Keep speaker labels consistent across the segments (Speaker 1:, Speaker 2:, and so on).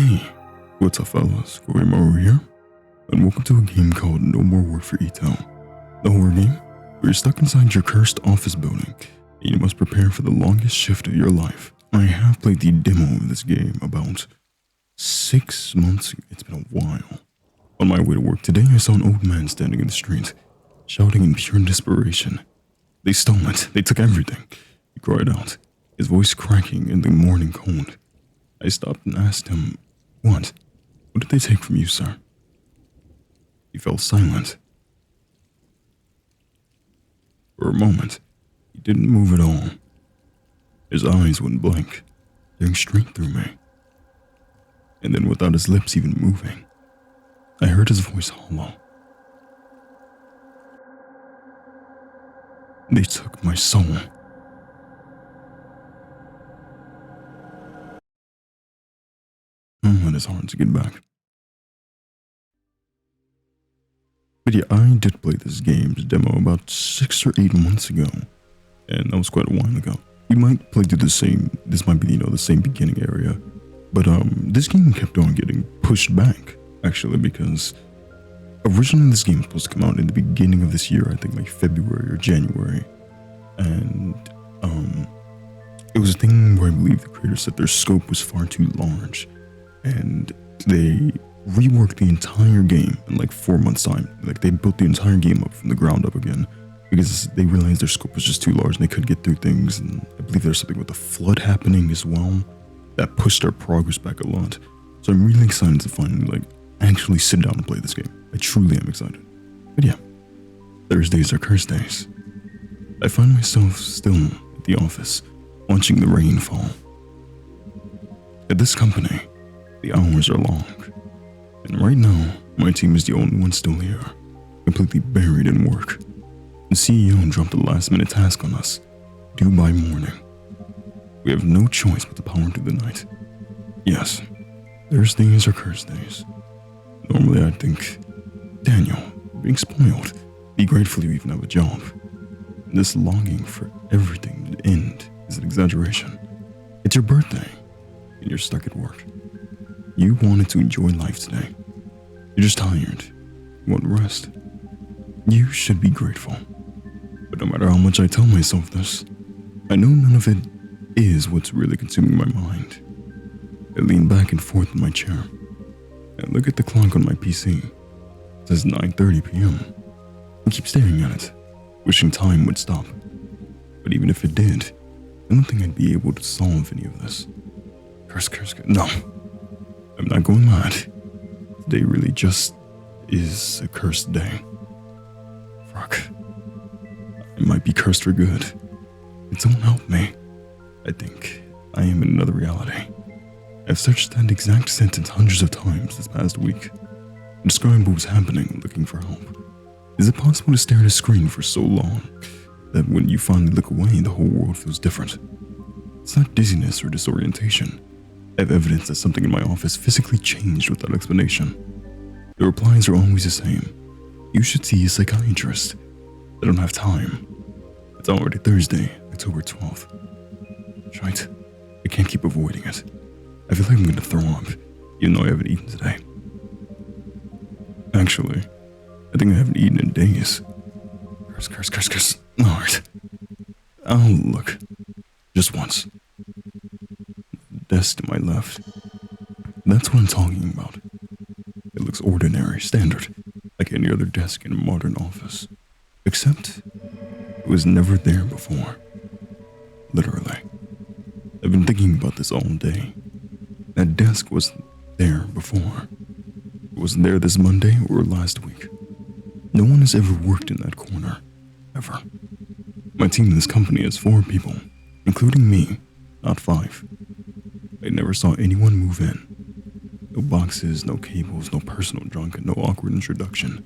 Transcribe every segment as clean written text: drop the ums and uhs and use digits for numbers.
Speaker 1: Hey, what's up fellas, Corey Maru here, and welcome to a game called No More Work for Ito. The horror game, where you're stuck inside your cursed office building, and you must prepare for the longest shift of your life. I have played the demo of this game about 6 months ago. It's been a while. On my way to work today, I saw an old man standing in the street, shouting in pure desperation. They stole it. They took everything. He cried out, his voice cracking in the morning cold. I stopped and asked him, What did they take from you, sir? He fell silent. For a moment, he didn't move at all. His eyes went blank, staring straight through me. And then without his lips even moving, I heard his voice hollow. They took my soul. Oh, it is hard to get back. But yeah, I did play this game's demo about 6 or 8 months ago, and that was quite a while ago. We might play through this might be, the same beginning area, but this game kept on getting pushed back, actually, because originally this game was supposed to come out in the beginning of this year, I think like February or January, and it was a thing where I believe the creators said their scope was far too large, and they reworked the entire game in like 4 months time. Like they built the entire game up from the ground up again because they realized their scope was just too large and they couldn't get through things. And I believe there's something with the flood happening as well that pushed our progress back a lot. So I'm really excited to finally actually sit down and play this game. I truly am excited. But yeah, Thursdays are curse days. I find myself still at the office watching the rain fall. At this company, the hours are long. And right now, my team is the only one still here, completely buried in work. The CEO dropped a last-minute task on us, due by morning. We have no choice but to power through the night. Yes, Thursdays are curse days. Normally I'd think, Daniel, being spoiled, be grateful you even have a job. This longing for everything to end is an exaggeration. It's your birthday, and you're stuck at work. You wanted to enjoy life today. You're just tired. You want rest. You should be grateful. But no matter how much I tell myself this, I know none of it is what's really consuming my mind. I lean back and forth in my chair and look at the clock on my PC. It says 9:30 p.m. I keep staring at it, wishing time would stop. But even if it did, I don't think I'd be able to solve any of this. Curse. No. I'm not going mad. Today really just is a cursed day. Fuck. I might be cursed for good. It don't help me. I think I am in another reality. I've searched that exact sentence hundreds of times this past week, describing what was happening, looking for help. Is it possible to stare at a screen for so long that when you finally look away, the whole world feels different? It's not dizziness or disorientation. I have evidence that something in my office physically changed without explanation. The replies are always the same. You should see a psychiatrist. I don't have time. It's already Thursday, October 12th. Shite. I can't keep avoiding it. I feel like I'm gonna throw up, even though I haven't eaten today. Actually, I think I haven't eaten in days. Curse. Alright. Oh, look. Just once. Desk to my left. That's what I'm talking about. It looks ordinary, standard, like any other desk in a modern office. Except, it was never there before. Literally. I've been thinking about this all day. That desk wasn't there before. It wasn't there this Monday or last week. No one has ever worked in that corner. Ever. My team in this company is 4 people, including me, not 5. I never saw anyone move in. No boxes, no cables, no personal junk, and no awkward introduction.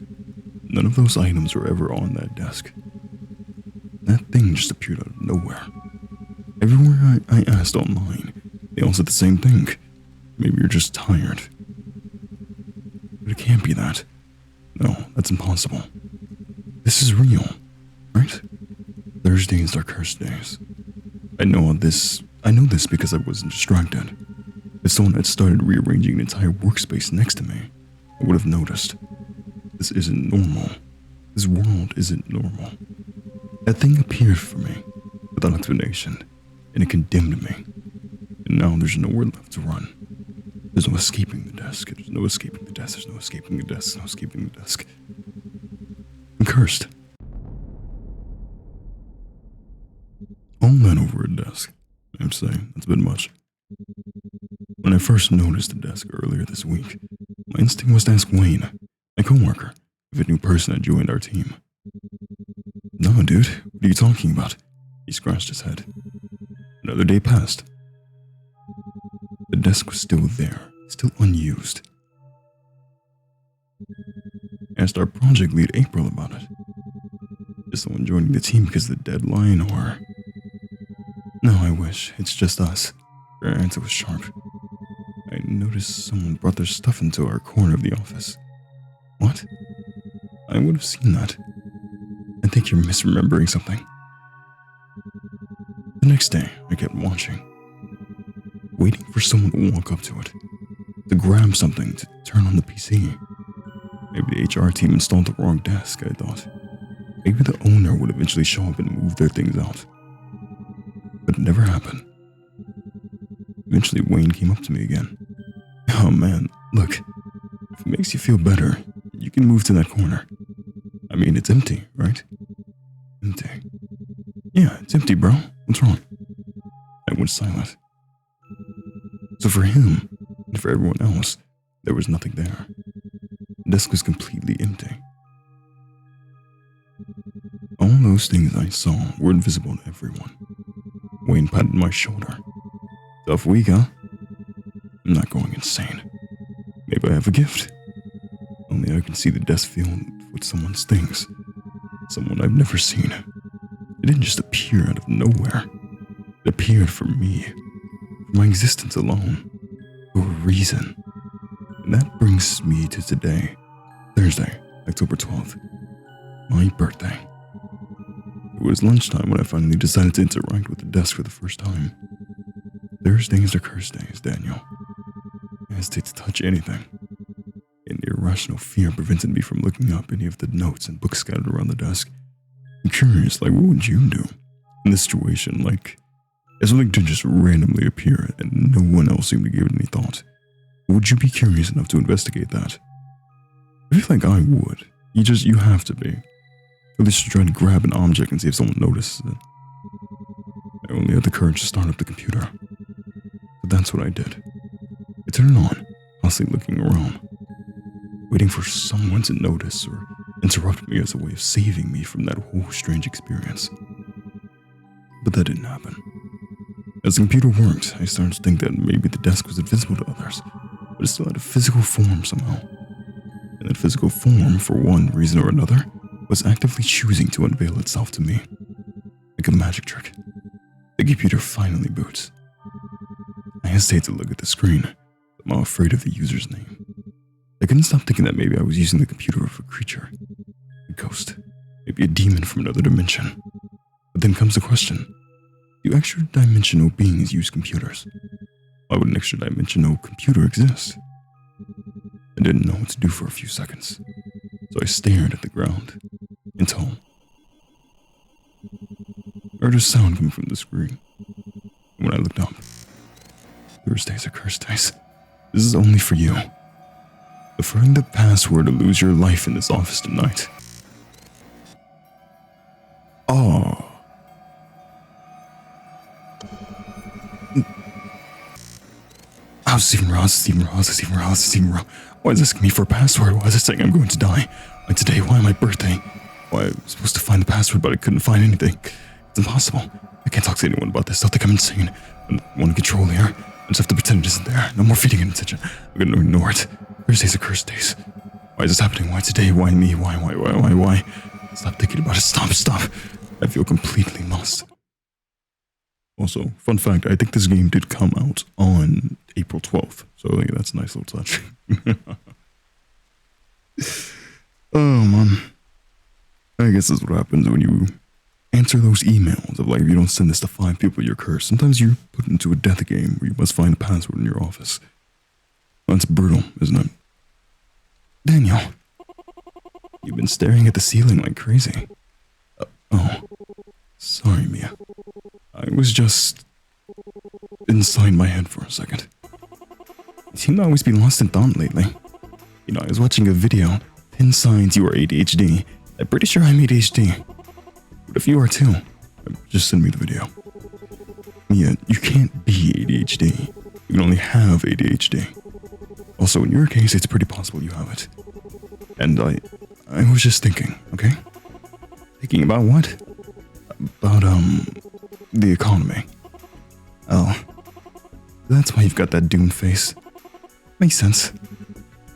Speaker 1: None of those items were ever on that desk. That thing just appeared out of nowhere. Everywhere I asked online, they all said the same thing. Maybe you're just tired. But it can't be that. No, that's impossible. This is real, right? Thursdays are cursed days. I know this because I wasn't distracted. If someone had started rearranging an entire workspace next to me, I would have noticed. This isn't normal. This world isn't normal. That thing appeared for me without explanation, and it condemned me. And now there's nowhere left to run. There's no escaping the desk. There's no escaping the desk. There's no escaping the desk. No escaping the desk. I'm cursed. All that over a desk. I'd say that's a bit much. When I first noticed the desk earlier this week, my instinct was to ask Wayne, my coworker, if a new person had joined our team. No, dude, what are you talking about? He scratched his head. Another day passed. The desk was still there, still unused. I asked our project lead April about it. Is someone joining the team because of the deadline, or... No, I wish. It's just us. Her answer was sharp. I noticed someone brought their stuff into our corner of the office. What? I would have seen that. I think you're misremembering something. The next day, I kept watching, waiting for someone to walk up to it, to grab something, to turn on the PC. Maybe the HR team installed the wrong desk, I thought. Maybe the owner would eventually show up and move their things out. But it never happened. Eventually, Wayne came up to me again. Oh man, look, if it makes you feel better, you can move to that corner. I mean, it's empty, right? Empty. Yeah, it's empty, bro. What's wrong? I went silent. So for him, and for everyone else, there was nothing there. The desk was completely empty. All those things I saw were invisible to everyone. Wayne patted my shoulder. Tough week, huh? I'm not going insane. Maybe I have a gift. Only I can see the desk filled with someone's things. Someone I've never seen. It didn't just appear out of nowhere. It appeared for me. For my existence alone. For a reason. And that brings me to today. Thursday, October 12th. My birthday. It was lunchtime when I finally decided to interact with the desk for the first time. Thursdays are cursed days, Daniel. I hesitate to touch anything. An irrational fear prevented me from looking up any of the notes and books scattered around the desk. I'm curious, like, what would you do in this situation? Like, if something did just randomly appear and no one else seemed to give it any thought, would you be curious enough to investigate that? I feel like I would. You have to be. At least try to grab an object and see if someone notices it. I only had the courage to start up the computer. But that's what I did. I turned it on, constantly looking around, waiting for someone to notice or interrupt me as a way of saving me from that whole strange experience. But that didn't happen. As the computer worked, I started to think that maybe the desk was invisible to others, but it still had a physical form somehow. And that physical form, for one reason or another, was actively choosing to unveil itself to me. Like a magic trick. The computer finally boots. I hesitate to look at the screen, but I'm afraid of the user's name. I couldn't stop thinking that maybe I was using the computer of a creature. A ghost. Maybe a demon from another dimension. But then comes the question. Do extra-dimensional beings use computers? Why would an extra-dimensional computer exist? I didn't know what to do for a few seconds, so I stared at the ground until I heard a sound coming from the screen. And when I looked up, Thursdays are cursed days. This is only for you. Affirming the password to lose your life in this office tonight. Oh. Stephen Ross. Why is it asking me for a password? Why is it saying I'm going to die? Why today? Why my birthday? Why I'm supposed to find the password, but I couldn't find anything. It's impossible. I can't talk to anyone about this. They'll think I'm insane. I want to control here. I just have to pretend it isn't there. No more feeding it attention. I'm going to ignore it. Thursdays are cursed days. Why is this happening? Why today? Why me? Why? Stop thinking about it. Stop. I feel completely lost. Also, fun fact, I think this game did come out on April 12th. So I think that's a nice little touch. Oh, man. I guess that's what happens when you answer those emails of like, if you don't send this to 5 people, you're cursed. Sometimes you're put into a death game where you must find a password in your office. That's brutal, isn't it? Daniel, you've been staring at the ceiling like crazy. Oh, sorry, Mia. I was just inside my head for a second. You seem to always be lost in thought lately. You know, I was watching a video, 10 signs you are ADHD. I'm pretty sure I'm ADHD. But if you are too, just send me the video. Mia, you can't be ADHD. You can only have ADHD. Also, in your case, it's pretty possible you have it. And I was just thinking, okay? Thinking about what? About, the economy. Oh. That's why you've got that doomed face. Makes sense.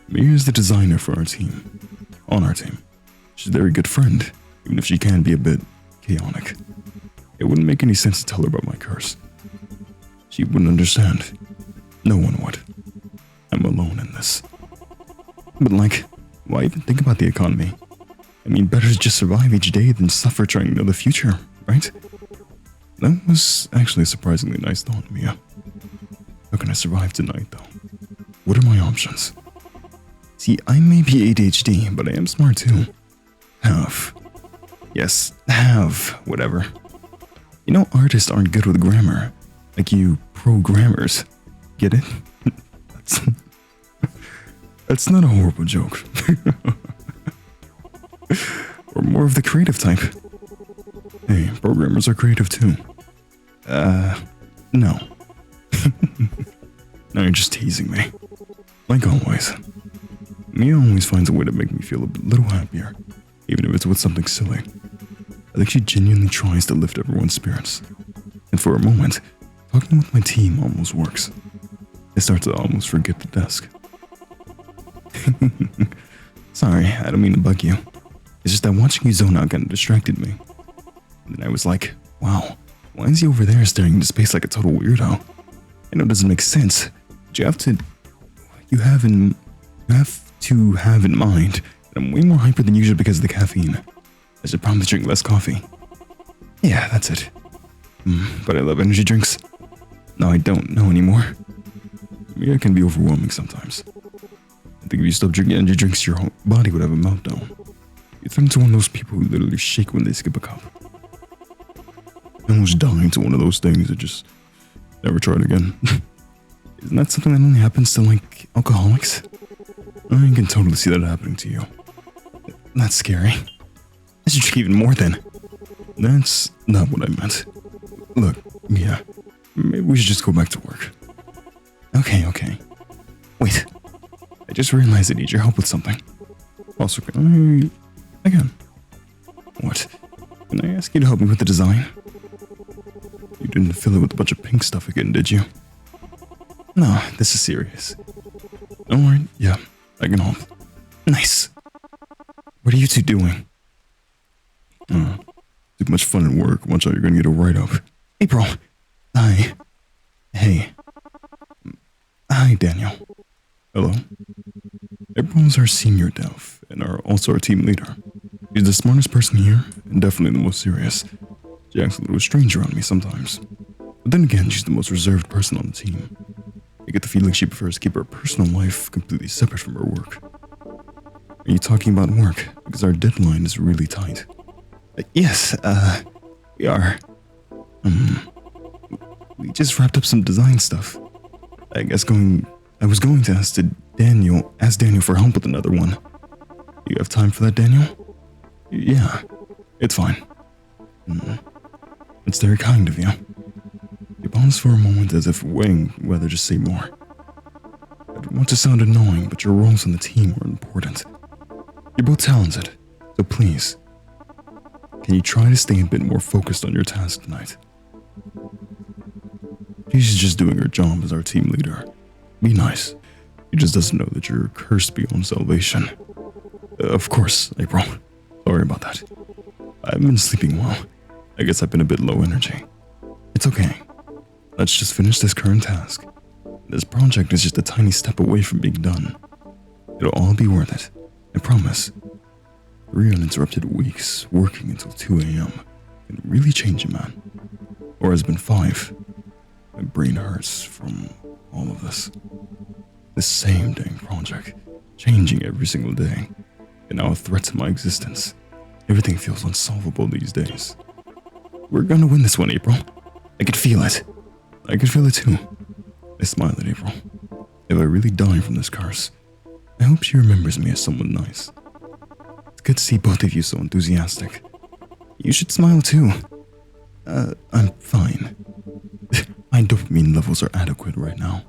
Speaker 1: Mia's the designer for our team. On our team. She's a very good friend, even if she can be a bit chaotic. It wouldn't make any sense to tell her about my curse. She wouldn't understand. No one would. I'm alone in this. But like, why even think about the economy? I mean, better to just survive each day than suffer trying to know the future, right? That was actually a surprisingly nice thought, Mia. How can I survive tonight, though? What are my options? See, I may be ADHD, but I am smart too. Yes, whatever. You know, artists aren't good with grammar. Like you programmers. Get it? That's not a horrible joke. Or more of the creative type. Hey, programmers are creative too. No. Now you're just teasing me. Like always. Mia always finds a way to make me feel a little happier, even if it's with something silly. I think she genuinely tries to lift everyone's spirits. And for a moment, talking with my team almost works. I start to almost forget the desk. Sorry, I don't mean to bug you. It's just that watching you zone out kind of distracted me. And then I was like, wow, why is he over there staring into space like a total weirdo? I know it doesn't make sense, but you have to have in mind that I'm way more hyper than usual because of the caffeine. I should probably drink less coffee. Yeah, that's it. But I love energy drinks. No, I don't know anymore. Maybe it can be overwhelming sometimes. I think if you stop drinking energy drinks, your whole body would have a meltdown. You turn into one of those people who literally shake when they skip a cup. I almost died to one of those things that just never tried again. Isn't that something that only happens to, like, alcoholics? I can totally see that happening to you. That's scary. I should drink even more then. That's not what I meant. Look, Mia, maybe we should just go back to work. Okay. Wait. I just realized I need your help with something. Also, can I... Again. What? Can I ask you to help me with the design? You didn't fill it with a bunch of pink stuff again, did you? No, this is serious. Don't worry. Yeah, I can help. Nice. What are you two doing? Too much fun at work. Watch out, you're gonna get a write-up. April. Hi. Hey. Hi, Daniel. Hello. April's our senior dev and also our team leader. She's the smartest person here and definitely the most serious. She acts a little strange around me sometimes. But then again, she's the most reserved person on the team. I get the feeling she prefers to keep her personal life completely separate from her work. Are you talking about work? Because our deadline is really tight. Yes, we are. We just wrapped up some design stuff. I was going to ask Daniel for help with another one. You have time for that, Daniel? Yeah, it's fine. It's very kind of you. You paused for a moment as if weighing whether to say more. I don't want to sound annoying, but your roles on the team are important. You're both talented, so please, can you try to stay a bit more focused on your task tonight? She's just doing her job as our team leader. Be nice. She just doesn't know that you're cursed beyond salvation. Of course, April. Sorry about that. I haven't been sleeping well. I guess I've been a bit low energy. It's okay. Let's just finish this current task. This project is just a tiny step away from being done. It'll all be worth it. I promise. 3 uninterrupted weeks working until 2 a.m. can really change a man. Or has been 5. My brain hurts from all of this. The same dang project, changing every single day, and now a threat to my existence. Everything feels unsolvable these days. We're gonna win this one, April. I can feel it. I can feel it too. I smile at April. If I really die from this curse, I hope she remembers me as someone nice. It's good to see both of you so enthusiastic. You should smile too. I'm fine. My dopamine levels are adequate right now.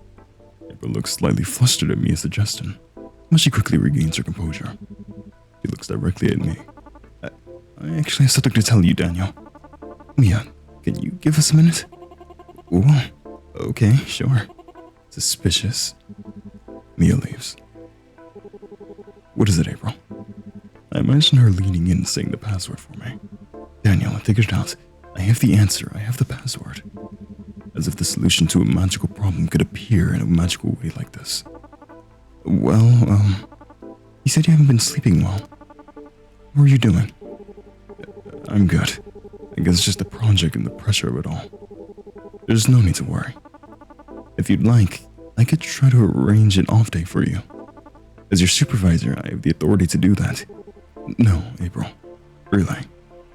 Speaker 1: April looks slightly flustered at Mia's suggestion, but she quickly regains her composure. She looks directly at me. I actually have something to tell you, Daniel. Mia, can you give us a minute? Oh, okay, sure. Suspicious. Mia leaves. What is it, April? I imagine her leaning in saying the password for me. Daniel, I figured it out. I have the answer. I have the password. As if the solution to a magical problem could appear in a magical way like this. Well, you said you haven't been sleeping well. How are you doing? I'm good. I guess it's just the project and the pressure of it all. There's no need to worry. If you'd like, I could try to arrange an off day for you. As your supervisor, I have the authority to do that. No, April. Really.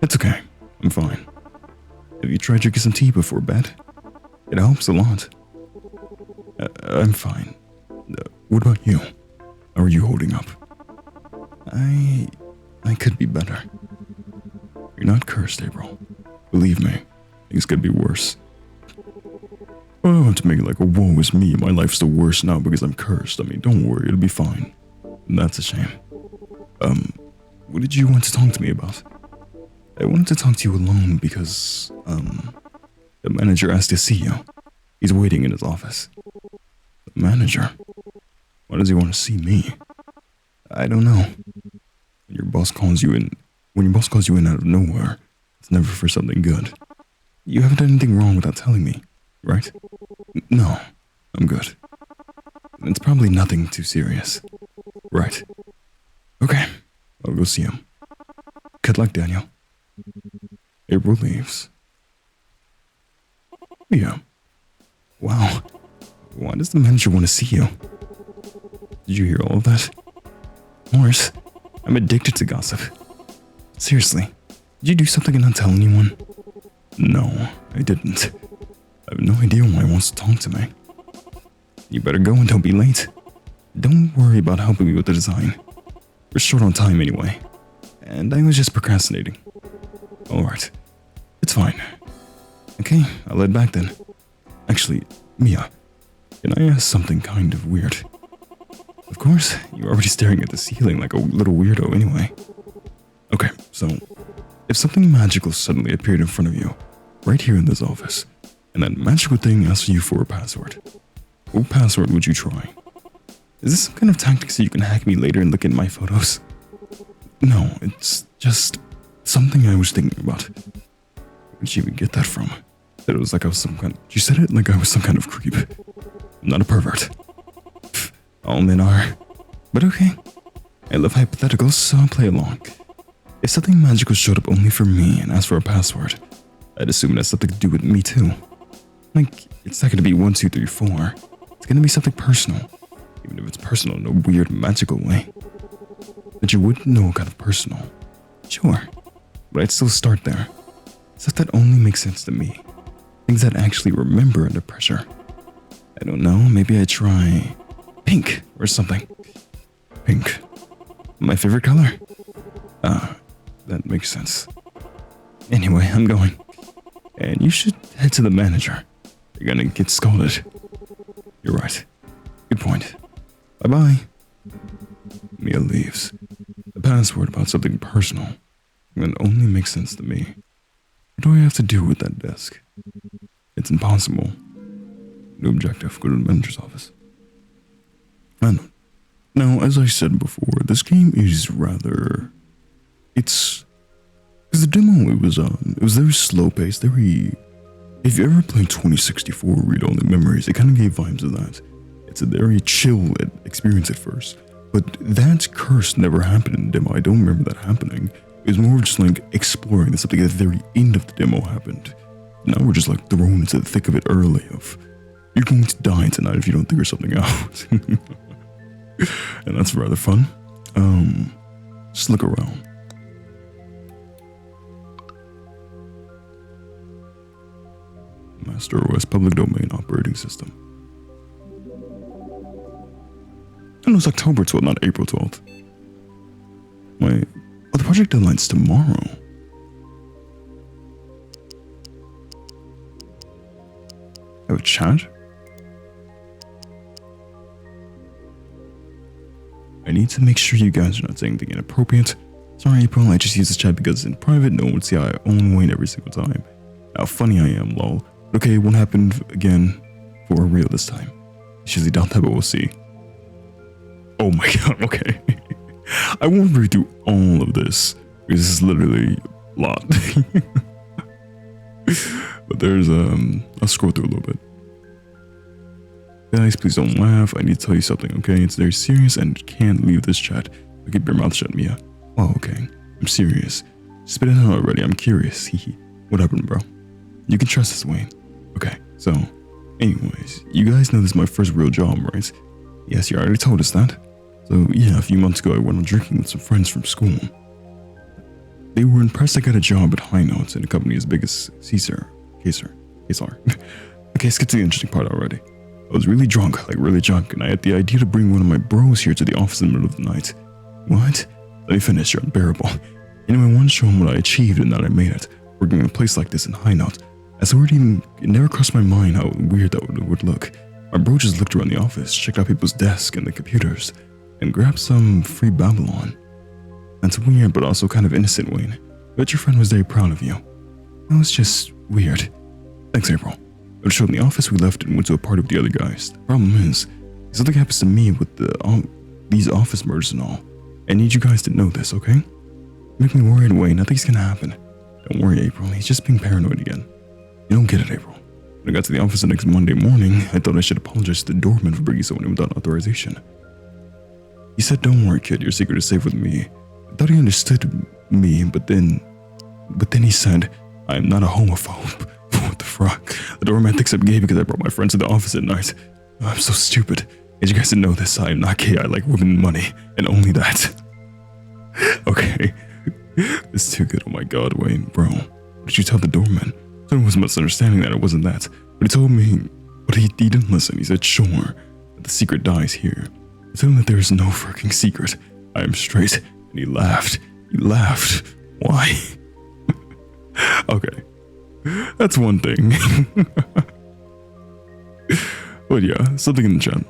Speaker 1: It's okay. I'm fine. Have you tried drinking some tea before bed? It helps a lot. I'm fine. What about you? How are you holding up? I could be better. You're not cursed, April. Believe me, things could be worse. I don't have to make it like a woe is me. My life's the worst now because I'm cursed. I mean, don't worry, it'll be fine. That's a shame. What did you want to talk to me about? I wanted to talk to you alone because, the manager asked to see you. He's waiting in his office. The manager? Why does he want to see me? I don't know. When your boss calls you in out of nowhere, it's never for something good. You haven't done anything wrong without telling me, right? No, I'm good. It's probably nothing too serious. Right. Okay, I'll go see him. Good luck, Daniel. April leaves. Yeah. Wow. Why does the manager want to see you? Did you hear all of that? Morris, I'm addicted to gossip. Seriously, did you do something and not tell anyone? No, I didn't. I have no idea why he wants to talk to me. You better go and don't be late. Don't worry about helping me with the design. We're short on time anyway. And I was just procrastinating. Alright. It's fine. Okay, I'll head back then. Actually, Mia, can I ask something kind of weird? Of course, you're already staring at the ceiling like a little weirdo anyway. Okay, so, if something magical suddenly appeared in front of you, right here in this office, and that magical thing asks you for a password, what password would you try? Is this some kind of tactic so you can hack me later and look at my photos? No, it's just something I was thinking about. Where'd you even get that from? That it was like I was some kind. You said it like I was some kind of creep. I'm not a pervert. Pfft, all men are. But okay. I love hypotheticals, so I'll play along. If something magical showed up only for me and asked for a password, I'd assume it has something to do with me too. Like, it's not gonna be 1, 2, 3, 4. It's gonna be something personal. Even if it's personal in a weird, magical way. But you wouldn't know what kind of personal. Sure, but I'd still start there. Stuff that only makes sense to me. Things that actually remember under pressure. I don't know, maybe I'd try pink or something. Pink. My favorite color? That makes sense. Anyway, I'm going. And you should head to the manager. You're gonna get scolded. You're right. Good point. Bye-bye. Mia leaves. The password about something personal. That only makes sense to me. What do I have to do with that desk? It's impossible. No objective. Go to the manager's office. I know. Now, as I said before, this game is rather... It's... Because the demo, it was very slow-paced, very... If you ever played 2064 Read Only Memories, it kind of gave vibes of that. It's a very chill experience at first. But that curse never happened in the demo. I don't remember that happening. It was more just like exploring and something at the very end of the demo happened. Now we're just like thrown into the thick of it early of, you're going to die tonight if you don't figure something out. And that's rather fun. Just look around. Master OS public domain operating system. And it was October 12th, not April 12th. Wait, oh, the project deadline's tomorrow. Have a chat? I need to make sure you guys are not saying anything inappropriate. Sorry, April, I just use this chat because it's in private. No one would see how I own Wayne every single time. How funny I am, lol. Okay, it won't happen again for real this time. It's usually doubt that, but we'll see. Oh my god, okay. I won't read through all of this because this is literally a lot. But there's, I'll scroll through a little bit. Guys, please don't laugh. I need to tell you something, okay? It's very serious and can't leave this chat. So keep your mouth shut, Mia. Oh, okay. I'm serious. Spit it out already. I'm curious. What happened, bro? You can trust us, Wayne. Okay, so, anyways, you guys know this is my first real job, right? Yes, you already told us that. So, yeah, a few months ago, I went on drinking with some friends from school. They were impressed I got a job at High Notes in a company as big as Caesar. Okay, let's get to the interesting part already. I was really drunk, and I had the idea to bring one of my bros here to the office in the middle of the night. What? Let me finish, you're unbearable. Anyway, I wanted to show him what I achieved and that I made it, working in a place like this in High Note. It never crossed my mind how weird that would look. My bro just looked around the office, checked out people's desks and the computers, and grabbed some free Babylon. That's weird, but also kind of innocent, Wayne. I bet your friend was very proud of you. That was just weird. Thanks, April. I showed him the office we left and went to a party with the other guys. The problem is, if something happens to me with these office murders and all, I need you guys to know this, okay? Make me worried, Wayne. Nothing's gonna happen. Don't worry, April. He's just being paranoid again. You don't get it, April. When I got to the office the next Monday morning, I thought I should apologize to the doorman for bringing someone in without authorization. He said, don't worry, kid. Your secret is safe with me. I thought he understood me, but then he said, I am not a homophobe. What the fuck? The doorman thinks I'm gay because I brought my friends to the office at night. Oh, I'm so stupid. As you guys didn't know this, I am not gay. I like women and money, and only that. Okay. It's too good. Oh my god, Wayne. Bro, what did you tell the doorman? There was a misunderstanding that it wasn't that. But he told me, but he didn't listen. He said, sure, that the secret dies here. I told him that there is no freaking secret. I am straight. And he laughed. He laughed. Why? Okay. That's one thing. But yeah, something in the chat.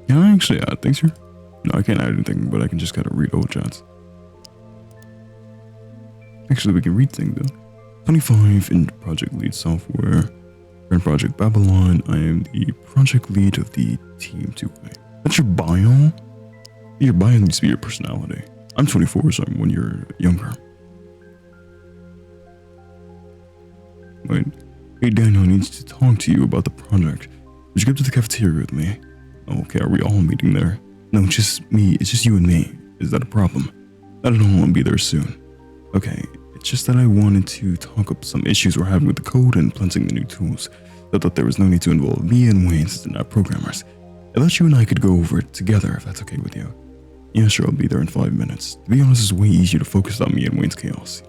Speaker 1: Can I actually add things here? No, I can't add anything, but I can just kind of read old chats. Actually, we can read things though. 25 in project lead software. Current project Babylon. I am the project lead of the team 2A. That's your bio? Your bio needs to be your personality. I'm 24, so I'm 1 year younger. Wait. Hey Daniel, I need to talk to you about the project. Would you go to the cafeteria with me? Okay, are we all meeting there? No, just me. It's just you and me. Is that a problem? I don't know. I'll be there soon. Okay, it's just that I wanted to talk up some issues we're having with the code and implementing the new tools. I thought there was no need to involve me and Wayne since they're not programmers. I thought you and I could go over it together if that's okay with you. Yeah, sure, I'll be there in 5 minutes. To be honest, it's way easier to focus on me and Wayne's chaos.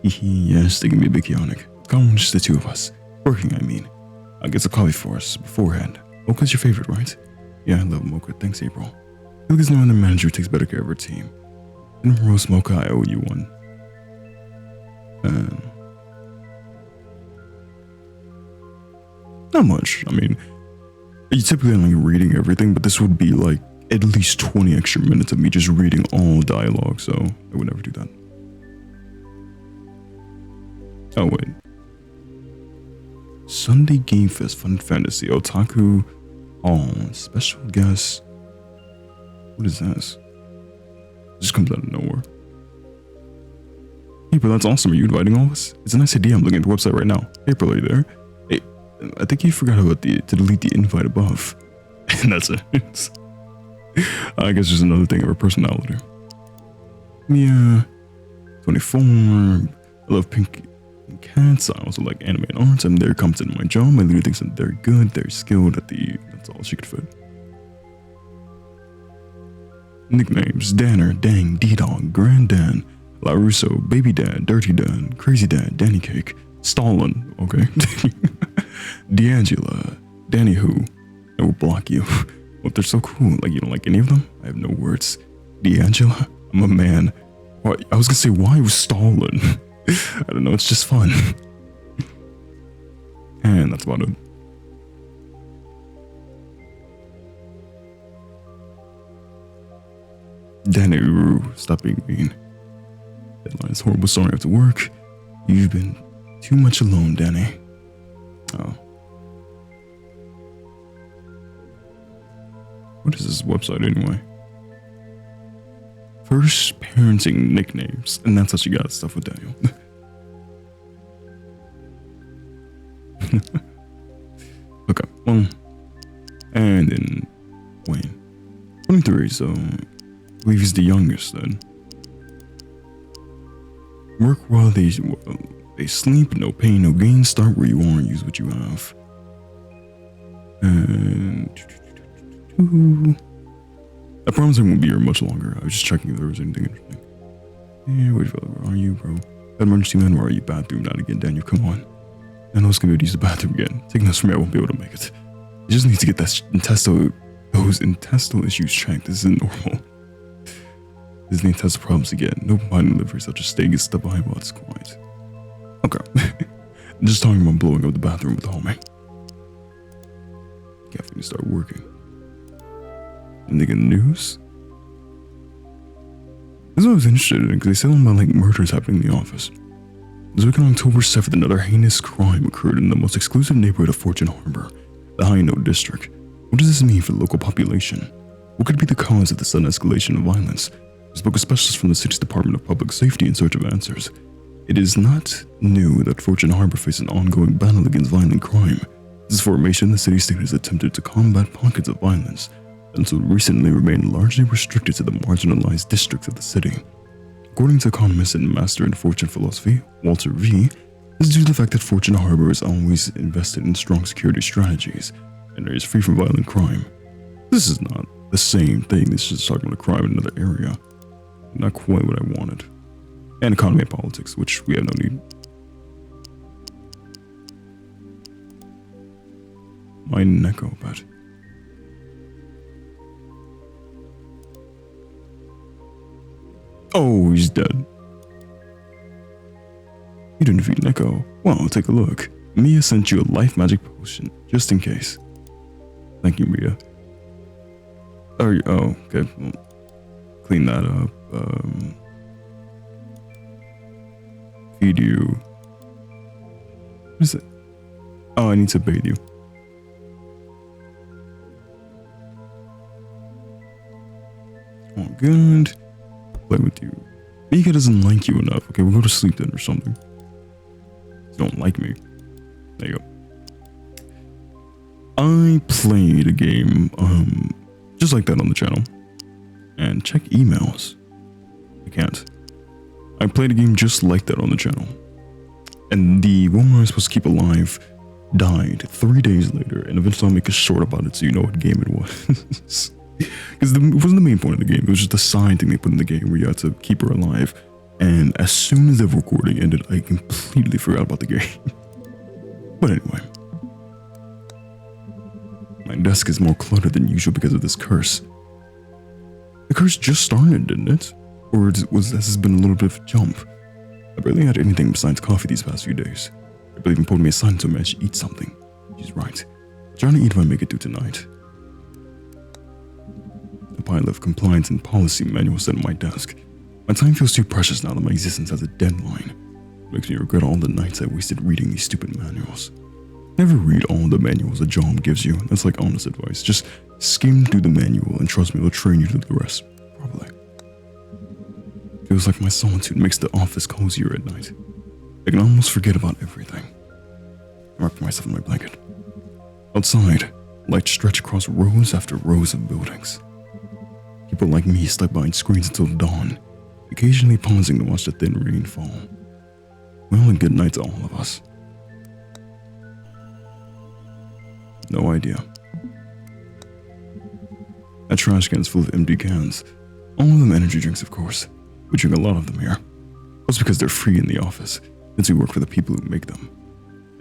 Speaker 1: Yes, they can be a bit chaotic. Come on, just the two of us. Working, I mean. I'll get some coffee for us beforehand. Mocha's your favorite, right? Yeah, I love Mocha. Thanks, April. I feel like there's no other manager who takes better care of her team. And roast Mocha, I owe you one. Not much. I mean, you typically only reading everything, but this would be like at least 20 extra minutes of me just reading all dialogue, so I would never do that. Oh, wait. Sunday Game Fest Fun Fantasy Otaku Hall. Special guest. What is this? It just comes out of nowhere. April, that's awesome. Are you inviting all of us? It's a nice idea. I'm looking at the website right now. April, are you there? Hey, I think you forgot about to delete the invite above. That's it. I guess just another thing of her personality. Yeah. 24. I love pink cats. I also like anime and arts. I'm very competent in my job. My leader thinks I'm very good, very skilled at the... That's all she could fit. Nicknames: Danner, Dang, D-Dog, Grand Dan, LaRusso, Baby Dad, Dirty Dad, Crazy Dad, Danny Cake, Stalin, okay, D'Angela, Danny Who, I will block you. Well, they're so cool. Like, you don't like any of them? I have no words. D'Angela? I'm a man. What? I was gonna say, why was Stalin? I don't know, it's just fun. And that's about it. Danny Roo, stop being mean. Deadline is horrible, sorry after work. You've been too much alone, Danny. Oh. What is this website anyway? First parenting nicknames, and that's how she got stuff with Daniel. Okay, well, and then Wayne, 23, so I believe he's the youngest then. Work while they sleep, no pain, no gain, start where you are and use what you have. And I promise I won't be here much longer. I was just checking if there was anything interesting. Yeah, wait, where are you, bro? That emergency man, where are you? Bathroom, not again, Daniel, come on. I know it's gonna be able to use the bathroom again. Taking this from me, I won't be able to make it. I just need to get those intestinal issues checked. This isn't normal. This is the intestinal problems again. No mind delivery, such as staying is the Bible, it's quiet. Okay. Just talking about blowing up the bathroom with the homie. Caffeine to start working. Anything in the news? This is what I was interested in, because they said about like murders happening in the office. This week on October 7th, another heinous crime occurred in the most exclusive neighborhood of Fortune Harbor, the High Note District. What does this mean for the local population? What could be the cause of the sudden escalation of violence? We spoke a specialist from the city's Department of Public Safety in search of answers. It is not new that Fortune Harbor faces an ongoing battle against violent crime. This formation, the city-state has attempted to combat pockets of violence that until recently remained largely restricted to the marginalized districts of the city. According to economist and master in fortune philosophy, Walter V., this is due to the fact that Fortune Harbor is always invested in strong security strategies and is free from violent crime. This is not the same thing. This is talking about crime in another area. Not quite what I wanted. And economy and politics, which we have no need. My Neko pet. Oh, he's dead. You didn't defeat Neko. Well, take a look. Mia sent you a life magic potion, just in case. Thank you, Mia. Oh, okay. Well, clean that up. Feed you. What is it? Oh, I need to bathe you. Oh, good. Play with you. Mika doesn't like you enough. Okay, we'll go to sleep then or something. You don't like me. There you go. I played a game, just like that on the channel. And check emails. I can't. I played a game just like that on the channel. And the woman I was supposed to keep alive died 3 days later. And eventually I'll make a short about it so you know what game it was. Because it wasn't the main point of the game. It was just a side thing they put in the game where you had to keep her alive. And as soon as the recording ended, I completely forgot about the game. But anyway. My desk is more cluttered than usual because of this curse. The curse just started, didn't it? Or has this been a little bit of a jump? I barely had anything besides coffee these past few days. I believe even pulled me aside so I should eat something. She's right. I'm trying to eat if I make it through tonight. A pile of compliance and policy manuals set on my desk. My time feels too precious now that my existence has a deadline. It makes me regret all the nights I wasted reading these stupid manuals. Never read all the manuals a job gives you. That's like honest advice. Just skim through the manual and trust me, it'll train you to do the rest. Probably. Feels like my solitude makes the office cozier at night. I can almost forget about everything. I wrap myself in my blanket. Outside, Lights stretch across rows after rows of buildings. People like me slept behind screens until dawn, occasionally pausing to watch the thin rain fall. Well, a good night to all of us. No idea. That trash can is full of empty cans. All of them energy drinks, of course. We drink a lot of them here. That's because they're free in the office, since we work for the people who make them.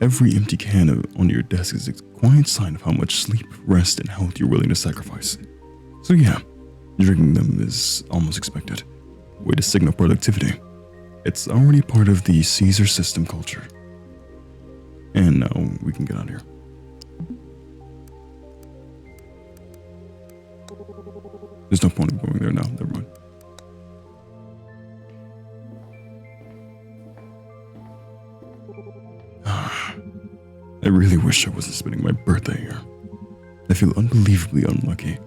Speaker 1: Every empty can on your desk is a quiet sign of how much sleep, rest, and health you're willing to sacrifice. So yeah, drinking them is almost expected. Way to signal productivity. It's already part of the Caesar system culture. And now we can get out of here. There's no point in going there now, never mind. I really wish I wasn't spending my birthday here. I feel unbelievably unlucky.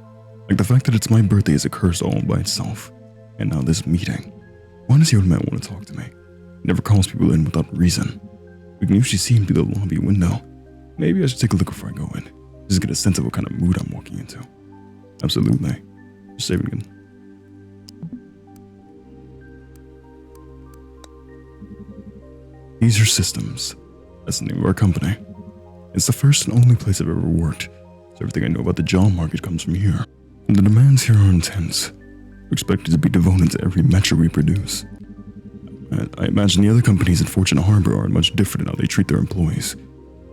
Speaker 1: Like the fact that it's my birthday is a curse all by itself. And now this meeting. Why does the old man want to talk to me? He never calls people in without reason. We can usually see him through the lobby window. Maybe I should take a look before I go in. Just get a sense of what kind of mood I'm walking into. Absolutely. Just saving it. Caesar Systems. That's the name of our company. It's the first and only place I've ever worked, so everything I know about the job market comes from here. And the demands here are intense. We're expected to be devoted to every metric we produce. I imagine the other companies in Fortune Harbor are much different in how they treat their employees.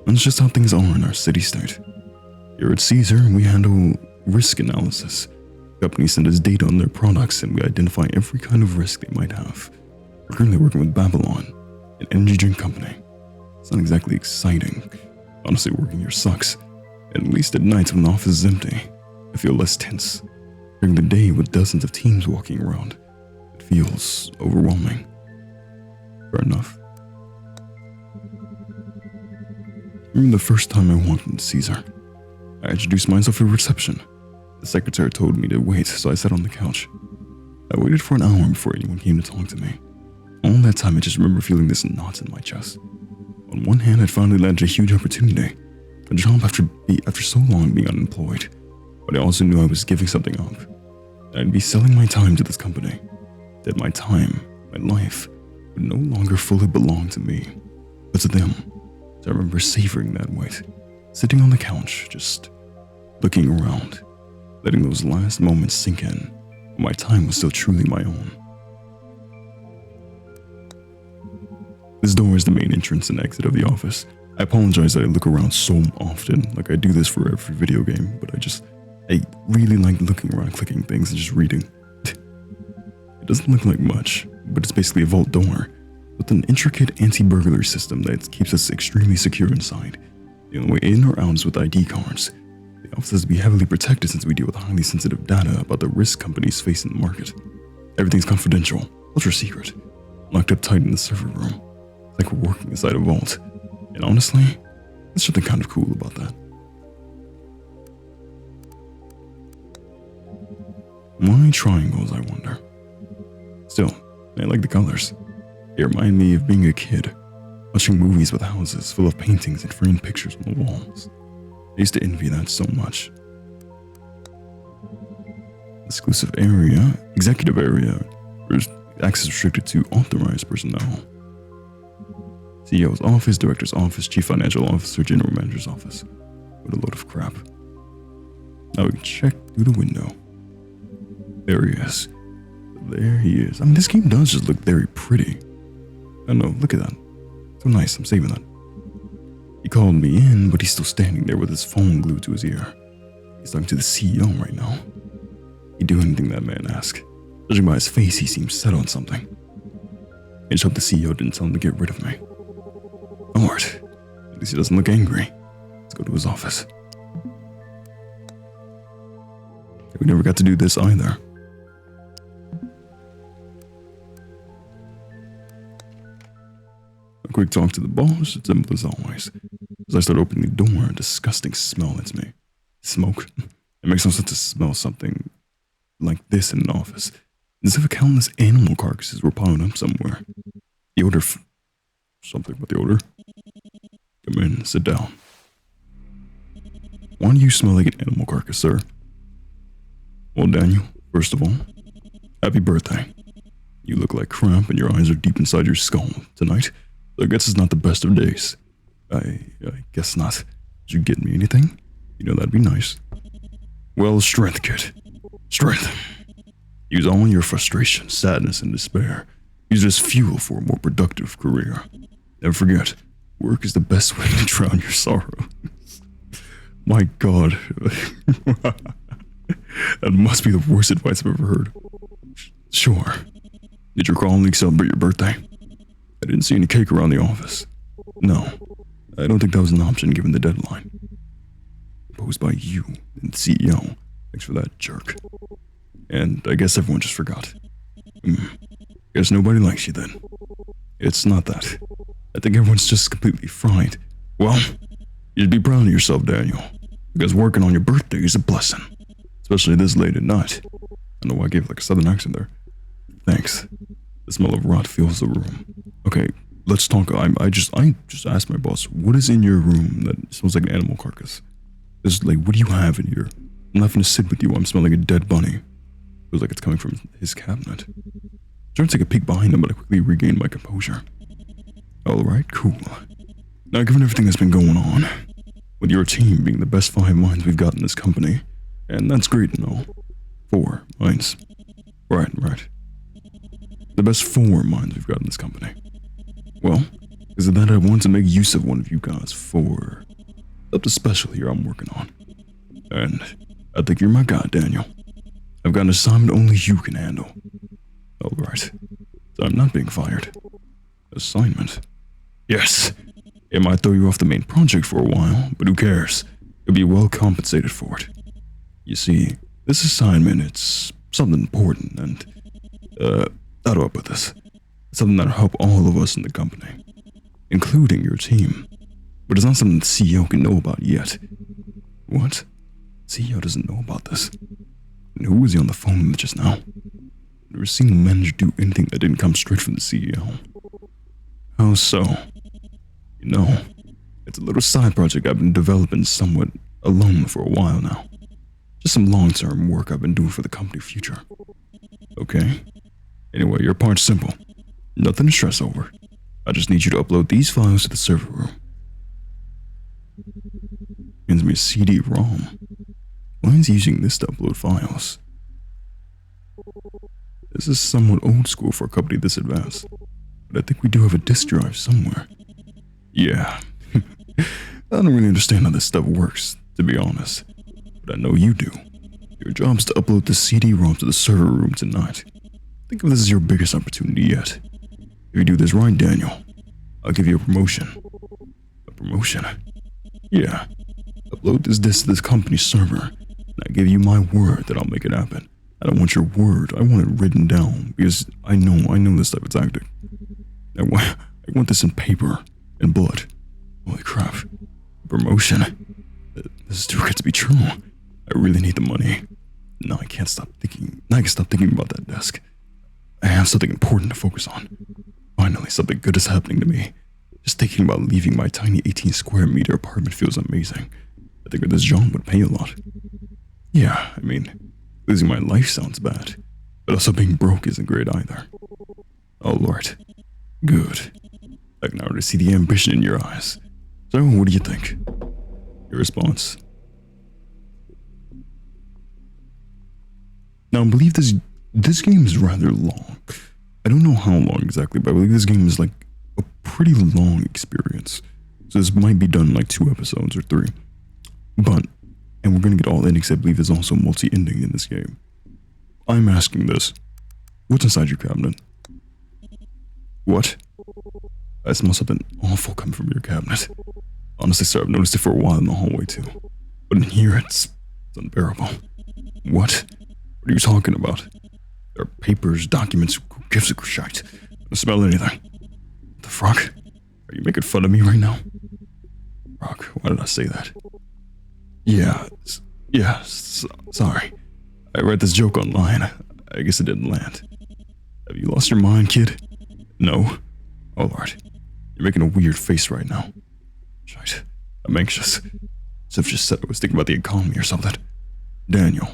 Speaker 1: That's just how things are in our city-state. Here at Caesar, we handle risk analysis. Companies send us data on their products and we identify every kind of risk they might have. We're currently working with Babylon, an energy drink company. It's not exactly exciting. Honestly, working here sucks. At least at nights when the office is empty, I feel less tense. During the day with dozens of teams walking around, it feels overwhelming. Fair enough. I remember the first time I walked into Caesar. I introduced myself at reception. The secretary told me to wait, so I sat on the couch. I waited for an hour before anyone came to talk to me. All that time I just remember feeling this knot in my chest. On one hand, I'd finally landed a huge opportunity, a job after so long being unemployed, but I also knew I was giving something up. And I'd be selling my time to this company, that my time, my life, would no longer fully belong to me, but to them. So I remember savoring that wait, sitting on the couch, just looking around, letting those last moments sink in, when my time was still truly my own. This door is the main entrance and exit of the office. I apologize that I look around so often, like I do this for every video game, but I really like looking around, clicking things and just reading. It doesn't look like much, but it's basically a vault door with an intricate anti-burglary system that keeps us extremely secure inside. The only way in or out is with ID cards. The office has to be heavily protected since we deal with highly sensitive data about the risk companies face in the market. Everything's confidential, ultra secret, locked up tight in the server room. It's like we're working inside a vault. And honestly, there's something kind of cool about that. Why triangles, I wonder? Still, I like the colors. They remind me of being a kid, watching movies with houses full of paintings and framed pictures on the walls. I used to envy that so much. Exclusive area, executive area, access restricted to authorized personnel. CEO's office, director's office, chief financial officer, general manager's office. What a load of crap. Now we can check through the window. There he is. There he is. I mean, this game does just look very pretty. I don't know, look at that. So nice, I'm saving that. He called me in, but he's still standing there with his phone glued to his ear. He's talking to the CEO right now. He'd do anything that man asked. Judging by his face, he seems set on something. I just hope the CEO didn't tell him to get rid of me. Alright, at least he doesn't look angry. Let's go to his office. We never got to do this either. A quick talk to the boss, it's simple as always. As I start opening the door, a disgusting smell hits me. Smoke. It makes no sense to smell something like this in an office. As if countless animal carcasses were piled up somewhere. The odor something about the odor. Come in, sit down. Why do you smell like an animal carcass, sir? Well, Daniel, first of all, happy birthday. You look like crap and your eyes are deep inside your skull tonight, so I guess it's not the best of days. I guess not. Did you get me anything? You know, that'd be nice. Well, strength, kid. Strength. Use all your frustration, sadness, and despair. Use it as fuel for a more productive career. Never forget, work is the best way to drown your sorrow. My God. That must be the worst advice I've ever heard. Sure. Did your colleagues celebrate your birthday? I didn't see any cake around the office. No, I don't think that was an option given the deadline. Imposed by you and the CEO. Thanks for that, jerk. And I guess everyone just forgot. Guess nobody likes you then. It's not that. I think everyone's just completely fried. Well, you should be proud of yourself, Daniel. Because working on your birthday is a blessing. Especially this late at night. I don't know why I gave like a southern accent there. Thanks. The smell of rot fills the room. Okay, let's talk. I just asked my boss, what is in your room that smells like an animal carcass? Just like, what do you have in here? I'm not gonna sit with you. I'm smelling like a dead bunny. Feels like it's coming from his cabinet. Trying to take a peek behind him, but I quickly regained my composure. Alright, cool. Now, given everything that's been going on, with your team being the best 5 minds we've got in this company, and that's great and all. 4 minds. Right. The best 4 minds we've got in this company. Well, because of that, I want to make use of one of you guys for something special here I'm working on. And I think you're my guy, Daniel. I've got an assignment only you can handle. Alright, so I'm not being fired. Assignment? Yes. It might throw you off the main project for a while, but who cares? You'll be well compensated for it. You see, this assignment, it's something important, and, how do I put this? Something that'll help all of us in the company, including your team. But it's not something the CEO can know about yet. What? CEO doesn't know about this. And who was he on the phone with just now? I've never seen him manage to do anything that didn't come straight from the CEO. How so? You know, it's a little side project I've been developing somewhat alone for a while now. Just some long-term work I've been doing for the company future. Okay? Anyway, your part's simple. Nothing to stress over. I just need you to upload these files to the server room. Hands me a CD-ROM. Why is he using this to upload files? This is somewhat old school for a company this advanced, but I think we do have a disk drive somewhere. Yeah. I don't really understand how this stuff works, to be honest, but I know you do. Your job's to upload the CD-ROM to the server room tonight. Think of this as your biggest opportunity yet. If you do this right, Daniel, I'll give you a promotion. A promotion? Yeah. Upload this disk to this company's server, and I give you my word that I'll make it happen. I don't want your word, I want it written down, because I know this type of tactic. I want this in paper and blood. Holy crap. A promotion? This is too good to be true. I really need the money. Now I can't stop thinking about that desk. I have something important to focus on. Finally, something good is happening to me. Just thinking about leaving my tiny 18 square meter apartment feels amazing. I think this job would pay a lot. Yeah, I mean, losing my life sounds bad, but also being broke isn't great either. Oh Lord. Good. I can already see the ambition in your eyes. So, what do you think? Your response? Now, I believe this game is rather long. I don't know how long exactly, but I believe this game is like a pretty long experience. So this might be done in like 2 episodes or 3. And we're gonna get all endings. I believe there's also multi-ending in this game. I'm asking this. What's inside your cabinet? What? I smell something awful coming from your cabinet. Honestly, sir, I've noticed it for a while in the hallway too. But in here, it's unbearable. What? What are you talking about? There are papers, documents, who gives a shite? I don't smell anything. What the fuck? Are you making fun of me right now? Fuck, why did I say that? Yeah, sorry. I read this joke online. I guess it didn't land. Have you lost your mind, kid? No? Oh, Lord. You're making a weird face right now. Shite. I'm anxious. Sif just said I was thinking about the economy or something. Daniel,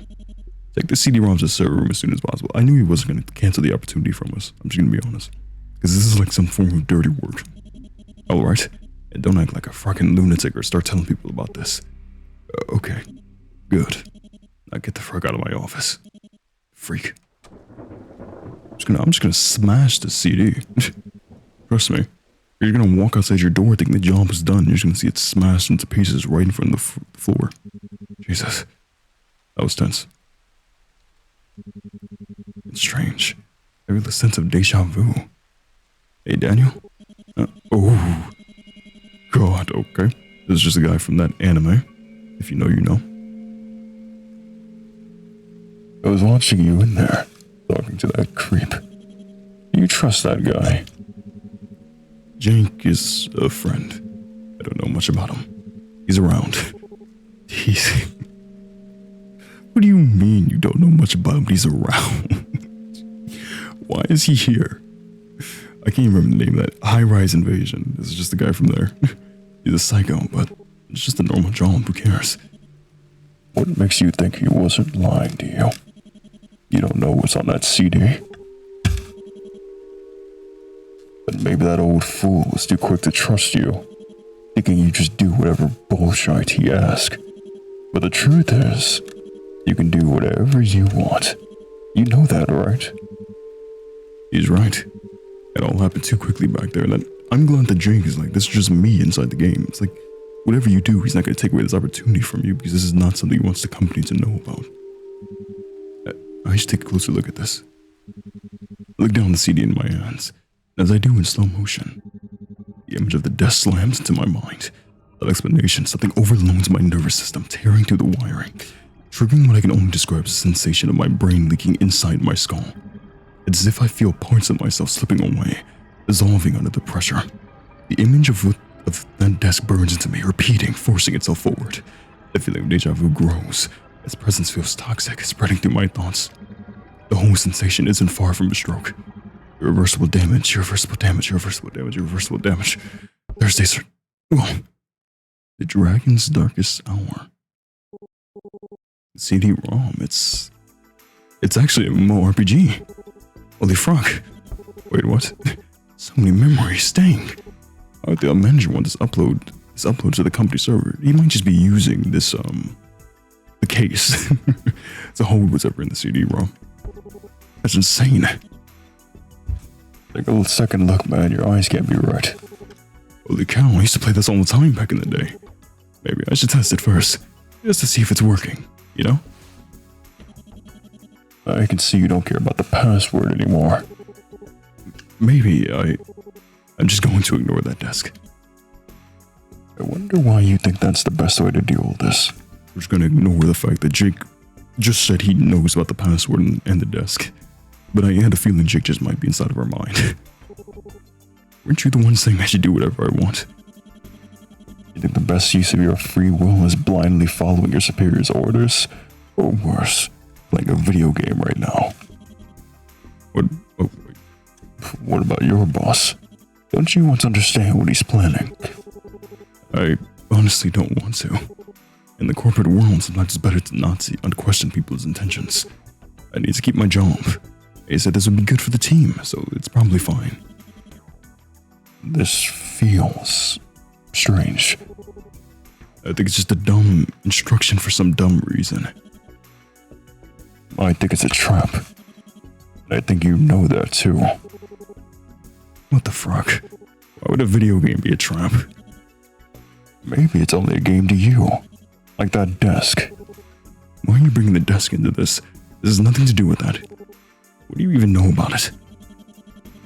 Speaker 1: take the CD-ROMs to the server room as soon as possible. I knew he wasn't going to cancel the opportunity from us. I'm just going to be honest. Because this is like some form of dirty work. Alright? And don't act like a fucking lunatic or start telling people about this. Okay. Good. Now get the fuck out of my office. Freak. I'm just gonna smash the CD. Trust me. You're gonna walk outside your door thinking the job is done. You're just gonna see it smashed into pieces right in front of the floor. Jesus. That was tense. It's strange. I feel a sense of deja vu. Hey, Daniel? Oh. God, okay. This is just a guy from that anime. If you know, you know. I was watching you in there, talking to that creep. You trust that guy? Jake is a friend. I don't know much about him. He's around. What do you mean you don't know much about him, but he's around? Why is he here? I can't even remember the name of that. High-Rise Invasion. This is just the guy from there. He's a psycho, but it's just a normal job. Who cares? What makes you think he wasn't lying to you? You don't know what's on that CD. But maybe that old fool was too quick to trust you, thinking you just do whatever bullshit he asks. But the truth is, you can do whatever you want. You know that, right? He's right. It all happened too quickly back there, and I'm glad that Jake is like, this is just me inside the game. It's like, whatever you do, he's not going to take away this opportunity from you, because this is not something he wants the company to know about. I should take a closer look at this. Look down the CD in my hands. As I do in slow motion, the image of the desk slams into my mind. That explanation, something overloads my nervous system, tearing through the wiring, triggering what I can only describe as a sensation of my brain leaking inside my skull. It's as if I feel parts of myself slipping away, dissolving under the pressure. The image of that desk burns into me, repeating, forcing itself forward. The feeling of deja vu grows. Its presence feels toxic, spreading through my thoughts. The whole sensation isn't far from a stroke. Irreversible damage, irreversible damage, irreversible damage, irreversible damage. Thursdays are... Oh. The Dragon's Darkest Hour. CD-ROM, it's actually a MMORPG. Holy fuck. Wait, what? So many memories staying. The manager wants this upload to the company server. He might just be using this, the case to hold what's ever in the CD-ROM. That's insane. Take a little second look, man. Your eyes can't be right. Holy cow, I used to play this all the time back in the day. Maybe I should test it first, just to see if it's working, you know? I can see you don't care about the password anymore. Maybe I'm just going to ignore that desk. I wonder why you think that's the best way to deal with this. We're just gonna ignore the fact that Jake just said he knows about the password and the desk. But I had a feeling Jake just might be inside of our mind. Weren't you the one saying I should do whatever I want? You think the best use of your free will is blindly following your superior's orders? Or worse, playing a video game right now? What about your boss? Don't you want to understand what he's planning? I honestly don't want to. In the corporate world, sometimes it's better to not see unquestion people's intentions. I need to keep my job. He said this would be good for the team, so it's probably fine. This feels strange. I think it's just a dumb instruction for some dumb reason. I think it's a trap. And I think you know that too. What the fuck? Why would a video game be a trap? Maybe it's only a game to you. Like that desk. Why are you bringing the desk into this? This has nothing to do with that. What do you even know about it?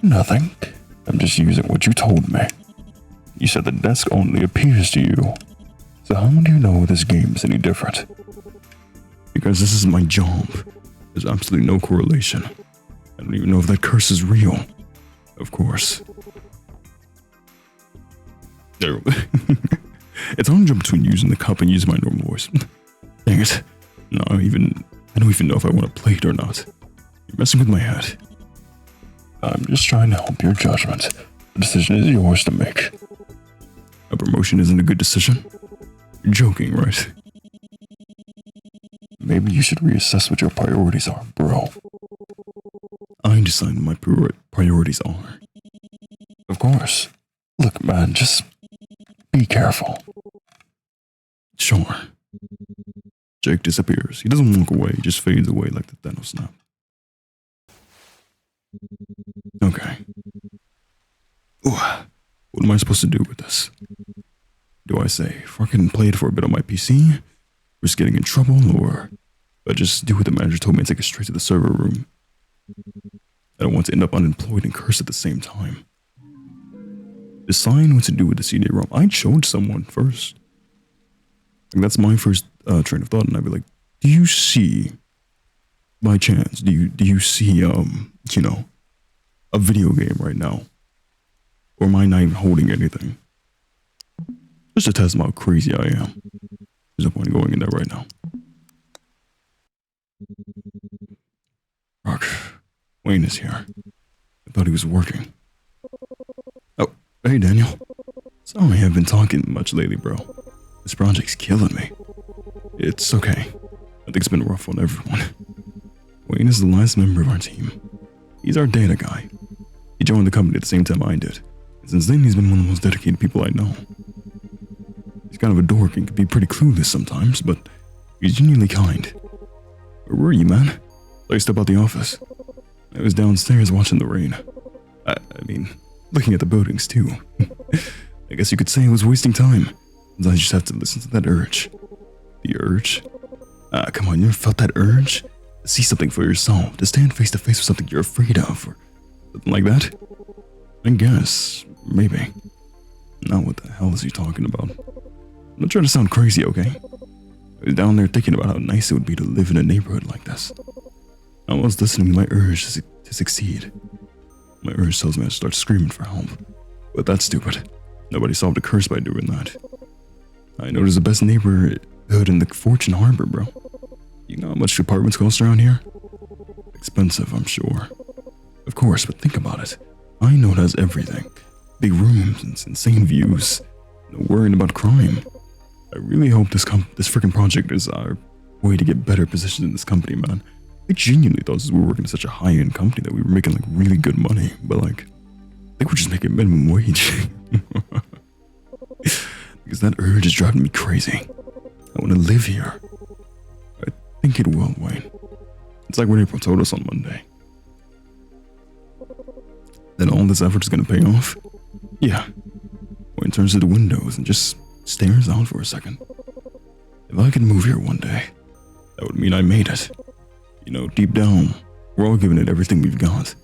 Speaker 1: Nothing. I'm just using what you told me. You said the desk only appears to you. So how do you know this game is any different? Because this is my job. There's absolutely no correlation. I don't even know if that curse is real. Of course. There. It's hard to jump between using the cup and using my normal voice. Dang it. No, I don't even know if I want to play it or not. You're messing with my head. I'm just trying to help your judgment. The decision is yours to make. A promotion isn't a good decision? joking, right?
Speaker 2: Maybe you should reassess what your priorities are, bro.
Speaker 1: I decide what my priorities are.
Speaker 2: Of course. Look, man, just be careful.
Speaker 1: Sure. Jake disappears. He doesn't walk away, he just fades away like the Thanos snap. Okay. Ooh, what am I supposed to do with this? Do I say, fucking play it for a bit on my PC, risk getting in trouble, or I just do what the manager told me and take it straight to the server room? I don't want to end up unemployed and cursed at the same time. Decide what to do with the CD-ROM. I'd show it to someone first. Like, that's my first train of thought, and I'd be like, do you see, by chance, do you see, you know, a video game right now? Or am I not even holding anything? Just to test how crazy I am. There's no point in going in there right now. Rock, Wayne is here. I thought he was working. Oh, hey Daniel. Sorry I haven't been talking much lately, bro. This project's killing me. It's okay. I think it's been rough on everyone. Wayne is the last member of our team. He's our data guy. He joined the company at the same time I did. And since then, he's been one of the most dedicated people I know. He's kind of a dork and can be pretty clueless sometimes, but he's genuinely kind. Where were you, man? I stepped out the office. I was downstairs watching the rain. I mean, looking at the buildings too. I guess you could say I was wasting time. I just have to listen to that urge. The urge? Come on, you ever felt that urge? To see something for yourself, to stand face to face with something you're afraid of, or something like that? I guess, maybe. Now what the hell is he talking about? I'm not trying to sound crazy, okay? I was down there thinking about how nice it would be to live in a neighborhood like this. I was listening to my urge to succeed. My urge tells me to start screaming for help. But that's stupid. Nobody solved a curse by doing that. I know there's the best neighborhood in the Fortune Harbor, bro. You know how much apartments cost around here? Expensive, I'm sure. Of course, but think about it. I know it has everything. Big rooms and insane views. No worrying about crime. I really hope this freaking project is our way to get better positioned in this company, man. I genuinely thought we were working at such a high-end company that we were making like really good money, but like, I think we're just making minimum wage. Because that urge is driving me crazy. I want to live here. I think it will, Wayne. It's like what April told us on Monday. That all this effort is going to pay off? Yeah. Wayne turns to the windows and just stares out for a second. If I could move here one day, that would mean I made it. You know, deep down, we're all giving it everything we've got.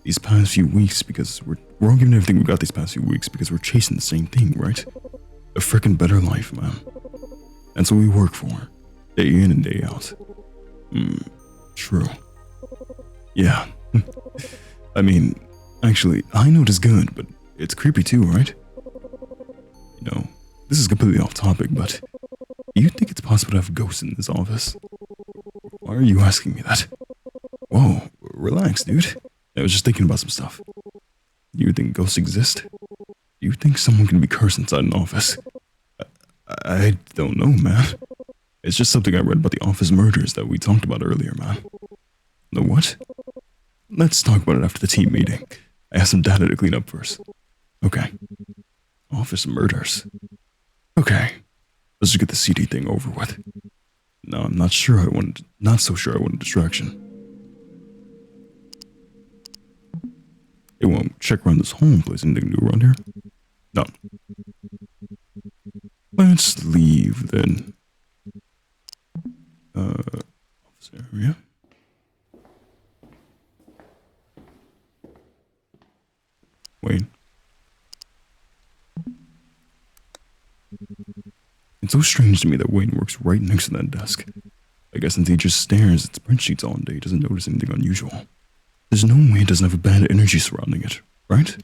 Speaker 1: These past few weeks because we're all giving everything we've got these past few weeks because we're chasing the same thing, right? A frickin' better life, man. That's what we work for. Day in and day out. True. Yeah. I mean, actually, I know it is good, but it's creepy too, right? You know, this is completely off topic, but do you think it's possible to have ghosts in this office? Why are you asking me that? Whoa, relax, dude. I was just thinking about some stuff. Do you think ghosts exist? Do you think someone can be cursed inside an office? I don't know, man. It's just something I read about the office murders that we talked about earlier, man. The what? Let's talk about it after the team meeting. I have some data to clean up first. Okay. Office murders. Okay. Let's just get the CD thing over with. No, I'm not so sure I want a distraction. It won't check around this home place. Anything new around here? No. Let's leave then. Office area. Wayne. It's so strange to me that Wayne works right next to that desk. I guess since he just stares at spreadsheets all day, he doesn't notice anything unusual. There's no way it doesn't have a bad energy surrounding it, right?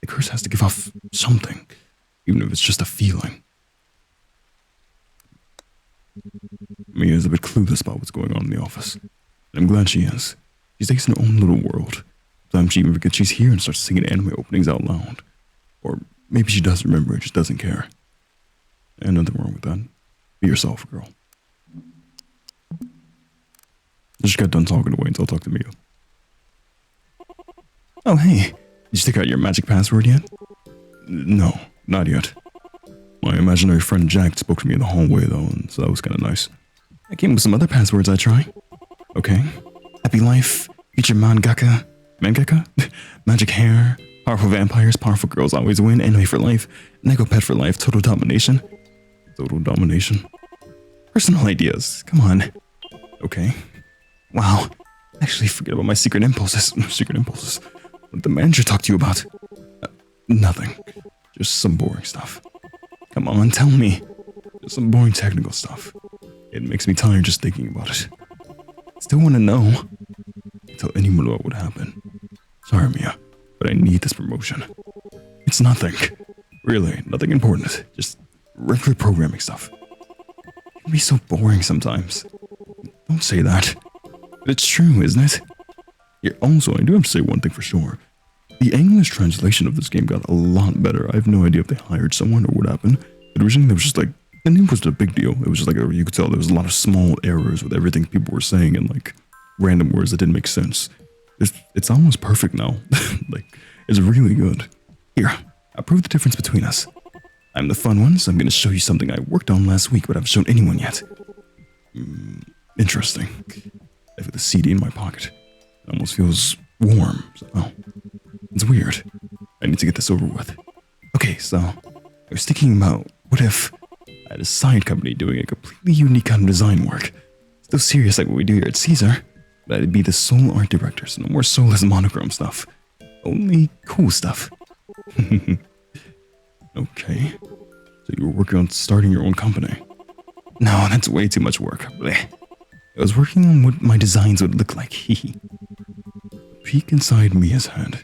Speaker 1: The curse has to give off something, even if it's just a feeling. Mia's a bit clueless about what's going on in the office, and I'm glad she is. She stays in her own little world. Sometimes she even forgets she's here and starts singing anime openings out loud. Or maybe she does remember and just doesn't care. And nothing wrong with that. Be yourself, girl. I just got done talking to Wayne, so I'll talk to Mia. Oh, hey. Did you take out your magic password yet? No, not yet. My imaginary friend Jack spoke to me in the hallway, though, and so that was kind of nice. I came with some other passwords I'd try. Okay. Happy life, future mangaka, magic hair, powerful vampires, powerful girls always win, enemy for life, Neko pet for life, total domination. Total domination? Personal ideas, come on. Okay. Wow. Actually, forget about my secret impulses. Secret impulses. What did the manager talk to you about? Nothing. Just some boring stuff. Come on, tell me. Just some boring technical stuff. It makes me tired just thinking about it. Still want to know. Tell anyone what would happen. Sorry, Mia, but I need this promotion. It's nothing. Really, nothing important. Just regular programming stuff. It can be so boring sometimes. Don't say that. But it's true, isn't it? Yeah, also, I do have to say one thing for sure. The English translation of this game got a lot better. I have no idea if they hired someone or what happened. But originally, it was just like, and it wasn't a big deal. It was just like, you could tell there was a lot of small errors with everything people were saying and like random words that didn't make sense. It's almost perfect now. Like, it's really good. Here, I'll prove the difference between us. I'm the fun one, so I'm going to show you something I worked on last week, but I haven't shown anyone yet. Interesting. I have the CD in my pocket. It almost feels warm. So, oh, it's weird. I need to get this over with. Okay, so I was thinking about what if I had a side company doing a completely unique kind of design work. Still serious like what we do here at Caesar, but I'd be the sole art director, so no more soulless monochrome stuff. Only cool stuff. Okay. So you were working on starting your own company. No, that's way too much work. Blech. I was working on what my designs would look like. Hee. Peek inside Mia's head.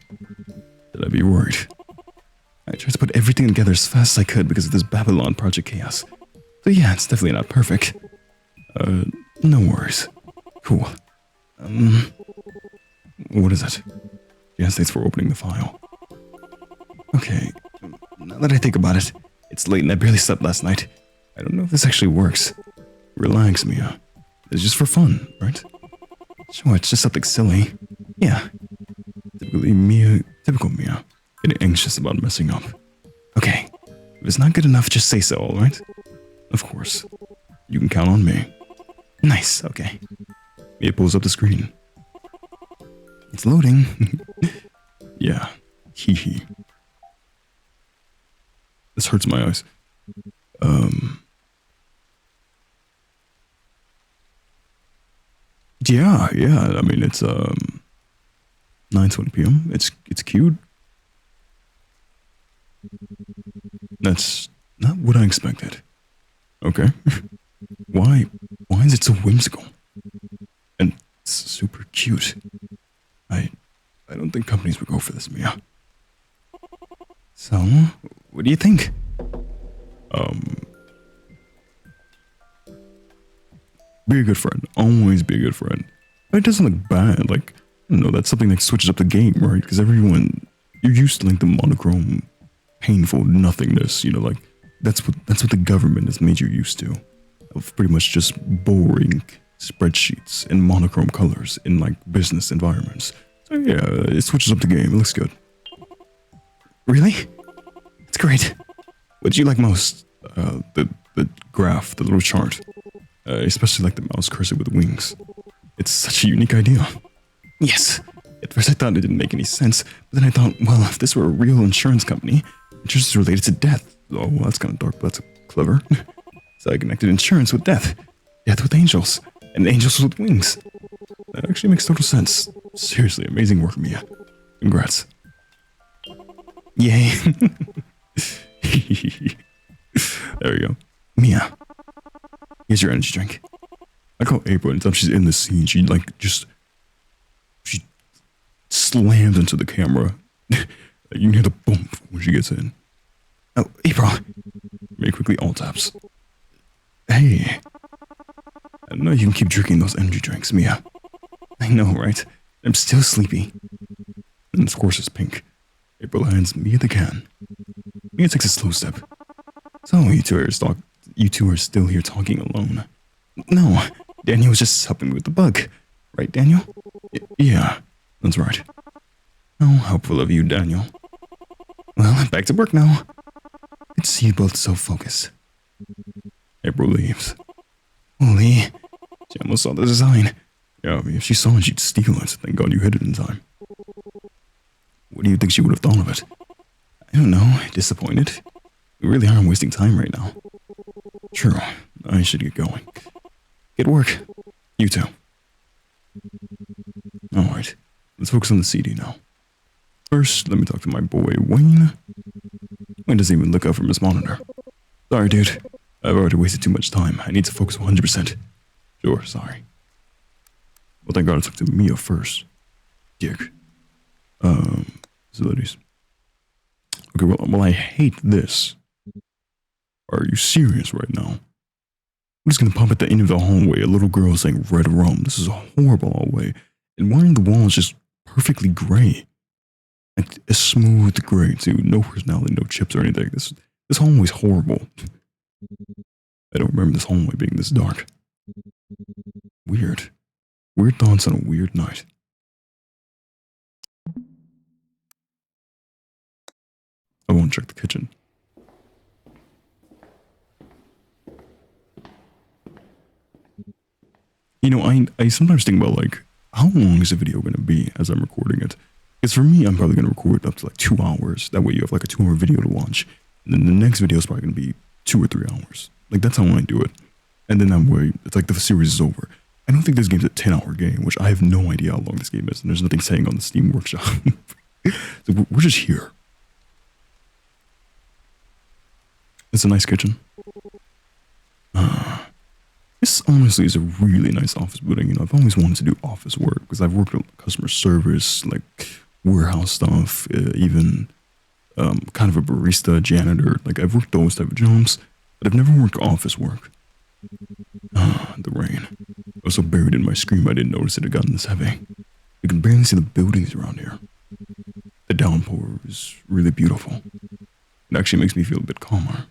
Speaker 1: Did I be worried? I tried to put everything together as fast as I could because of this Babylon project chaos. So yeah, it's definitely not perfect. No worries. Cool. What is it? Yes, thanks for opening the file. Okay, now that I think about it, it's late and I barely slept last night. I don't know if this actually works. Relax, Mia. It's just for fun, right? Sure, it's just something silly. Yeah. Typical Mia. Getting anxious about messing up. Okay, if it's not good enough, just say so, alright? Of course. You can count on me. Nice, okay. Mia pulls up the screen. It's loading. Yeah. Hee hee. This hurts my eyes. Yeah. I mean, it's 9:20 p.m. It's cute. That's not what I expected. Okay. Why is it so whimsical? And super cute. I don't think companies would go for this, Mia. So, what do you think? Be a good friend. Always be a good friend. But it doesn't look bad. Like, I don't know, that's something that switches up the game, right? Because you're used to like the monochrome, painful nothingness, you know, like that's what the government has made you used to. Of pretty much just boring spreadsheets and monochrome colors in like business environments. So yeah, it switches up the game. It looks good. Really? It's great. What do you like most? The graph, the little chart. Especially like the mouse cursor with wings. It's such a unique idea. Yes. At first I thought it didn't make any sense, but then I thought, well, if this were a real insurance company, insurance is related to death. Oh, well, that's kind of dark, but that's clever. So I connected insurance with death. Death with angels. And angels with wings. That actually makes total sense. Seriously, amazing work, Mia. Congrats. Yay. There we go. Mia. Here's your energy drink. I call April anytime she's in the scene. She slams into the camera. You can hear the bump when she gets in. Oh, April. Very quickly, all taps. Hey. I know you can keep drinking those energy drinks, Mia. I know, right? I'm still sleepy. And of course it's pink. April hands Mia the can. Mia takes a slow step. So you two you two are still here talking alone. No, Daniel was just helping me with the bug. Right, Daniel? Yeah, that's right. How helpful of you, Daniel. Well, back to work now. Good to see you both so focused. April leaves. Holy, she almost saw the design. Yeah, if she saw it, she'd steal it. Thank God you hit it in time. What do you think she would have thought of it? I don't know, disappointed. We really are wasting time right now. True, I should get going. Get work. You too. Alright, let's focus on the CD now. First, let me talk to my boy, Wayne. Wayne doesn't even look up from his monitor. Sorry, dude. I've already wasted too much time. I need to focus 100%. Sure, sorry. Well, thank God I talked to Mia first. Dick. Facilities. Okay, well, I hate this. Are you serious right now? I'm just gonna pop at the end of the hallway. A little girl saying red rum. This is a horrible hallway. And why are the walls just perfectly gray? Like a smooth gray too. No personality, no chips or anything. This hallway's horrible. I don't remember this hallway being this dark. Weird. Weird thoughts on a weird night. I won't check the kitchen. You know, I sometimes think about, like, how long is a video going to be as I'm recording it? Because for me, I'm probably going to record up to like 2 hours. That way you have like a 2-hour video to watch. And then the next video is probably going to be 2 or 3 hours. Like, that's how I do it. And then that way, it's like the series is over. I don't think this game's a 10-hour game, which I have no idea how long this game is. And there's nothing saying on the Steam Workshop. So we're just here. It's a nice kitchen. This honestly is a really nice office building. You know, I've always wanted to do office work because I've worked with customer service, like warehouse stuff, even kind of a barista, janitor. Like, I've worked those type of jobs, but I've never worked office work. The rain. I was so buried in my screen I didn't notice it had gotten this heavy. You can barely see the buildings around here. The downpour is really beautiful. It actually makes me feel a bit calmer.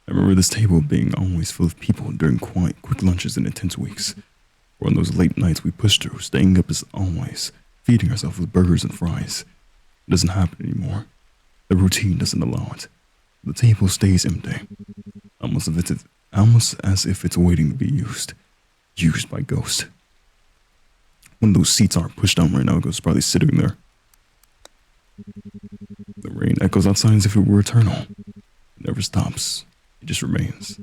Speaker 1: I remember this table being always full of people during quick lunches and intense weeks. Or on those late nights we pushed through, staying up as always, feeding ourselves with burgers and fries. It doesn't happen anymore. The routine doesn't allow it. The table stays empty, almost as if it's waiting to be used by ghosts. One of those seats aren't pushed down right now, ghosts probably sitting there. The rain echoes outside as if it were eternal. It never stops. It just remains.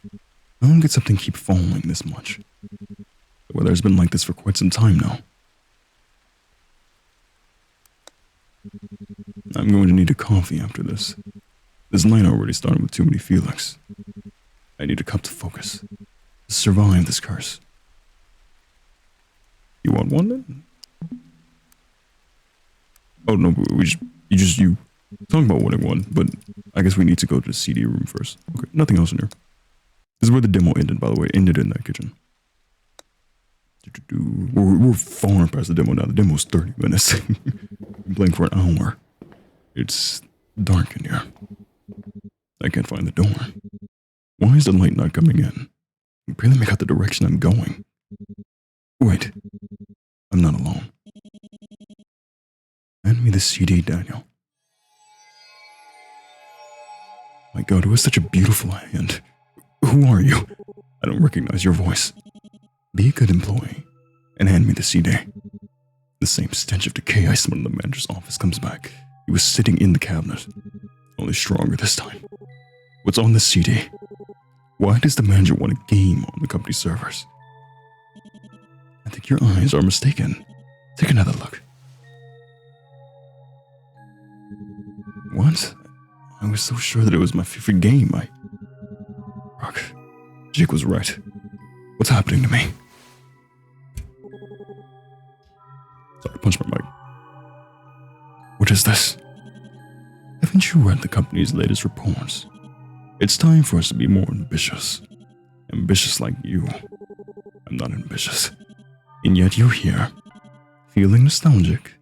Speaker 1: No one gets up and keep falling this much. The weather's been like this for quite some time now. I'm going to need a coffee after this. This night already started with too many feelings. I need a cup to focus. To survive this curse. You want one then? Oh no, you talking about wanting one, but I guess we need to go to the CD room first. Okay, nothing else in here. This is where the demo ended, by the way. It ended in that kitchen. We're far past the demo now. The demo's 30 minutes. I'm playing for an hour. It's dark in here. I can't find the door. Why is the light not coming in? I can barely make out the direction I'm going. Wait. I'm not alone. Hand me the CD, Daniel. My God, it was such a beautiful hand. Who are you? I don't recognize your voice. Be a good employee and hand me the CD. The same stench of decay I smelled in the manager's office comes back. He was sitting in the cabinet, only stronger this time. What's on the CD? Why does the manager want a game on the company servers? I think your eyes are mistaken. Take another look. What? I was so sure that it was my favorite game. Rock. Jake was right. What's happening to me? Sorry, I punched my mic. What is this? Haven't you read the company's latest reports? It's time for us to be more ambitious. Ambitious like you. I'm not ambitious. And yet you're here. Feeling nostalgic?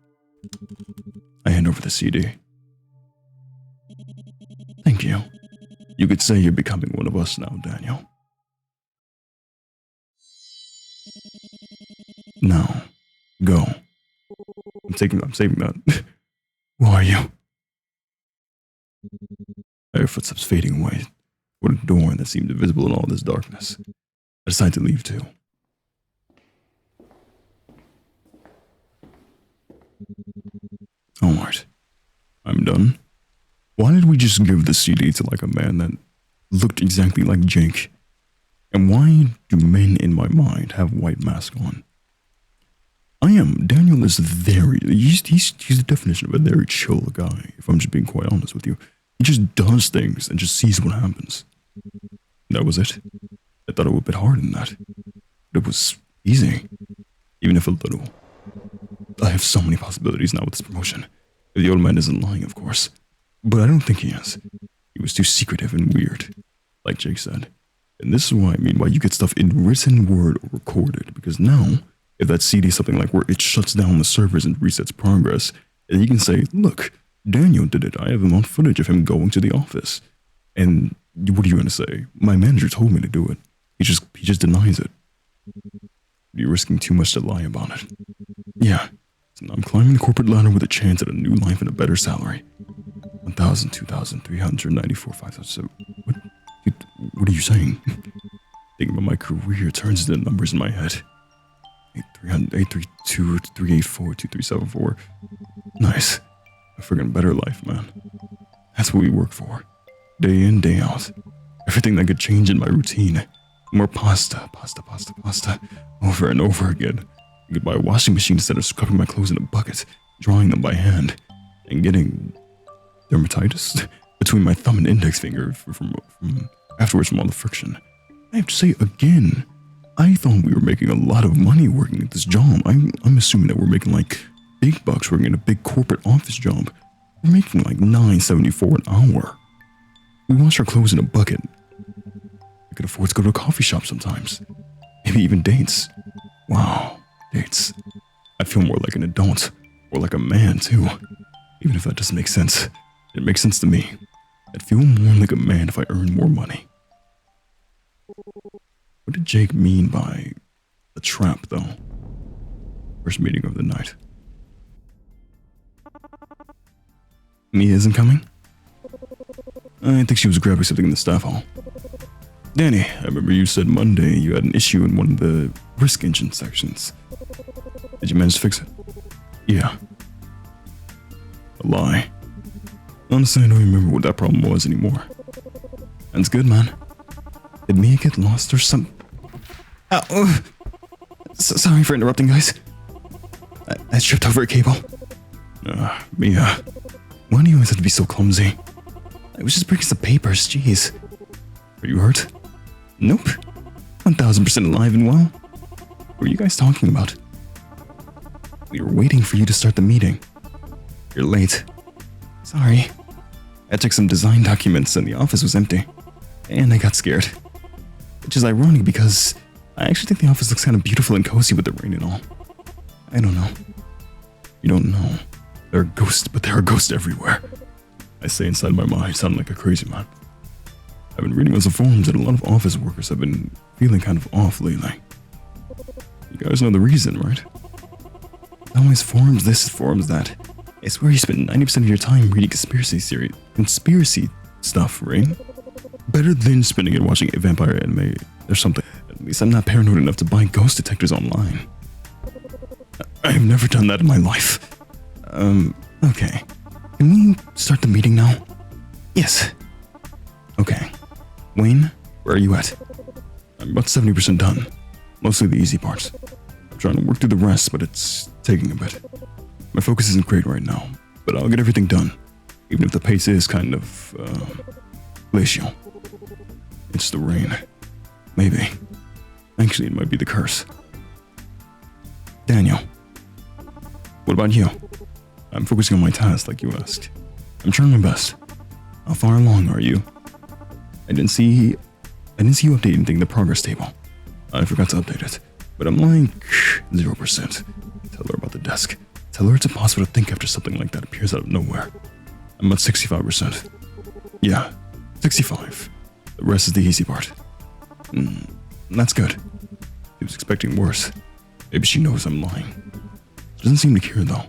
Speaker 1: I hand over the CD. Thank you. You could say you're becoming one of us now, Daniel. Now, go. I'm saving that. Who are you? I heard footsteps fading away toward a door that seemed invisible in all this darkness. I decided to leave too. Alright. I'm done. Why did we just give the CD to like a man that looked exactly like Jake? And why do men in my mind have white masks on? Daniel is he's the definition of a very chill guy, if I'm just being quite honest with you. He just does things and just sees what happens. That was it. I thought it would be harder than that. But it was easy, even if a little. I have so many possibilities now with this promotion. If the old man isn't lying, of course. But I don't think he is. He was too secretive and weird, like Jake said. And this is why you get stuff in written word or recorded, because now, if that CD is something like where it shuts down the servers and resets progress, and you can say, look, Daniel did it. I have him on footage of him going to the office. And what are you going to say? My manager told me to do it. He just denies it. You're risking too much to lie about it. Yeah. So now I'm climbing the corporate ladder with a chance at a new life and a better salary. 1,000, 2,000, 394, 5,000. What are you saying? Thinking about my career turns into numbers in my head. 832, 384, 2374. Nice. A friggin' better life, man. That's what we work for. Day in, day out. Everything that could change in my routine. More pasta. Over and over again. I could buy a washing machine instead of scrubbing my clothes in a bucket, drying them by hand, and getting dermatitis between my thumb and index finger from afterwards from all the friction. I have to say again, I thought we were making a lot of money working at this job. I'm assuming that we're making like big bucks working in a big corporate office job. We're making like $9.74 an hour. We wash our clothes in a bucket. I could afford to go to a coffee shop sometimes. Maybe even dates. Wow, dates. I feel more like an adult, or like a man too. Even if that doesn't make sense. It makes sense to me. I'd feel more like a man if I earned more money. What did Jake mean by a trap, though? First meeting of the night. Mia isn't coming? I think she was grabbing something in the staff hall. Danny, I remember you said Monday you had an issue in one of the risk engine sections. Did you manage to fix it? Yeah. A lie. Honestly, I don't remember what that problem was anymore. That's good, man. Did Mia get lost or something? Sorry for interrupting, guys. I tripped over a cable. Mia. Why do you always have to be so clumsy? I was just bringing some papers, jeez. Are you hurt? Nope. 1,000% alive and well. What are you guys talking about? We were waiting for you to start the meeting. You're late. Sorry. I took some design documents and the office was empty. And I got scared. Which is ironic because I actually think the office looks kind of beautiful and cozy with the rain and all. I don't know. You don't know. There are ghosts everywhere. I say inside my mind, sounding like a crazy man. I've been reading on some forums that a lot of office workers have been feeling kind of off lately. You guys know the reason, right? Always forums this, forums that. I swear you spend 90% of your time reading conspiracy stuff, right? Better than spending it watching a vampire anime or something. At least I'm not paranoid enough to buy ghost detectors online. I've never done that in my life. Okay. Can we start the meeting now? Yes. Okay. Wayne, where are you at? I'm about 70% done. Mostly the easy parts. I'm trying to work through the rest, but it's taking a bit. My focus isn't great right now, but I'll get everything done. Even if the pace is kind of, glacial. It's the rain. Maybe. Actually, it might be the curse. Daniel. What about you? I'm focusing on my task like you asked. I'm trying my best. How far along are you? I didn't see you update anything in the progress table. I forgot to update it, but I'm like 0%. Tell her about the desk. Tell her it's impossible to think after something like that appears out of nowhere. I'm at 65%. Yeah, 65. The rest is the easy part. That's good. She was expecting worse. Maybe she knows I'm lying. She doesn't seem to care though.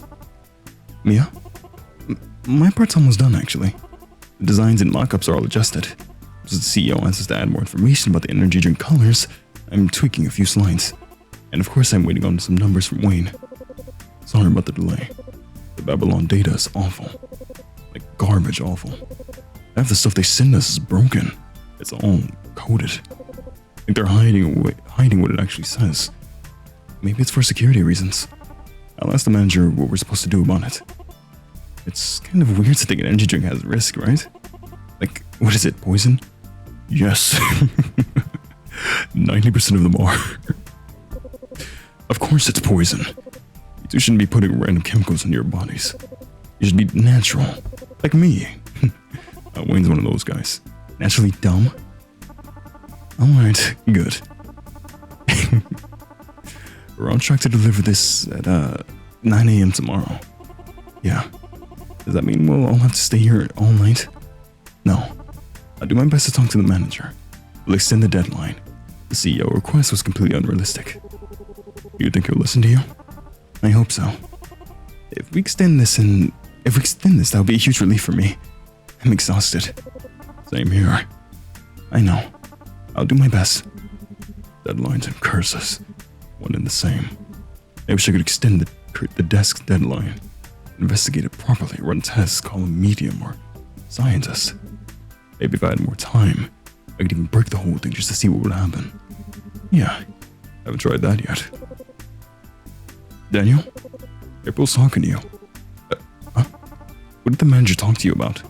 Speaker 1: Mia? My part's almost done actually. The designs and mock-ups are all adjusted. As the CEO wants us to add more information about the energy drink colors, I'm tweaking a few slides. And of course I'm waiting on some numbers from Wayne. Sorry about the delay. The Babylon data is awful. Like garbage awful. Half the stuff they send us is broken. It's all coded. Like they're hiding what it actually says. Maybe it's for security reasons. I'll ask the manager what we're supposed to do about it. It's kind of weird to think an energy drink has risk, right? Like, what is it, poison? Yes. 90% of them are. Of course it's poison. You shouldn't be putting random chemicals in your bodies. You should be natural. Like me. Wayne's one of those guys. Naturally dumb. Alright, good. We're on track to deliver this at 9 a.m. tomorrow. Yeah. Does that mean we'll all have to stay here all night? No. I'll do my best to talk to the manager. We'll extend the deadline. The CEO request was completely unrealistic. You think he'll listen to you? I hope so. If we extend this, that'll be a huge relief for me. I'm exhausted. Same here. I know. I'll do my best. Deadlines and curses. One and the same. I wish I could extend the desk's deadline. Investigate it properly, run tests, call a medium or scientist. Maybe if I had more time, I could even break the whole thing just to see what would happen. Yeah, I haven't tried that yet. Daniel? April's talking to you. Huh? What did the manager talk to you about?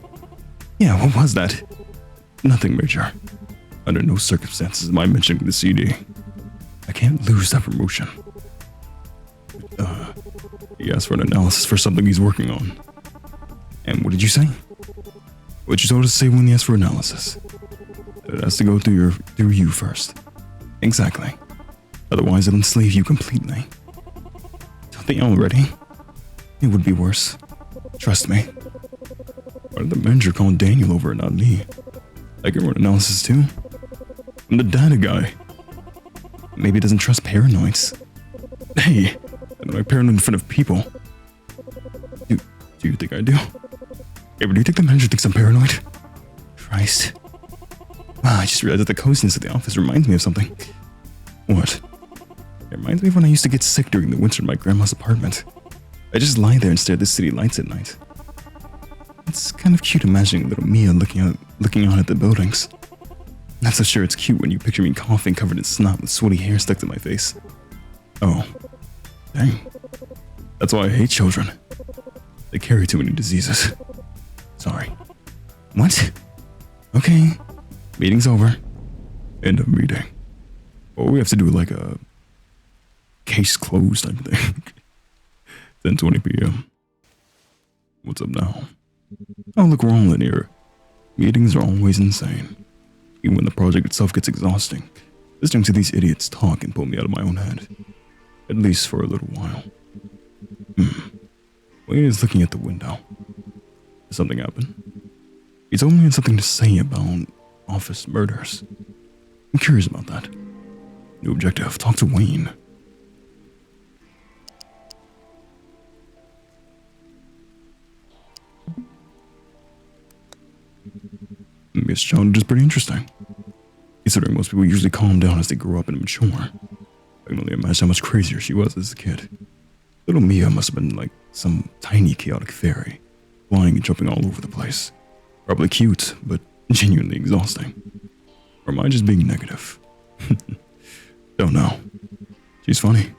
Speaker 1: Yeah, what was that? Nothing major. Under no circumstances am I mentioning the CD. I can't lose that promotion. He asked for an analysis for something he's working on. And what did you say? What you told us to say when he asked for analysis. It has to go through you first. Exactly. Otherwise it'll enslave you completely. Don't they already? It would be worse. Trust me. Why did the manager call Daniel over and not me? I can run analysis too. I'm the data guy. Maybe he doesn't trust paranoids. Hey, I'm not paranoid in front of people. Do you think I do? Avery, do you think the manager thinks I'm paranoid? Christ. Wow, I just realized that the coziness of the office reminds me of something. What? It reminds me of when I used to get sick during the winter in my grandma's apartment. I just lie there and stare at the city lights at night. It's kind of cute imagining little Mia looking out at the buildings. Not so sure it's cute when you picture me coughing covered in snot with sweaty hair stuck to my face. Oh. Dang. That's why I hate children. They carry too many diseases. Sorry. What? Okay. Meeting's over. End of meeting. Well, we have to do like a case closed type of thing. 10:20 p.m. What's up now? Oh, look, we're all in here. Meetings are always insane. Even when the project itself gets exhausting, listening to these idiots talk can pull me out of my own head. At least for a little while. Wayne is looking at the window. Did something happen? He told me he had something to say about office murders. I'm curious about that. New objective, talk to Wayne. This challenge is pretty interesting. Considering most people usually calm down as they grow up and mature. I can only imagine how much crazier she was as a kid. Little Mia must have been like some tiny chaotic fairy, flying and jumping all over the place. Probably cute, but genuinely exhausting. Or am I just being negative? Don't know. She's funny.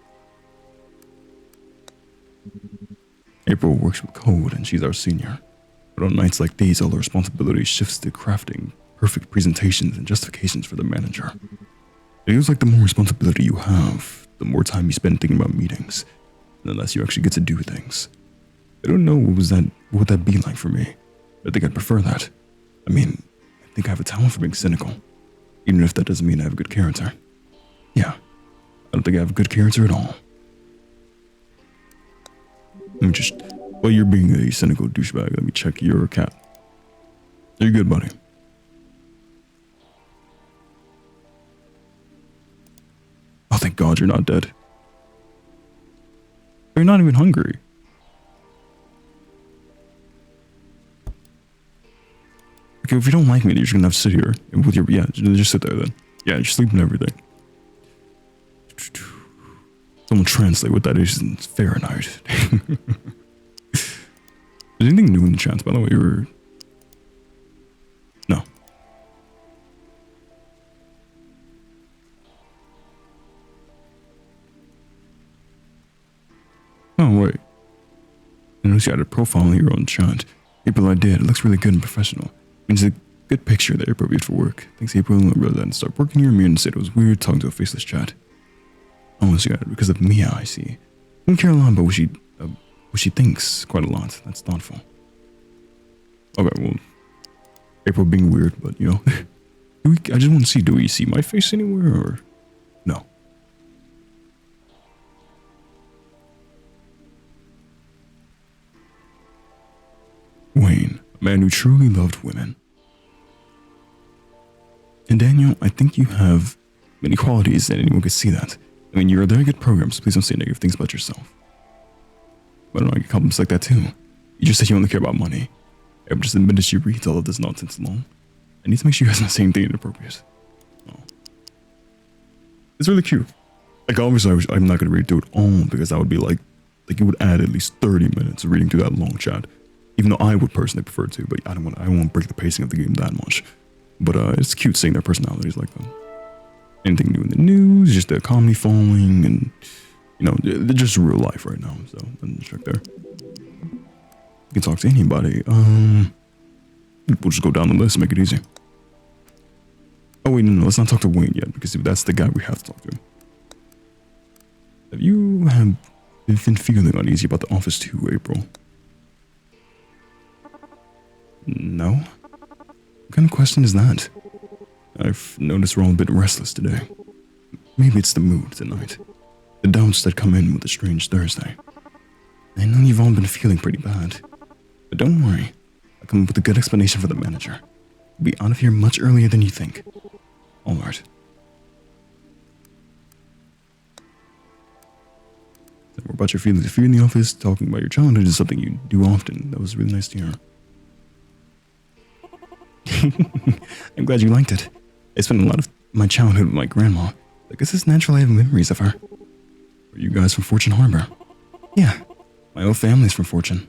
Speaker 1: April works with code and she's our senior. But on nights like these, all the responsibility shifts to crafting perfect presentations and justifications for the manager. It feels like the more responsibility you have, the more time you spend thinking about meetings, and the less you actually get to do things. I don't know what would that be like for me. I think I'd prefer that. I mean, I think I have a talent for being cynical, even if that doesn't mean I have a good character. Yeah, I don't think I have a good character at all. Let me just, while you're being a cynical douchebag, let me check your cat. You're good, buddy. Oh, thank God you're not dead. You're not even hungry. Okay, if you don't like me, you're just gonna have to sit here with your, yeah, just sit there then. Yeah, you're sleeping and everything. Someone translate what that is in Fahrenheit. Is anything new in the chat, by the way, or? No. Oh, wait. I noticed you had a profile in your own chat. April, I did. It looks really good and professional. Means a good picture that April viewed for work. Thanks, April. Rather than start working here, Mia said it was weird talking to a faceless chat. Oh, so yeah, because of Mia, I see. I don't care a lot about what she thinks quite a lot. That's thoughtful. Okay, well, April being weird, but you know, I just want to see, do we see my face anywhere or no? Wayne, a man who truly loved women. And Daniel, I think you have many qualities that anyone could see that. I mean, you're a very good program, so please don't say negative things about yourself. But I don't know, I get compliments like that too. You just said you only care about money. I'm just admitted she reads all of this nonsense alone. I need to make sure you guys are not saying anything inappropriate. Oh. It's really cute. Like, obviously, I'm not going to read through it all because that would be like it would add at least 30 minutes of reading through that long chat. Even though I would personally prefer to, but I won't break the pacing of the game that much. But it's cute seeing their personalities like that. Anything new in the news, just their comedy following, and you know, they're just real life right now. So let's check there. You can talk to anybody. We'll just go down the list, make it easy. Oh wait, no, let's not talk to Wayne yet, because that's the guy we have to talk to. Have you been feeling uneasy about the office too, April? No? What kind of question is that? I've noticed we're all a bit restless today. Maybe it's the mood tonight. The doubts that come in with a strange Thursday. I know you've all been feeling pretty bad. But don't worry. I'll come up with a good explanation for the manager. We'll be out of here much earlier than you think. Alright. So what about your feelings? If you're in the office, talking about your childhood is something you do often. That was really nice to hear. I'm glad you liked it. I spent a lot of my childhood with my grandma. I guess it's natural I have memories of her. Are you guys from Fortune Harbor? Yeah, my whole family's from Fortune.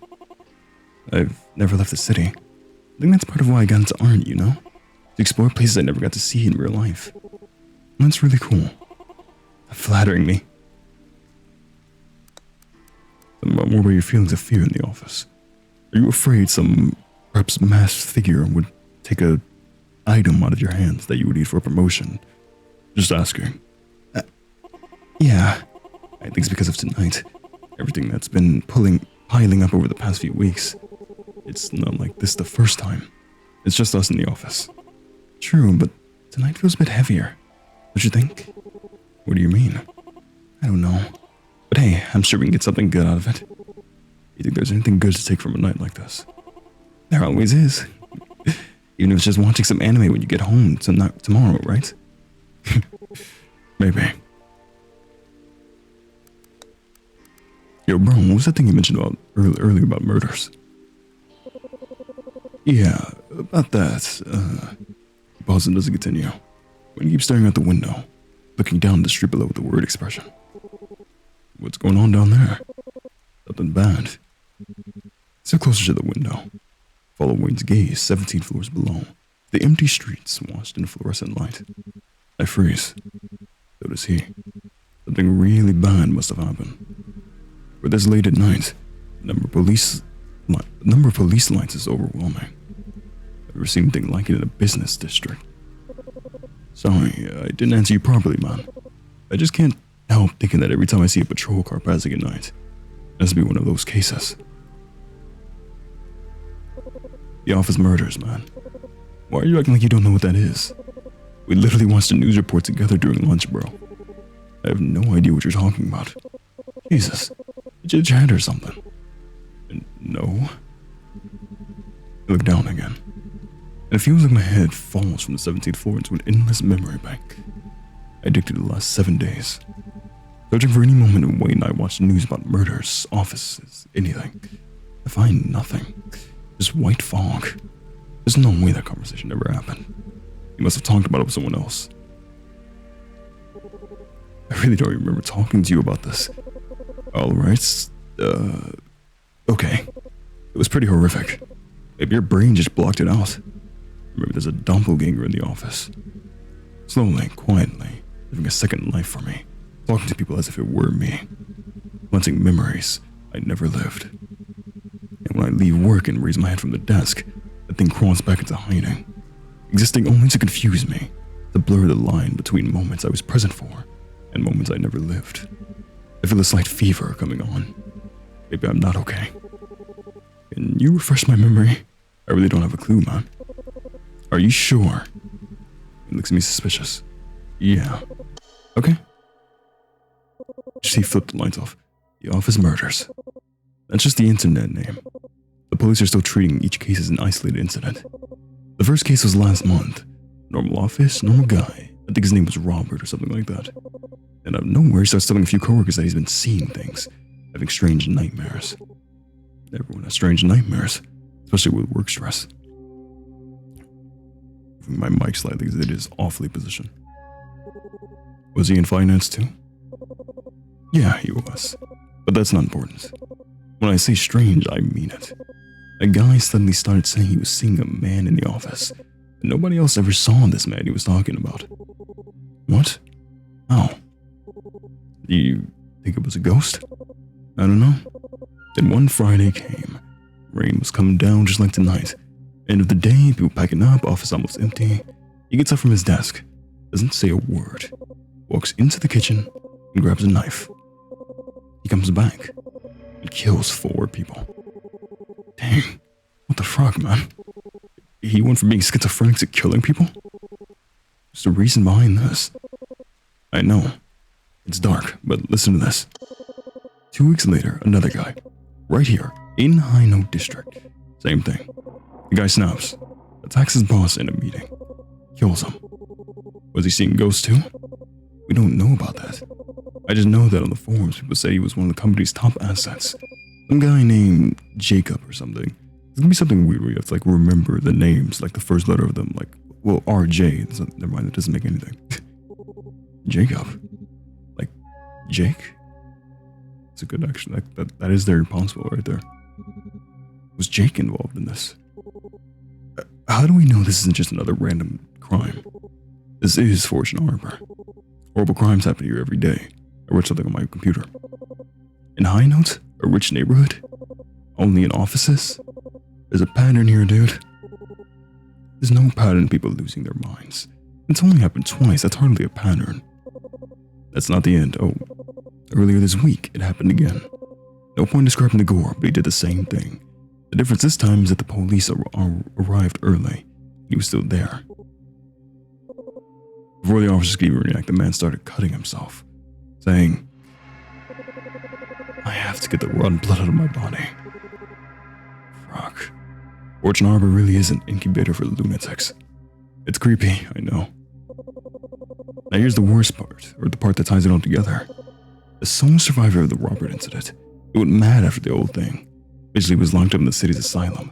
Speaker 1: I've never left the city. I think that's part of why I got into art, you know? To explore places I never got to see in real life. And that's really cool. Flattering me. Tell me more about your feelings of fear in the office. Are you afraid some, perhaps masked figure would take a item out of your hands that you would need for a promotion? Just asking. Yeah. I think it's because of tonight. Everything that's been piling up over the past few weeks. It's not like this the first time. It's just us in the office. True, but tonight feels a bit heavier. Don't you think? What do you mean? I don't know. But hey, I'm sure we can get something good out of it. You think there's anything good to take from a night like this? There always is. Even if it's just watching some anime when you get home tomorrow, right? Maybe. Yo, bro, what was that thing you mentioned about earlier about murders? Yeah, about that. Pause and doesn't continue. When you keep staring out the window, looking down the street below with the word expression. What's going on down there? Something bad. Sit closer to the window. Follow Wayne's gaze 17 floors below. The empty streets washed in fluorescent light. I freeze. So does he. Something really bad must have happened. For this late at night, the number of police lights is overwhelming. I've never seen anything like it in a business district. Sorry, I didn't answer you properly, man. I just can't help thinking that every time I see a patrol car passing at night, it has to be one of those cases. The office murders, man. Why are you acting like you don't know what that is? We literally watched a news report together during lunch, bro. I have no idea what you're talking about. Jesus, did you hit your head or something? No. I look down again. and it feels like my head falls from the 17th floor into an endless memory bank. I addicted the last 7 days. Searching for any moment in Wayne, I watched news about murders, offices, anything. I find nothing. Just white fog. There's no way that conversation ever happened. He must have talked about it with someone else. I really don't remember talking to you about this. Alright, okay. It was pretty horrific. Maybe your brain just blocked it out. Maybe there's a doppelganger in the office. Slowly, quietly, living a second life for me. Talking to people as if it were me. Planting memories I never lived. And when I leave work and raise my head from the desk, that thing crawls back into hiding. Existing only to confuse me. To blur the line between moments I was present for and moments I never lived. I feel a slight fever coming on. Maybe I'm not okay. Can you refresh my memory? I really don't have a clue, man. Are you sure? He looks at me suspicious. Yeah. Okay. She flipped the lights off. The office murders. That's just the internet name. The police are still treating each case as an isolated incident. The first case was last month. Normal office, normal guy. I think his name was Robert or something like that. And out of nowhere, he starts telling a few coworkers that he's been seeing things, having strange nightmares. Everyone has strange nightmares, especially with work stress. Moving my mic slightly as it is awfully positioned. Was he in finance too? Yeah, he was. But that's not important. When I say strange, I mean it. A guy suddenly started saying he was seeing a man in the office, and nobody else ever saw this man he was talking about. What? How? Do you think it was a ghost? I don't know. Then one Friday came. Rain was coming down just like tonight. End of the day, people packing up, office almost empty. He gets up from his desk, doesn't say a word, walks into the kitchen and grabs a knife. He comes back and kills 4 people. Dang, what the fuck, man? He went from being schizophrenic to killing people? What's the reason behind this? I know. It's dark, but listen to this. 2 weeks later, another guy. Right here, in High Note District. Same thing. The guy snaps, attacks his boss in a meeting, kills him. Was he seeing ghosts too? We don't know about that. I just know that on the forums, people say he was one of the company's top assets. Some guy named Jacob or something. There's gonna be something weird where you have to remember the names, like the first letter of them, RJ. Never mind, that doesn't make anything. Jacob. Like, Jake? It's a good action. That is very possible right there. Was Jake involved in this? How do we know this isn't just another random crime? This is Fortune Harbor. Horrible crimes happen here every day. I read something on my computer. In High Note, a rich neighborhood? Only in offices? There's a pattern here, dude. There's no pattern in people losing their minds. It's only happened twice, that's hardly a pattern. That's not the end. Oh, earlier this week, it happened again. No point describing the gore, but he did the same thing. The difference this time is that the police arrived early. He was still there. Before the officers could even react, the man started cutting himself, saying, I have to get the rotten blood out of my body. Fuck. Fortune Harbor really is an incubator for lunatics. It's creepy, I know. Now here's the worst part, or the part that ties it all together. The sole survivor of the Robert incident, he went mad after the old thing. Eventually was locked up in the city's asylum.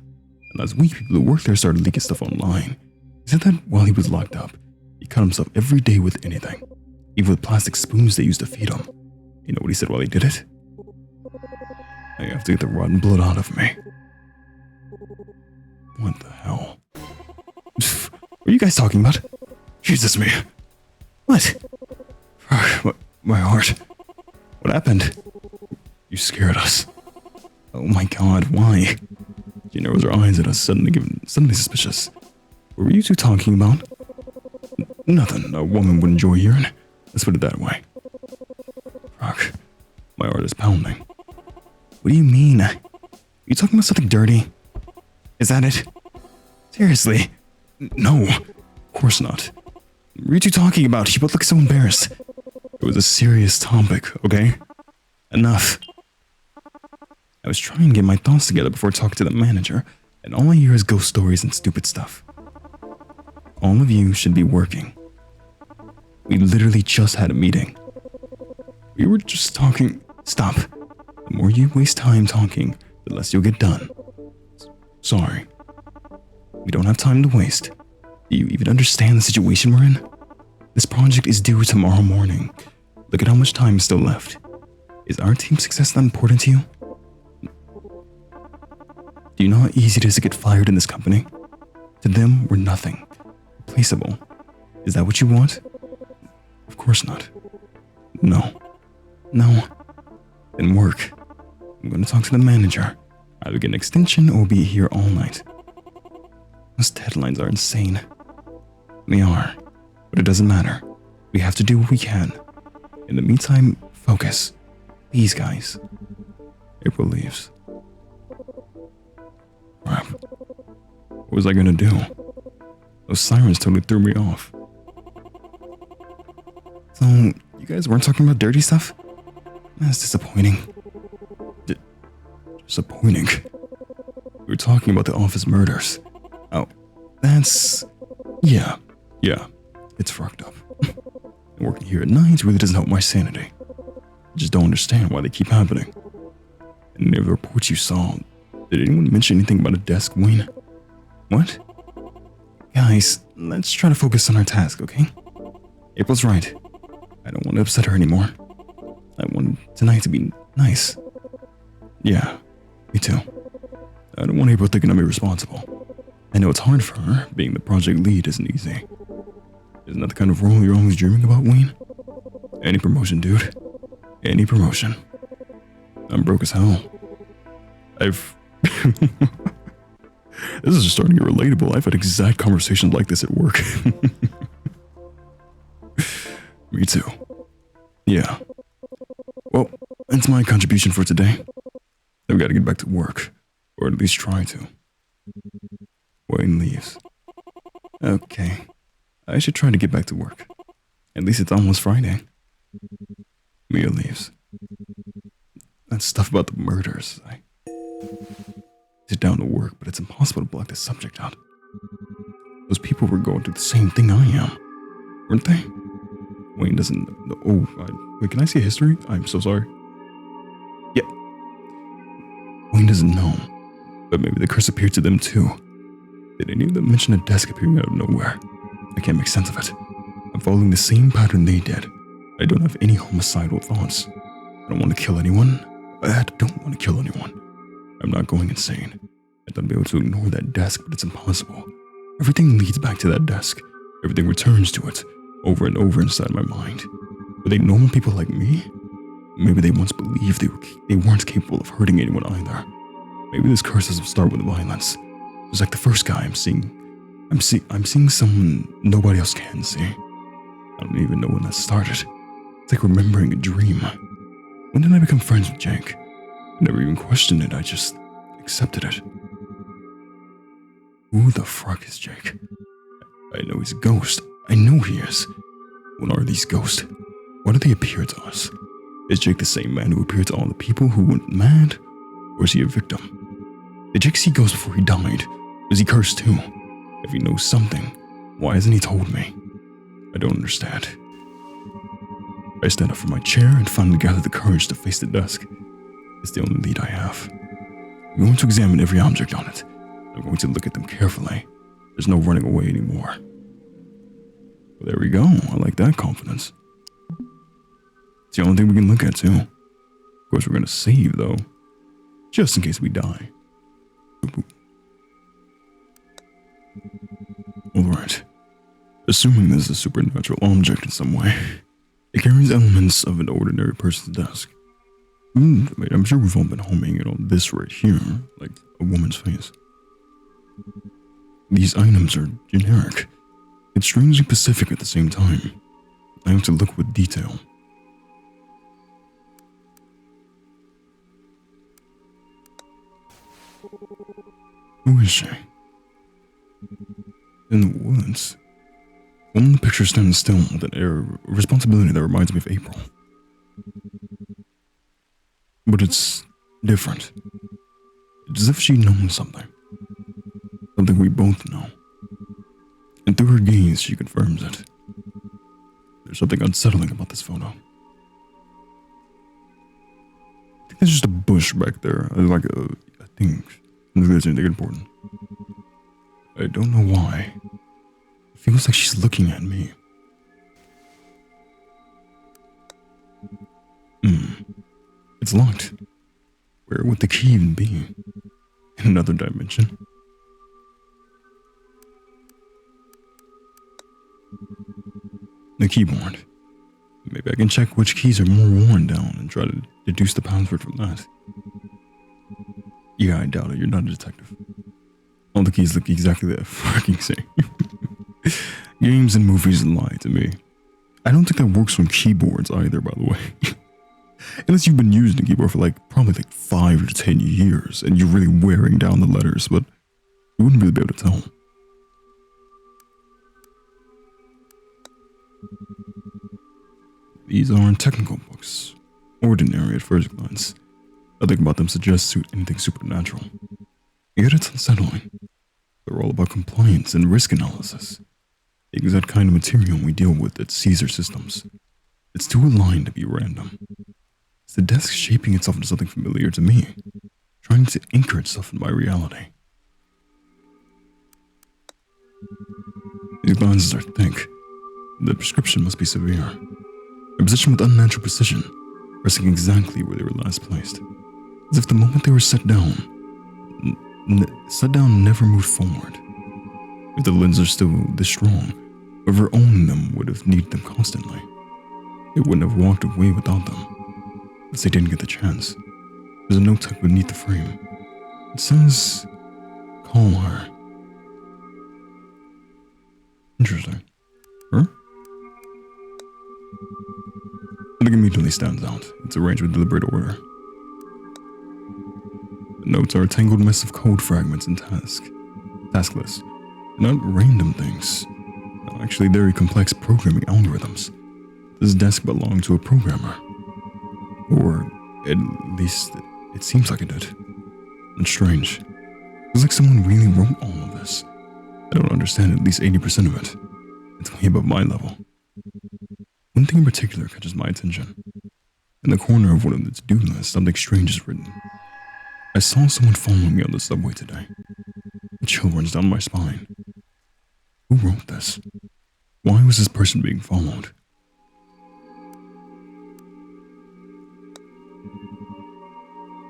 Speaker 1: And last week, people who worked there started leaking stuff online. He said that while he was locked up, he cut himself every day with anything, even with plastic spoons they used to feed him. You know what he said while he did it? I have to get the rotten blood out of me. What the hell? What are you guys talking about? Jesus, me. What? My heart. What happened? You scared us. Oh my god, why? She narrows her eyes at us, suddenly suspicious. What were you two talking about? Nothing a woman would enjoy hearing. Let's put it that way. Fuck. My heart is pounding. What do you mean? Are you talking about something dirty? Is that it? Seriously? No, of course not. What were you two talking about? You both look so embarrassed. It was a serious topic, okay? Enough. I was trying to get my thoughts together before talking to the manager, and all I hear is ghost stories and stupid stuff. All of you should be working. We literally just had a meeting. We were just talking. Stop. The more you waste time talking, the less you'll get done. Sorry. We don't have time to waste. Do you even understand the situation we're in? This project is due tomorrow morning. Look at how much time is still left. Is our team's success not important to you? Do you know how easy it is to get fired in this company? To them, we're nothing. Replaceable. Is that what you want? Of course not. No. No. Then work. I'm going to talk to the manager. Either get an extension or be here all night. Those deadlines are insane. They are. But it doesn't matter. We have to do what we can. In the meantime, focus. Please, guys. April leaves. Crap. What was I gonna do? Those sirens totally threw me off. So, you guys weren't talking about dirty stuff? That's disappointing. Disappointing? We were talking about the office murders. Oh, that's... Yeah. It's fucked up. And working here at night really doesn't help my sanity. I just don't understand why they keep happening. And any of the reports you saw, did anyone mention anything about a desk, Wayne? What? Guys, let's try to focus on our task, okay? April's right. I don't want to upset her anymore. I want tonight to be nice. Yeah, me too. I don't want April thinking I'm irresponsible. I know it's hard for her. Being the project lead isn't easy. Isn't that the kind of role you're always dreaming about, Wayne? Any promotion, dude. Any promotion. I'm broke as hell. This is just starting to get relatable. I've had exact conversations like this at work. Me too. Yeah. Well, that's my contribution for today. I've got to get back to work. Or at least try to. Wayne leaves. Okay. I should try to get back to work. At least it's almost Friday. Mia leaves. That stuff about the murders. I sit down to work, but it's impossible to block the subject out. Those people were going through the same thing I am, weren't they? Wayne doesn't know. Oh, wait, can I see a history? I'm so sorry. Yeah. Wayne doesn't know, but maybe the curse appeared to them too. Did any of them mention a desk appearing out of nowhere? I can't make sense of it. I'm following the same pattern they did. I don't have any homicidal thoughts. I don't want to kill anyone. I don't want to kill anyone. I'm not going insane. I thought I'd be able to ignore that desk, but it's impossible. Everything leads back to that desk. Everything returns to it, over and over inside my mind. Were they normal people like me? Maybe they once believed they weren't capable of hurting anyone either. Maybe this curse doesn't start with violence. Just like the first guy I'm seeing someone nobody else can see. I don't even know when that started. It's like remembering a dream. When did I become friends with Jake? I never even questioned it, I just accepted it. Who the fuck is Jake? I know he's a ghost. I know he is. What are these ghosts? Why do they appear to us? Is Jake the same man who appeared to all the people who went mad? Or is he a victim? Did Jake see ghosts before he died? Was he cursed too? If he knows something, why hasn't he told me? I don't understand. I stand up from my chair and finally gather the courage to face the desk. It's the only lead I have. I'm going to examine every object on it. I'm going to look at them carefully. There's no running away anymore. Well, there we go. I like that confidence. It's the only thing we can look at too. Of course, we're going to save though. Just in case we die. Alright. Assuming this is a supernatural object in some way, it carries elements of an ordinary person's desk. Wait, I'm sure we've all been homing it on this right here, like a woman's face. These items are generic, yet strangely specific at the same time. I have to look with detail. Who is she? In the woods. One in the picture stands still with an air of responsibility that reminds me of April. But it's different. It's as if she knows something. Something we both know. And through her gaze, she confirms it. There's something unsettling about this photo. I think there's just a bush back there. I think there's anything important. I don't know why. It feels like she's looking at me. It's locked. Where would the key even be? In another dimension? The keyboard. Maybe I can check which keys are more worn down and try to deduce the password from that. Yeah, I doubt it. You're not a detective. All the keys look exactly the fucking same. Games and movies lie to me. I don't think that works on keyboards either, by the way. Unless you've been using a keyboard for probably 5 to 10 years and you're really wearing down the letters, but you wouldn't really be able to tell. These aren't technical books. Ordinary at first glance. Nothing about them suggests anything supernatural. Yet it's unsettling. They're all about compliance and risk analysis. The exact kind of material we deal with at Caesar Systems. It's too aligned to be random. Is the desk shaping itself into something familiar to me, trying to anchor itself in my reality? These glances are thick. The prescription must be severe. A position with unnatural precision, resting exactly where they were last placed. As if the moment they were set down never moved forward. If the lenses are still this strong, whoever owned them would have needed them constantly. They wouldn't have walked away without them, as they didn't get the chance. There's a note tucked beneath the frame. It says, "Call her." Interesting. Her? Nothing immediately stands out. It's arranged with deliberate order. The notes are a tangled mess of code fragments and task lists. They're not random things. They're actually very complex programming algorithms. This desk belonged to a programmer. Or at least it seems like it did. It's strange. It's like someone really wrote all of this. I don't understand at least 80% of it. It's way above my level. One thing in particular catches my attention. In the corner of one of the to-do lists, something strange is written. I saw someone following me on the subway today. A chill runs down my spine. Who wrote this? Why was this person being followed?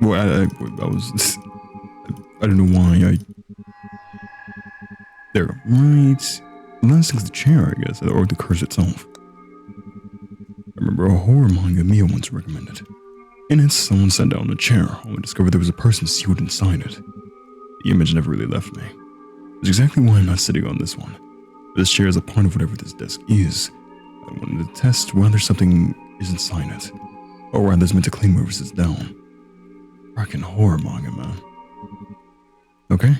Speaker 1: Well, I don't know why there, right? The last thing's the chair, I guess, or the curse itself. I remember a horror manga Mia once recommended. In it, someone sat down in a chair, only discovered there was a person sealed inside it. The image never really left me. It's exactly why I'm not sitting on this one. This chair is a part of whatever this desk is. I wanted to test whether something is inside it, or rather it's meant to claim whoever sits down. Frackin' horror manga, man. Okay?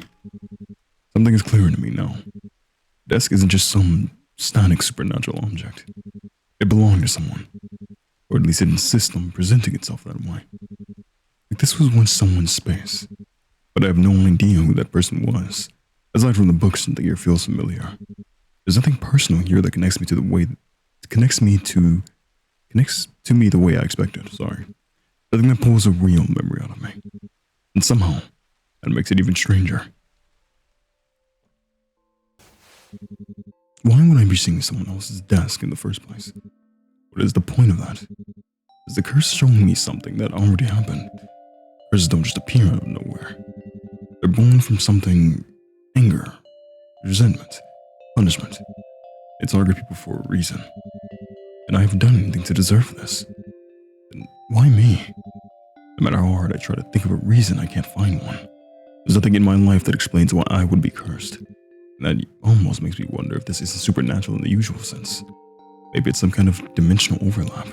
Speaker 1: Something is clearer to me now. The desk isn't just some static supernatural object. It belonged to someone. Or at least it insists on presenting itself that way. Like this was once someone's space. But I have no idea who that person was. Aside from the books and the year feels familiar. There's nothing personal here that connects to me the way I expected, sorry. Nothing that pulls a real memory out of me. And somehow, that makes it even stranger. Why would I be seeing someone else's desk in the first place? What is the point of that? Is the curse showing me something that already happened? Curses don't just appear out of nowhere. They're born from something, anger, resentment, punishment. They target people for a reason. And I haven't done anything to deserve this. Then why me? No matter how hard I try to think of a reason, I can't find one. There's nothing in my life that explains why I would be cursed. And that almost makes me wonder if this isn't supernatural in the usual sense. Maybe it's some kind of dimensional overlap.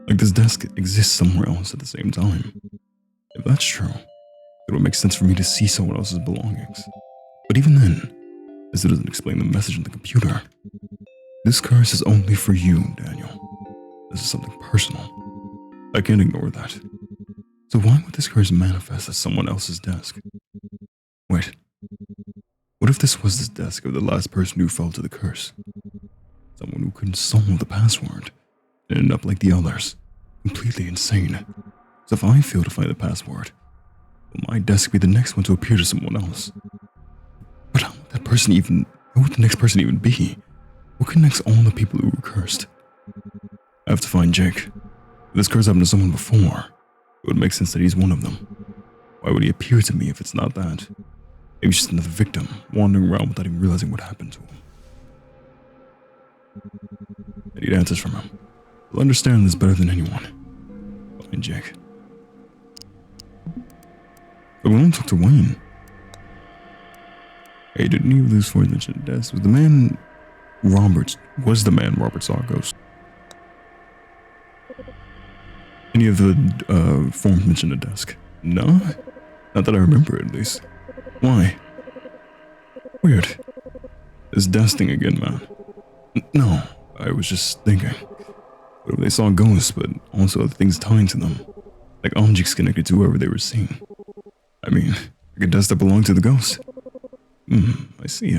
Speaker 1: Like this desk exists somewhere else at the same time. If that's true, it would make sense for me to see someone else's belongings. But even then, this doesn't explain the message in the computer. This curse is only for you, Daniel. This is something personal. I can't ignore that. So why would this curse manifest at someone else's desk? Wait, What if this was the desk of the last person who fell to the curse? Someone who couldn't solve the password and ended up like the others, completely insane. So if I fail to find the password, will my desk be the next one to appear to someone else? But how would the next person even be? What connects all the people who were cursed? I have to find Jake. If this curse happened to someone before, it would make sense that he's one of them. Why would he appear to me if it's not that? Maybe just another victim, wandering around without even realizing what happened to him. I need answers from him. He'll understand this better than anyone. Find Jake. But we won't talk to Wayne. Hey, didn't you lose for mention at desk? Was the man Robert saw a ghost? Any of the forms mentioned at desk? No? Not that I remember, at least. Why? Weird. This desk thing again, man. No, I was just thinking. What if they saw ghosts, but also other things tying to them? Like objects connected to whoever they were seeing. I mean, like a desk that belonged to the ghost. I see.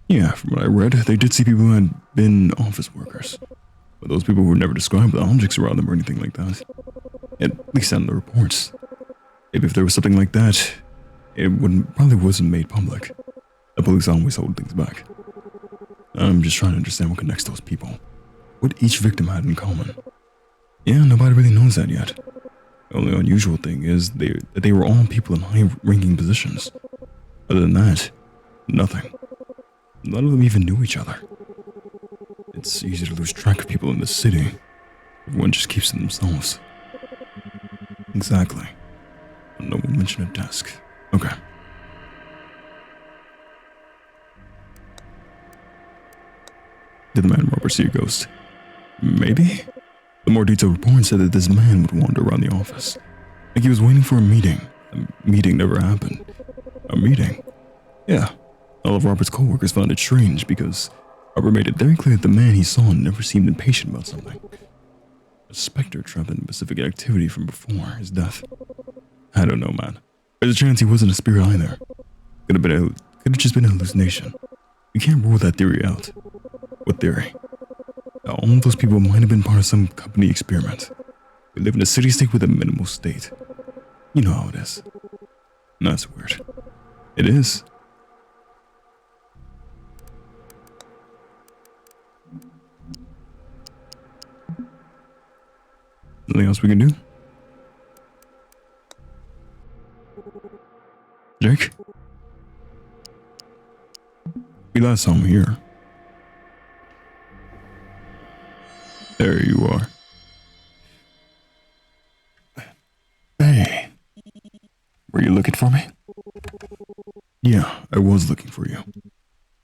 Speaker 1: Yeah, from what I read, they did see people who had been office workers. But those people were never described with objects around them or anything like that. At least not in the reports. Maybe if there was something like that, it probably wasn't made public. The police always hold things back. I'm just trying to understand what connects those people. What each victim had in common. Yeah, nobody really knows that yet. The only unusual thing is that they were all people in high-ranking positions. Other than that, nothing. None of them even knew each other. It's easy to lose track of people in this city. Everyone just keeps to themselves. Exactly. No one mentioned a desk. Okay. Did the man Robert see a ghost? Maybe? The more detailed report said that this man would wander around the office. Like he was waiting for a meeting. The meeting never happened. A meeting? Yeah. All of Robert's co-workers found it strange because Robert made it very clear that the man he saw never seemed impatient about something. A specter trapped in specific activity from before his death. I don't know, man. There's a chance he wasn't a spirit either. Could have just been a hallucination. We can't rule that theory out. What theory? Now, all of those people might have been part of some company experiment. We live in a city-state with a minimal state. You know how it is. That's weird. It is. Nothing else we can do? Jake? We last saw him here. There you are.
Speaker 2: Hey. Were you looking for me?
Speaker 1: Yeah, I was looking for you.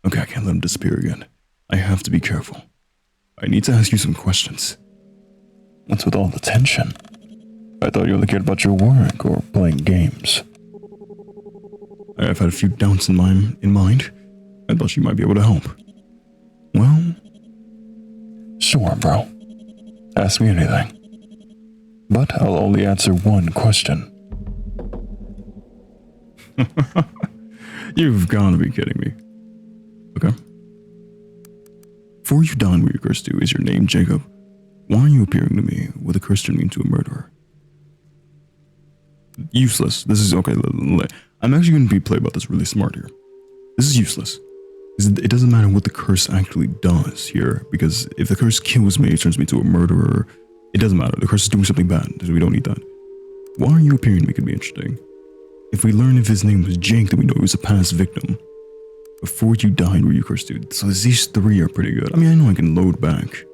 Speaker 1: Okay, I can't let him disappear again. I have to be careful. I need to ask you some questions.
Speaker 2: What's with all the tension? I thought you only cared about your work or playing games.
Speaker 1: I've had a few doubts in mind. I thought you might be able to help. Well...
Speaker 2: Sure, bro. Ask me anything. But I'll only answer one question.
Speaker 1: You've got to be kidding me. Okay. Before you died where you're cursed to, is your name Jacob? Why are you appearing to me with a curse turning into a murderer? Useless. This is okay. I'm actually going to be playing about this really smart here. This is useless. It doesn't matter what the curse actually does here, because if the curse kills me, it turns me into a murderer. It doesn't matter. The curse is doing something bad, so we don't need that. Why are you appearing to me could be interesting. If we learn if his name was Jake, then we know he was a past victim. Before you died, were you cursed to? So these three are pretty good. I mean, I know I can load back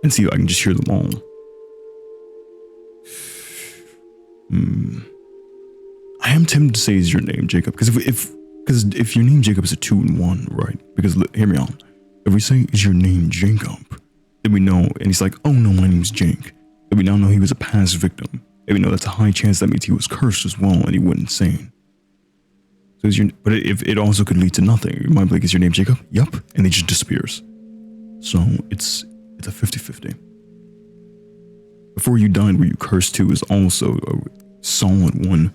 Speaker 1: and see if I can just hear them all. I am tempted to say is your name Jacob, because if your name Jacob is a 2 and 1, right? Because hear me out. If we say is your name Jacob, then we know, and he's like, oh no, my name's Jake. Then we now know he was a past victim. And we know that's a high chance that means he was cursed as well, and he went insane. So but if it also could lead to nothing. You might be like, is your name Jacob? Yup. And he just disappears. So it's a 50-50. Before you died, were you cursed to is also a solid one.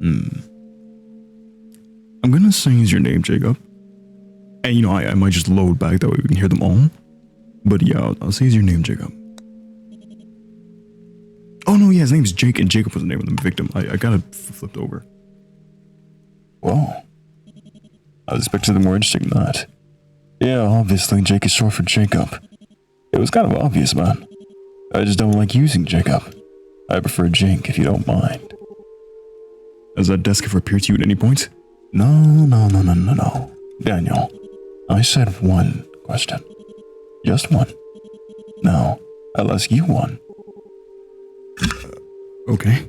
Speaker 1: I'm gonna say is your name, Jacob. And you know, I might just load back that way we can hear them all. But yeah, I'll say is your name, Jacob. Oh no, yeah, his name's Jake, and Jacob was the name of the victim. I got it flipped over.
Speaker 2: Whoa. I was expecting something more interesting than that. Yeah, obviously Jake is short for Jacob. It was kind of obvious, man. I just don't like using Jacob. I prefer Jake, if you don't mind.
Speaker 1: Has that desk ever appeared to you at any point?
Speaker 2: No. Daniel, I said one question. Just one. Now, I'll ask you one.
Speaker 1: Okay.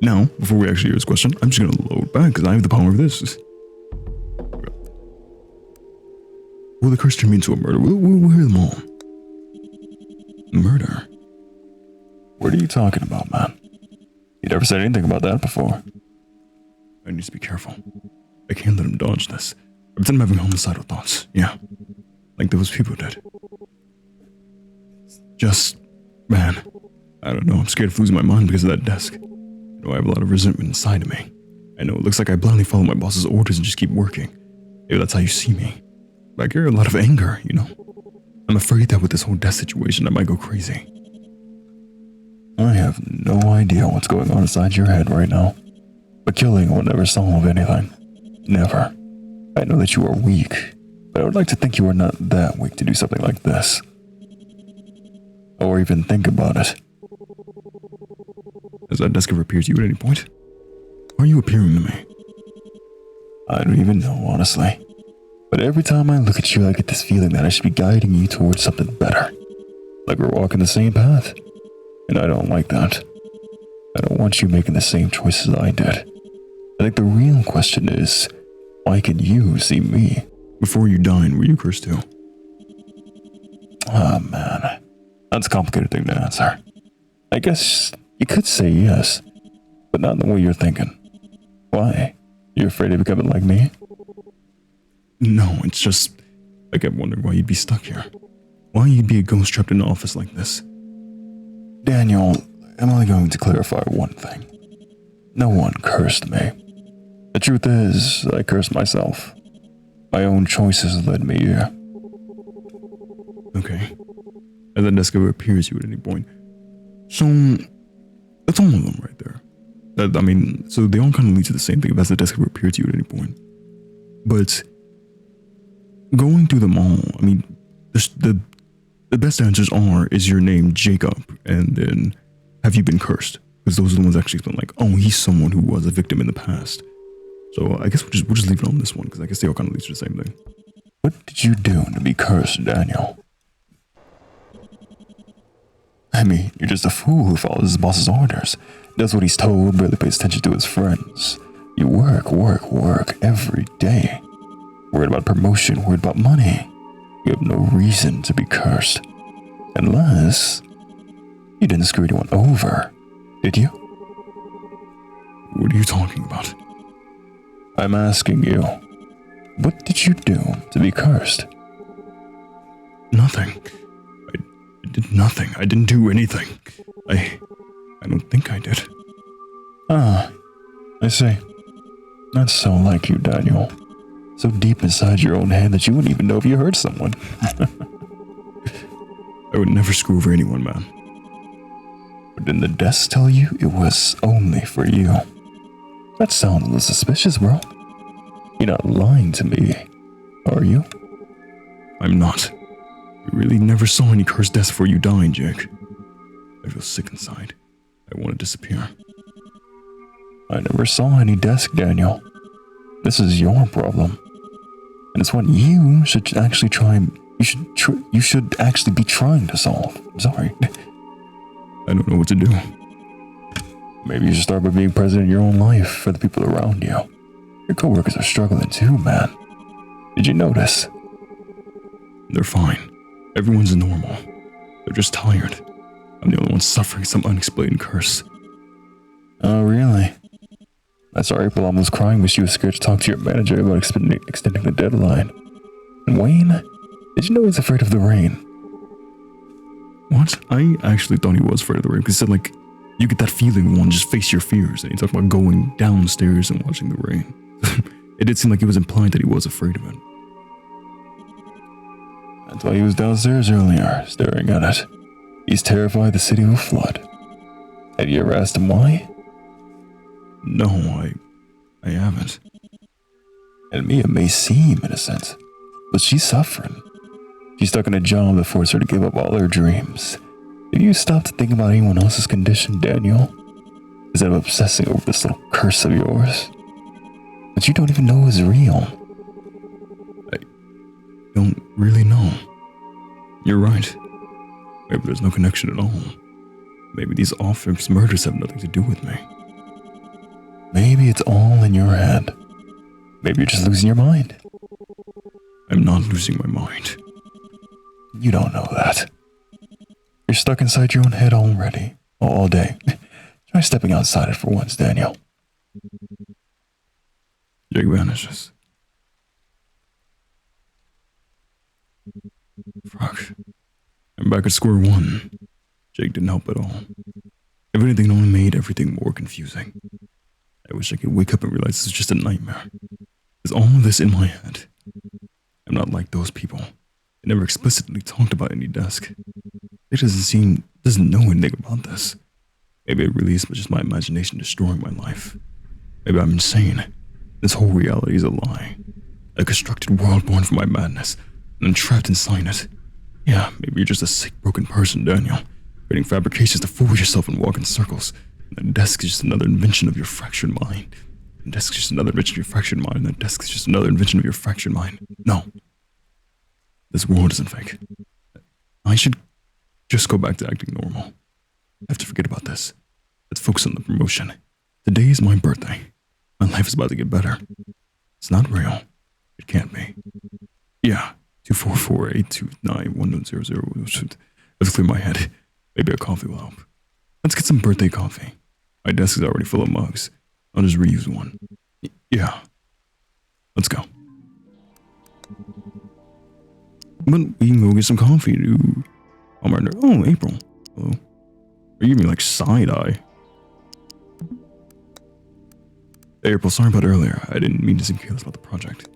Speaker 1: Now, before we actually hear this question, I'm just gonna load back because I have the power of this. Will the curse turn me into a murder? We'll hear them all. Murder?
Speaker 2: What are you talking about, man? You never said anything about that before.
Speaker 1: I need to be careful. I can't let him dodge this. I pretend I'm having homicidal thoughts. Yeah. Like those people did. Just, man, I don't know. I'm scared of losing my mind because of that desk. You know, I have a lot of resentment inside of me. I know it looks like I blindly follow my boss's orders and just keep working. Maybe that's how you see me. But I carry a lot of anger, you know. I'm afraid that with this whole death situation, I might go crazy.
Speaker 2: I have no idea what's going on inside your head right now. But killing will never solve anything. Never. I know that you are weak, but I would like to think you are not that weak to do something like this. Or even think about it.
Speaker 1: Has that desk ever appeared to you at any point? Are you appearing to me?
Speaker 2: I don't even know, honestly. But every time I look at you, I get this feeling that I should be guiding you towards something better. Like we're walking the same path. And I don't like that. I don't want you making the same choices I did. I think the real question is, why can you see me?
Speaker 1: Before you died, were you cursed too?
Speaker 2: Oh man, that's a complicated thing to answer. I guess you could say yes, but not in the way you're thinking. Why? You're afraid of becoming like me?
Speaker 1: No, it's just, I kept wondering why you'd be stuck here. Why you'd be a ghost trapped in an office like this.
Speaker 2: Daniel, I'm only going to clarify one thing. No one cursed me. The truth is, I cursed myself. My own choices led me here.
Speaker 1: Okay. As that desk ever appears to you at any point. So, that's all of them right there. So they all kind of lead to the same thing if that's the desk ever appeared to you at any point. But, going through them all, I mean, the best answers are, is your name Jacob? And then, have you been cursed? Because those are the ones actually been like, oh, he's someone who was a victim in the past. So I guess we'll just leave it on this one, because I guess they all kind of lead to the same thing.
Speaker 2: What did you do to be cursed, Daniel? I mean, you're just a fool who follows his boss's orders, does what he's told, barely pays attention to his friends. You work every day. Worried about promotion, worried about money. You have no reason to be cursed. Unless you didn't screw anyone over, did you?
Speaker 1: What are you talking about?
Speaker 2: I'm asking you, what did you do to be cursed?
Speaker 1: Nothing. I did nothing. I didn't do anything. I don't think I did.
Speaker 2: Ah, I see. That's so like you, Daniel. So deep inside your own head that you wouldn't even know if you hurt someone.
Speaker 1: I would never screw over anyone, man.
Speaker 2: But didn't the desk tell you it was only for you? That sounds a little suspicious, bro. You're not lying to me, are you?
Speaker 1: I'm not. You really never saw any cursed deaths before you died, Jake. I feel sick inside. I want to disappear.
Speaker 2: I never saw any desk, Daniel. This is your problem. And it's one you should actually you should actually be trying to solve. I'm sorry.
Speaker 1: I don't know what to do.
Speaker 2: Maybe you should start by being present in your own life for the people around you. Your coworkers are struggling too, man. Did you notice?
Speaker 1: They're fine. Everyone's normal. They're just tired. I'm the only one suffering some unexplained curse.
Speaker 2: Oh, really? I saw April almost crying when she was scared to talk to your manager about extending the deadline. And Wayne? Did you know he's afraid of the rain?
Speaker 1: What? I actually thought he was afraid of the rain because he said, like, You get that feeling of wanting to just face your fears, and he talked about going downstairs and watching the rain. It did seem like he was implying that he was afraid of it.
Speaker 2: That's why he was downstairs earlier, staring at it. He's terrified the city will flood. Have you ever asked him why?
Speaker 1: No, I haven't.
Speaker 2: And Mia may seem innocent, but she's suffering. She's stuck in a job that forced her to give up all her dreams. Have you stopped to think about anyone else's condition, Daniel? Instead of obsessing over this little curse of yours? But you don't even know is real.
Speaker 1: I don't really know. You're right. Maybe there's no connection at all. Maybe these office murders have nothing to do with me.
Speaker 2: Maybe it's all in your head. Maybe you're just losing your mind.
Speaker 1: I'm not losing my mind.
Speaker 2: You don't know that. You're stuck inside your own head already, all day. Try stepping outside it for once, Daniel.
Speaker 1: Jake vanishes. Fuck. I'm back at square one. Jake didn't help at all. If anything, it only made everything more confusing. I wish I could wake up and realize this is just a nightmare. Is all of this in my head? I'm not like those people. They never explicitly talked about any desk. It doesn't know anything about this. Maybe it really is just my imagination destroying my life. Maybe I'm insane. This whole reality is a lie. A constructed world born from my madness, and I'm trapped inside it. Yeah, maybe you're just a sick, broken person, Daniel. Creating fabrications to fool yourself and walk in circles. And that desk is just another invention of your fractured mind. And that desk is just another invention of your fractured mind. And that desk is just another invention of your fractured mind. No. This world isn't fake. I should just go back to acting normal. I have to forget about this. Let's focus on the promotion. Today is my birthday. My life is about to get better. It's not real. It can't be. Yeah. 244-829-1000. Let's clear my head. Maybe a coffee will help. Let's get some birthday coffee. My desk is already full of mugs. I'll just reuse one. Yeah. Let's go. But we can go get some coffee, dude. Oh, April. Hello. Are you giving me like side eye? Hey, April, sorry about earlier. I didn't mean to seem careless about the project.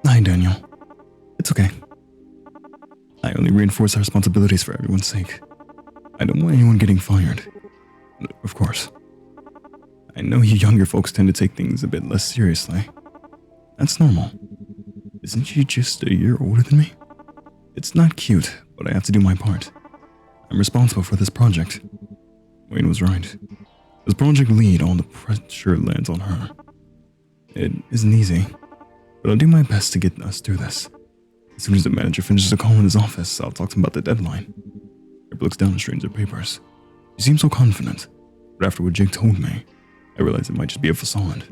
Speaker 1: Hi, Daniel. It's okay. I only reinforce our responsibilities for everyone's sake. I don't want anyone getting fired. Of course. I know you younger folks tend to take things a bit less seriously. That's normal. Isn't she just a year older than me? It's not cute, but I have to do my part. I'm responsible for this project. Wayne was right. As project lead, all the pressure lands on her. It isn't easy, but I'll do my best to get us through this. As soon as the manager finishes a call in his office, I'll talk to him about the deadline. Rip looks down and strains her papers. She seems so confident, but after what Jake told me, I realized it might just be a facade.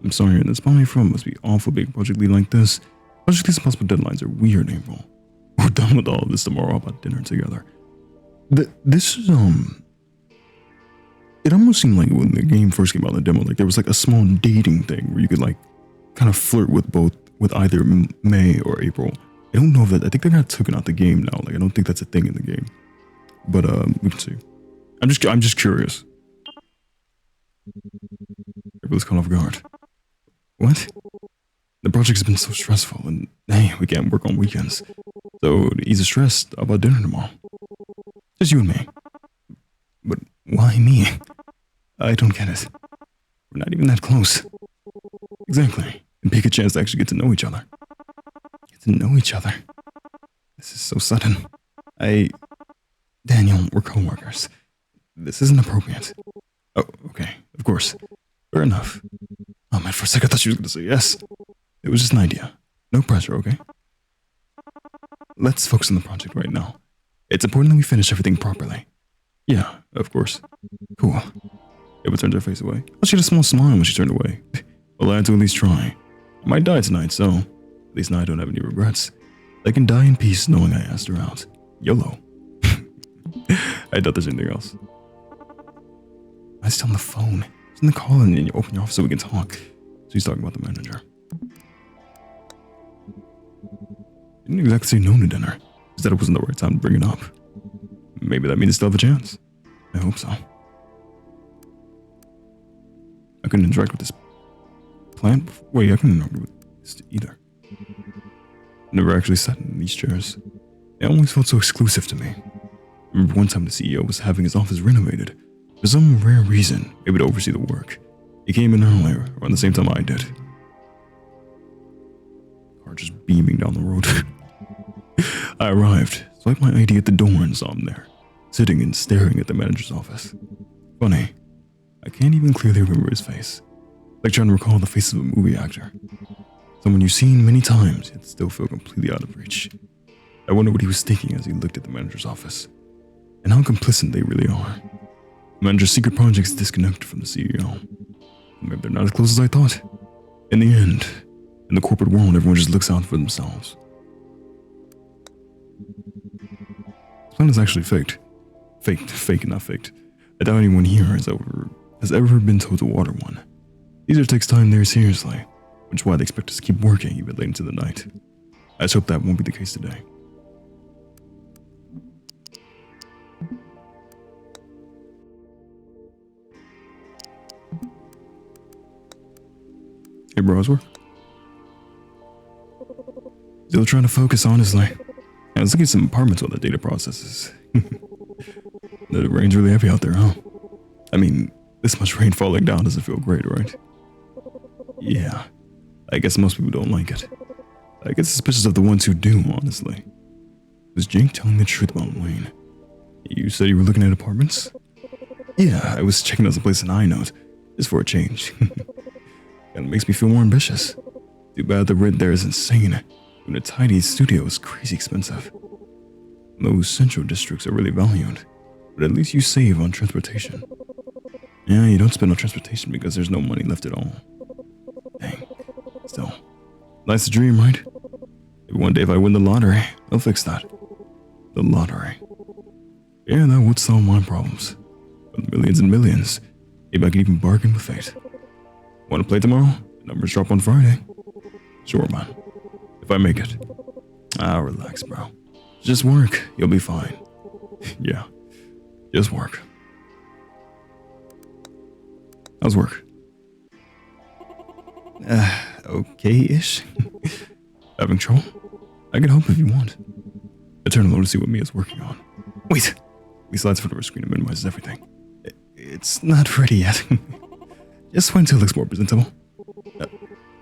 Speaker 1: I'm sorry, and this probably from must be awful being project lead like this. Project leads and possible deadlines are weird, April. We're done with all of this tomorrow. How about dinner together? This is, it almost seemed like when the game first came out in the demo, like there was like a small dating thing where you could like kind of flirt with either May or April. I don't know if that, I think they got taken out the game now. Like I don't think that's a thing in the game, but we can see. I'm just curious. April's caught off guard. What? The project has been so stressful, and hey, we can't work on weekends. So to ease the stress, how about dinner tomorrow? Just you and me. But why me? I don't get it. We're not even that close. Exactly. And take a chance to actually get to know each other. Get to know each other. This is so sudden. Daniel, we're co-workers. This isn't appropriate. Oh, okay. Of course. Fair enough. Oh man, for a second I thought she was going to say yes. It was just an idea. No pressure, okay? Let's focus on the project right now. It's important that we finish everything properly. Yeah, of course. Cool. Ava turned her face away. Oh, she had a small smile when she turned away. Well, I had to at least try. I might die tonight, so at least now I don't have any regrets. I can die in peace knowing I asked her out. YOLO. I doubt there's anything else. I was still on the phone. It's in the call and you open your office so we can talk. So he's talking about the manager. Didn't exactly say no to dinner. He said it wasn't the right time to bring it up. Maybe that means I still have a chance. I hope so. I couldn't interact with this plant before. Wait, I couldn't interact with this either. Never actually sat in these chairs. It always felt so exclusive to me. I remember one time the CEO was having his office renovated. For some rare reason, maybe to oversee the work. He came in earlier, around the same time I did. Car just beaming down the road. I arrived, swiped my ID at the door and saw him there, sitting and staring at the manager's office. Funny, I can't even clearly remember his face. Like trying to recall the face of a movie actor. Someone you've seen many times, yet still feel completely out of reach. I wonder what he was thinking as he looked at the manager's office, and how complicit they really are. The manager's secret projects disconnected from the CEO. Maybe they're not as close as I thought. In the end, in the corporate world, everyone just looks out for themselves. This plan is actually faked. Fake, not faked. I doubt anyone here has ever been told to water one. Caesar takes time there seriously, which is why they expect us to keep working even late into the night. I just hope that won't be the case today. Hey bro, how's work? Still trying to focus, honestly. I was looking at some apartments while the data processes. The rain's really heavy out there, huh? I mean, this much rain falling down doesn't feel great, right? Yeah, I guess most people don't like it. I get suspicious of the ones who do, honestly. Was Jake telling the truth about Wayne? You said you were looking at apartments? Yeah, I was checking out some place in iNote, just for a change. Kinda makes me feel more ambitious. Too bad the rent there is insane. Even a tiny studio is crazy expensive. Those central districts are really valued, but at least you save on transportation. Yeah, you don't spend on transportation because there's no money left at all. Dang. Still, life's a dream, right? Maybe one day if I win the lottery, I'll fix that. The lottery. Yeah, that would solve my problems. With millions and millions, maybe I could even bargain with fate. Want to play tomorrow? The numbers drop on Friday. Sure, man. If I make it. Relax, bro. Just work. You'll be fine. Yeah. Just work. How's work? Okay-ish. Having trouble? I can help if you want. I turn low to see what Mia's working on. Wait! We slides for the screen and minimizes everything. It's not ready yet. Just wait until it looks more presentable.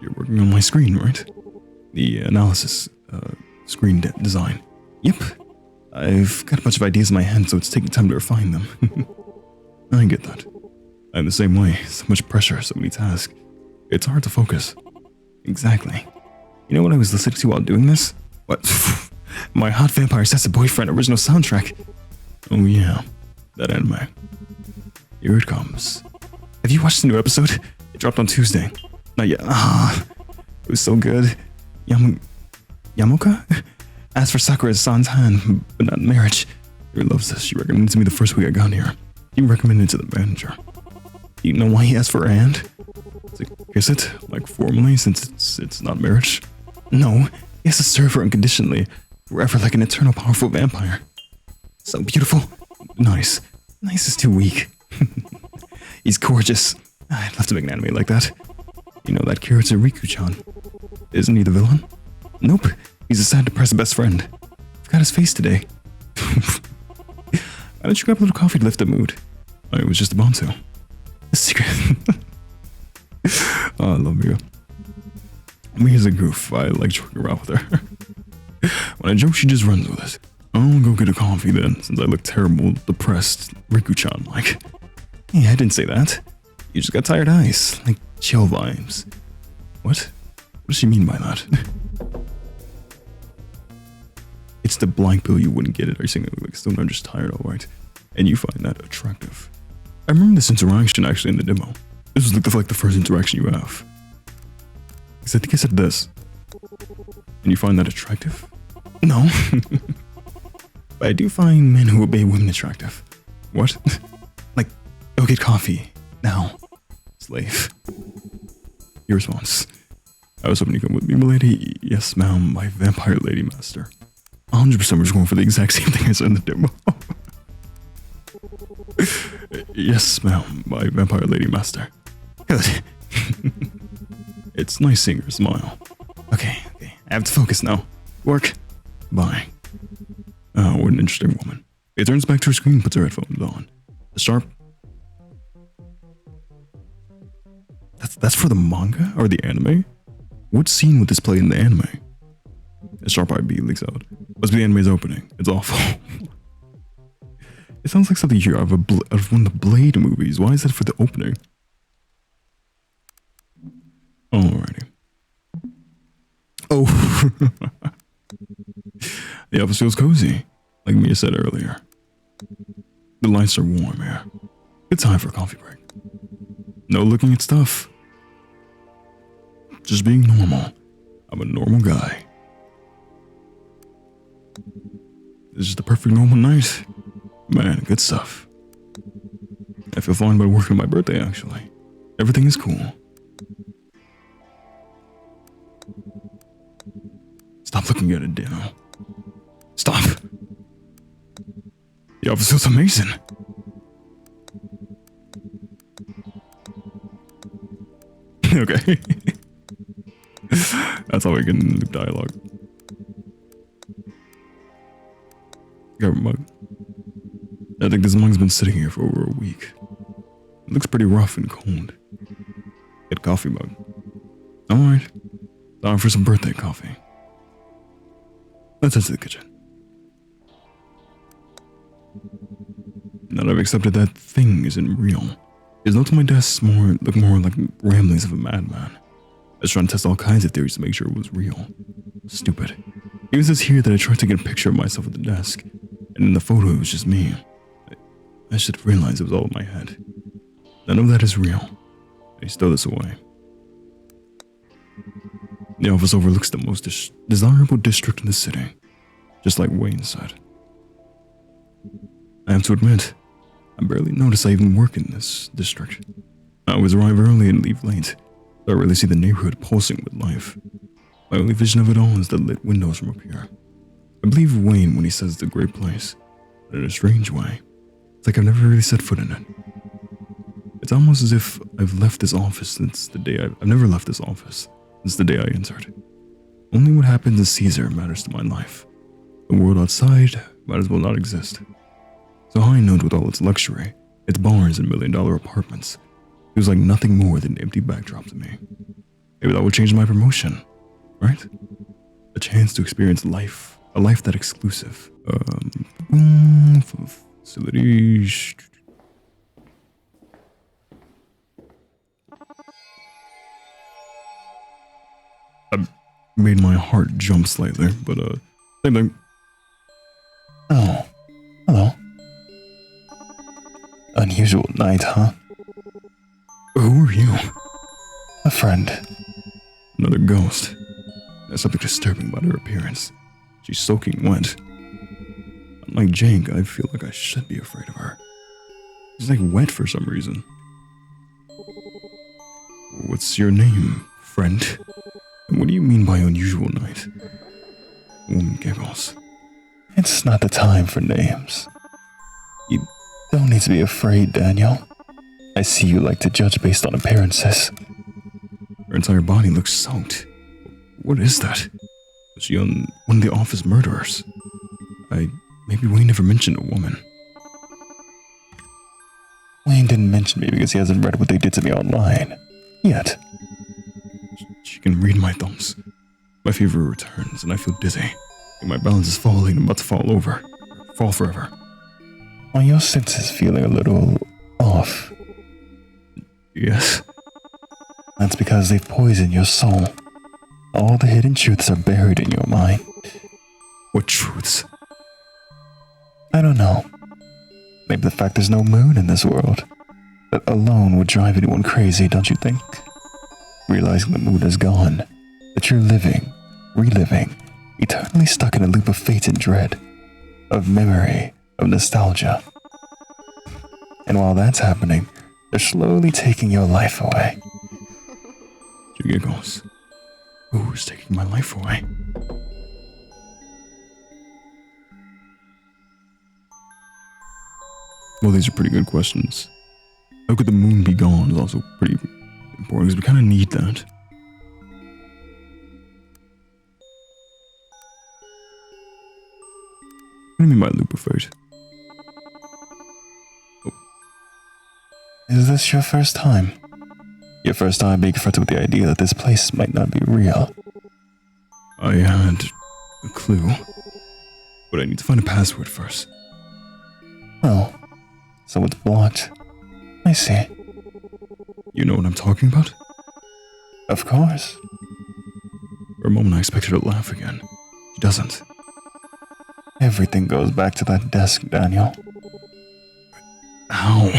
Speaker 1: You're working on my screen, right? The analysis, screen design. Yep. I've got a bunch of ideas in my head, so it's taking time to refine them. I get that. I'm the same way. So much pressure, so many tasks. It's hard to focus. Exactly. You know what I was listening to while doing this? What? My Hot Vampire Sets a Boyfriend original soundtrack. Oh yeah, that anime. Here it comes. Have you watched the new episode? It dropped on Tuesday. Not yet. It was so good. Yamoka? Asked for Sakura-san's hand, but not marriage. She loves this. She recommended it to me the first week I got here. He recommended it to the manager. Do you know why he asked for her hand? To kiss it, like formally, since it's not marriage? No, he has to serve her unconditionally, forever like an eternal powerful vampire. So beautiful. Nice. Nice is too weak. He's gorgeous. I'd love to make an anime like that. You know that Kiritsu Riku-chan? Isn't he the villain? Nope. He's a sad, depressed best friend. I've got his face today. Why don't you grab a little coffee to lift the mood? I was just about to. A secret. Oh, I love Mia. Mia's a goof. I like joking around with her. When I joke, she just runs with it. I'll go get a coffee then, since I look terrible, depressed, Riku-chan like. Hey, I didn't say that. You just got tired eyes, like chill vibes. What? What does she mean by that? It's the blank pill, you wouldn't get it. Are you saying like still not just tired, alright? And you find that attractive. I remember this interaction actually in the demo. This was like the first interaction you have. Because I think I said this. And you find that attractive? No. But I do find men who obey women attractive. What? Like, go get coffee. Now. Slave. Your response. I was hoping you come with me, milady. Yes, ma'am, my vampire lady master. 100% was going for the exact same thing I said in the demo. Yes, ma'am, my vampire lady master. Good. It's nice seeing her smile. Okay, I have to focus now. Work. Bye. Oh, what an interesting woman. He turns back to her screen and puts her headphones on. The sharp... That's for the manga or the anime? What scene would this play in the anime? A sharp-eyed bee leaks out. Must be the anime's opening. It's awful. It sounds like something here out of one of the Blade movies. Why is that for the opening? Alrighty. Oh. The office feels cozy, like Mia said earlier. The lights are warm here. Good time for a coffee break. No looking at stuff. Just being normal. I'm a normal guy. This is the perfect normal night. Man, good stuff. I feel fine about working on my birthday, actually. Everything is cool. Stop looking at it, Dano. Stop! The office feels amazing. Okay. That's how we can loop dialogue. Grab a mug. I think this mug's been sitting here for over a week. It looks pretty rough and cold. Get coffee mug. Alright. Time for some birthday coffee. Let's head to the kitchen. Now that I've accepted that thing isn't real, his notes on my desk look more like ramblings of a madman. I was trying to test all kinds of theories to make sure it was real. Stupid. It even says here that I tried to get a picture of myself at the desk, and in the photo it was just me. I should have realized it was all in my head. None of that is real. I stow this away. The office overlooks the most desirable district in the city, just like Wayne said. I have to admit, I barely notice I even work in this district. I always arrive early and leave late, so I rarely see the neighborhood pulsing with life. My only vision of it all is the lit windows from up here. I believe Wayne when he says it's a great place, but in a strange way, it's like I've never really set foot in it. It's almost as if I've left this office since the day I've never left this office since the day I entered. Only what happens in Caesar matters to my life. The world outside might as well not exist. So High Note, with all its luxury, its bars and million-dollar apartments, feels like nothing more than an empty backdrop to me. Maybe that would change my promotion, right? A chance to experience life, a life that exclusive. Facilities. I made my heart jump slightly, but same thing.
Speaker 2: Oh, hello. Unusual night, huh?
Speaker 1: Who are you?
Speaker 2: A friend.
Speaker 1: Another ghost. There's something disturbing about her appearance. She's soaking wet. Unlike Jake, I feel like I should be afraid of her. She's like wet for some reason. What's your name, friend? And what do you mean by unusual night? The woman giggles.
Speaker 2: It's not the time for names. You don't need to be afraid, Daniel. I see you like to judge based on appearances.
Speaker 1: Her entire body looks soaked. What is that? Was she on one of the office murderers? Maybe Wayne never mentioned a woman.
Speaker 2: Wayne didn't mention me because he hasn't read what they did to me online. Yet.
Speaker 1: She can read my thumbs. My fever returns and I feel dizzy. And my balance is falling and about to fall over. Fall forever.
Speaker 2: Are your senses feeling a little off?
Speaker 1: Yes.
Speaker 2: That's because they've poisoned your soul. All the hidden truths are buried in your mind.
Speaker 1: What truths?
Speaker 2: I don't know. Maybe the fact there's no moon in this world. That alone would drive anyone crazy, don't you think? Realizing the moon is gone. That you're living, reliving, eternally stuck in a loop of fate and dread. Of memory, of nostalgia. And while that's happening, they're slowly taking your life away.
Speaker 1: She giggles. Who's taking my life away? Well, these are pretty good questions. How could the moon be gone is also pretty important because we kind of need that. What do you mean by loop of fate?
Speaker 2: Is this your first time? Your first time being confronted with the idea that this place might not be real?
Speaker 1: I had a clue, but I need to find a password first.
Speaker 2: Oh, so it's blocked. I see.
Speaker 1: You know what I'm talking about?
Speaker 2: Of course.
Speaker 1: For a moment I expected her to laugh again. She doesn't.
Speaker 2: Everything goes back to that desk, Daniel.
Speaker 1: How?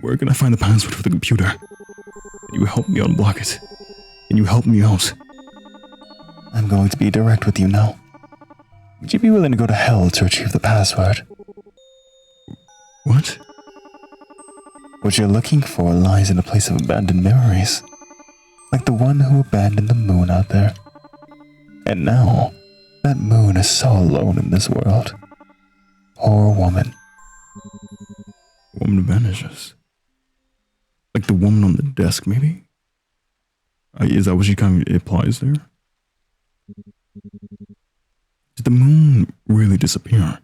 Speaker 1: Where can I find the password for the computer? Can you help me unblock it? Can you help me out?
Speaker 2: I'm going to be direct with you now. Would you be willing to go to hell to retrieve the password?
Speaker 1: What?
Speaker 2: What you're looking for lies in a place of abandoned memories. Like the one who abandoned the moon out there. And now, that moon is so alone in this world. Poor woman.
Speaker 1: Woman vanishes. Like the woman on the desk, maybe? Is that what she kind of implies there? Did the moon really disappear?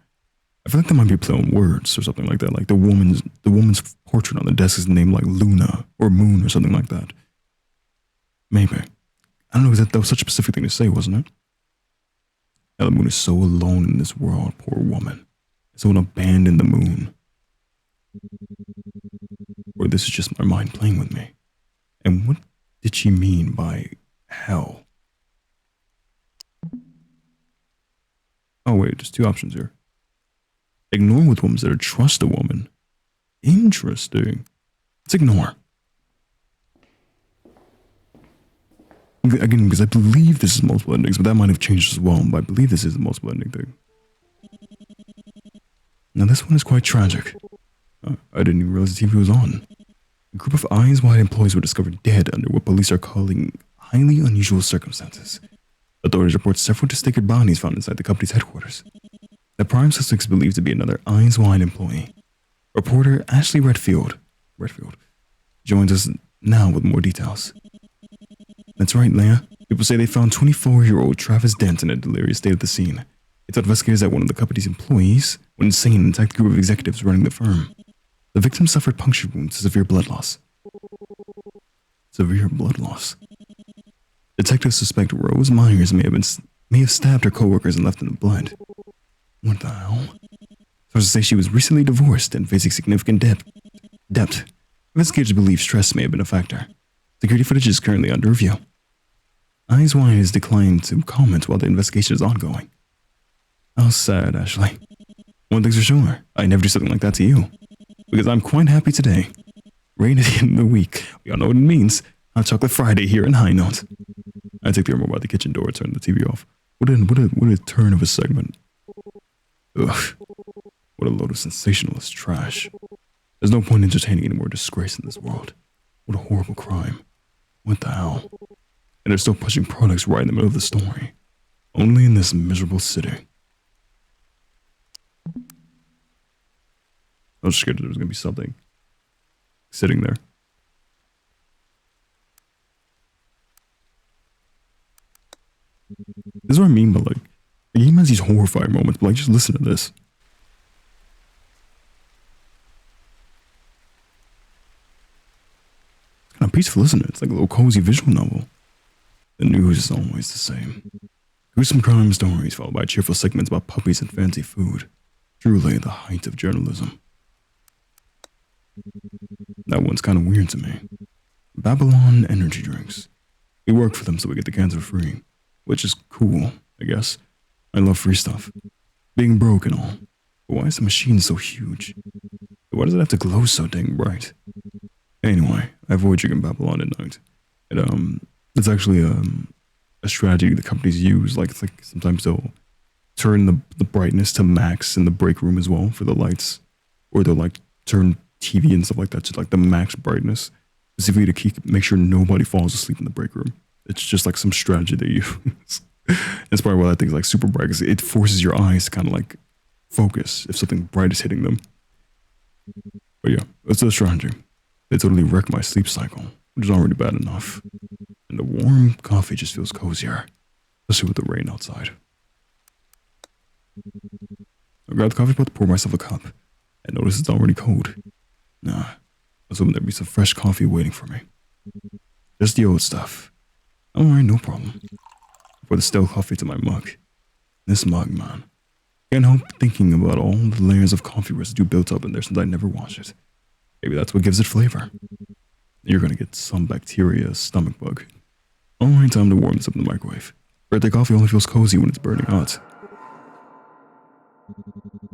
Speaker 1: I feel like there might be a play on words or something like that. Like the woman's portrait on the desk is named like Luna or Moon or something like that. Maybe. I don't know, that was such a specific thing to say, wasn't it? Now the moon is so alone in this world, poor woman. Someone abandoned the moon. Or this is just my mind playing with me. And what did she mean by hell? Oh wait, there's two options here. Ignore with women that are trust a woman. Interesting. Let's ignore. Again, because I believe this is multiple endings, but that might have changed as well. But I believe this is a multiple ending thing. Now this one is quite tragic. I didn't even realize the TV was on. A group of Eyes Wide employees were discovered dead under what police are calling highly unusual circumstances. Authorities report several disfigured bodies found inside the company's headquarters. The prime suspect is believed to be another Eyes Wide employee. Reporter Ashley Redfield joins us now with more details. That's right, Leia. People say they found 24-year-old Travis Dent in a delirious state at the scene. They thought investigators that one of the company's employees went insane and attacked a group of executives running the firm. The victim suffered puncture wounds and severe blood loss. Severe blood loss? Detectives suspect Rose Myers may have stabbed her coworkers and left them with blood. What the hell? Sources say she was recently divorced and facing significant debt. Investigators believe stress may have been a factor. Security footage is currently under review. Eyes Wide has declined to comment while the investigation is ongoing. How sad, Ashley. One thing's for sure, I'd never do something like that to you. Because I'm quite happy today. Rain at the end of the week. We all know what it means. Hot Chocolate Friday here in High Note. I take the remote by the kitchen door and turn the TV off. What a turn of a segment. Ugh. What a load of sensationalist trash. There's no point in entertaining any more disgrace in this world. What a horrible crime. What the hell? And they're still pushing products right in the middle of the story. Only in this miserable city. I was scared that there was going to be something sitting there. This is what I mean by like, the game has these horrifying moments, but like, just listen to this. It's kind of peaceful, isn't it? It's like a little cozy visual novel. The news is always the same. Gruesome crime stories followed by cheerful segments about puppies and fancy food. Truly the height of journalism. That one's kind of weird to me. Babylon energy drinks. We work for them so we get the cans for free. Which is cool, I guess. I love free stuff. Being broke and all. But why is the machine so huge? Why does it have to glow so dang bright? Anyway, I avoid drinking Babylon at night. It's actually a strategy the companies use. Like sometimes they'll turn the brightness to max in the break room as well for the lights. Or they'll like turn TV and stuff like that to like the max brightness. Specifically to make sure nobody falls asleep in the break room. It's just like some strategy they use. That's probably why that thing's like super bright, because it forces your eyes to kind of like focus if something bright is hitting them. But yeah, it's a strategy. They totally wreck my sleep cycle, which is already bad enough. And the warm coffee just feels cozier, especially with the rain outside. I grab the coffee pot to pour myself a cup, and notice it's already cold. Nah, I was hoping there'd be some fresh coffee waiting for me. Just the old stuff. Alright, no problem. I pour the stale coffee to my mug. This mug, man. Can't help thinking about all the layers of coffee residue built up in there since I never washed it. Maybe that's what gives it flavor. You're gonna get some bacteria stomach bug. Alright, time to warm this up in the microwave. Birthday coffee only feels cozy when it's burning hot.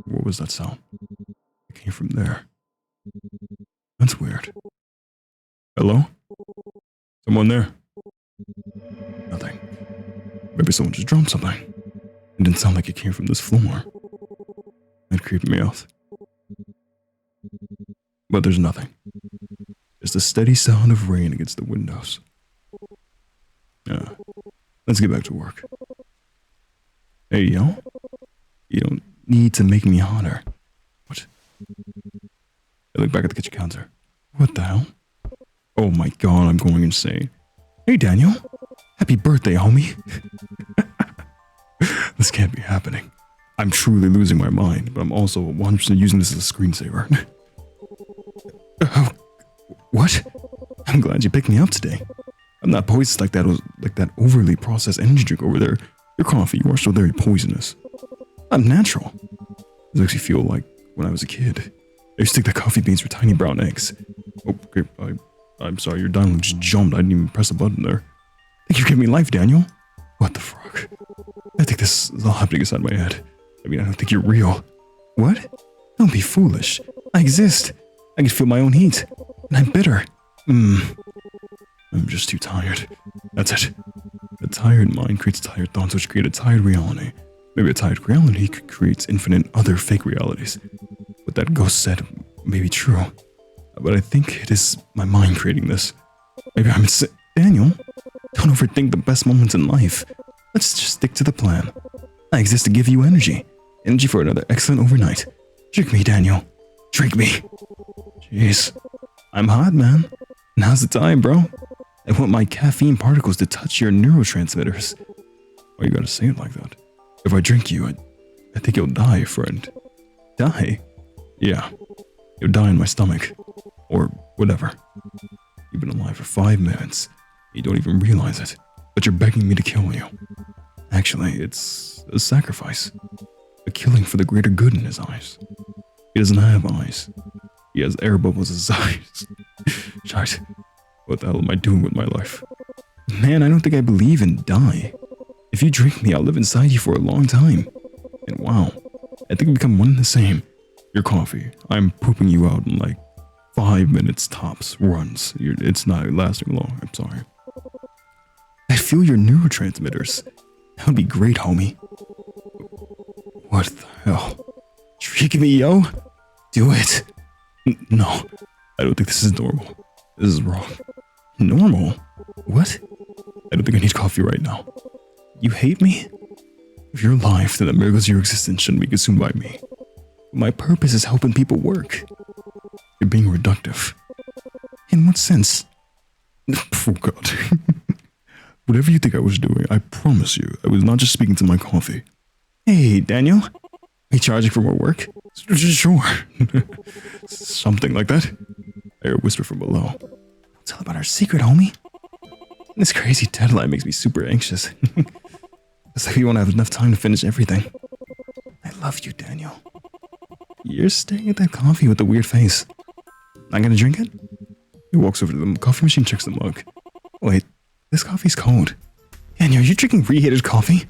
Speaker 1: What was that sound? It came from there. That's weird. Hello? Someone there? Nothing. Maybe someone just dropped something. It didn't sound like it came from this floor. It creeped me out. But there's nothing. Just a steady sound of rain against the windows. Let's get back to work. Hey, yo. You don't need to make me hotter. What? I look back at the kitchen counter. What the hell? Oh my god, I'm going insane. Hey, Daniel. Happy birthday, homie. This can't be happening. I'm truly losing my mind, but I'm also 100% using this as a screensaver. What? I'm glad you picked me up today. I'm not poisoned like that overly processed energy drink over there. Your coffee, you are so very poisonous. I'm natural. This makes me feel like when I was a kid. I used to think that coffee beans were tiny brown eggs. Oh, okay, I'm sorry, your dialogue just jumped. I didn't even press a button there. Thank you for giving me life, Daniel. What the fuck? I think this is all happening inside my head. I mean, I don't think you're real. What? Don't be foolish. I exist. I can feel my own heat. And I'm bitter. I'm just too tired. That's it. A tired mind creates tired thoughts, which create a tired reality. Maybe a tired reality creates infinite other fake realities. What that ghost said may be true. But I think it is my mind creating this. Maybe I'm insane. Daniel, don't overthink the best moments in life. Let's just stick to the plan. I exist to give you energy. Energy for another excellent overnight. Drink me, Daniel. Drink me. Jeez. I'm hot, man. Now's the time, bro. I want my caffeine particles to touch your neurotransmitters. Why you gotta say it like that? If I drink you, I think you'll die, friend. Die? Yeah. You'll die in my stomach. Or whatever. You've been alive for 5 minutes. You don't even realize it. But you're begging me to kill you. Actually, it's a sacrifice. A killing for the greater good in his eyes. He doesn't have eyes. He has air bubbles in his eyes. Shite. What the hell am I doing with my life? Man, I don't think I believe in die. If you drink me, I'll live inside you for a long time. And wow, I think we become one and the same. Your coffee, I'm pooping you out in like 5 minutes tops, runs. It's not lasting long, I'm sorry. I feel your neurotransmitters. That would be great, homie. What the hell? Drink me, yo? Do it. No, I don't think this is normal. This is wrong. Normal? What? I don't think I need coffee right now. You hate me? If you're alive, then the miracles of your existence shouldn't be consumed by me. My purpose is helping people work. You're being reductive. In what sense? Oh god. Whatever you think I was doing, I promise you, I was not just speaking to my coffee. Hey, Daniel? Are you charging for more work? Sure. Something like that. I hear a whisper from below. Tell about our secret, homie. This crazy deadline makes me super anxious. It's like we won't have enough time to finish everything. I love you, Daniel. You're staring at that coffee with a weird face. Not gonna drink it? He walks over to the coffee machine, checks the mug. Wait, this coffee's cold. Daniel, are you drinking reheated coffee?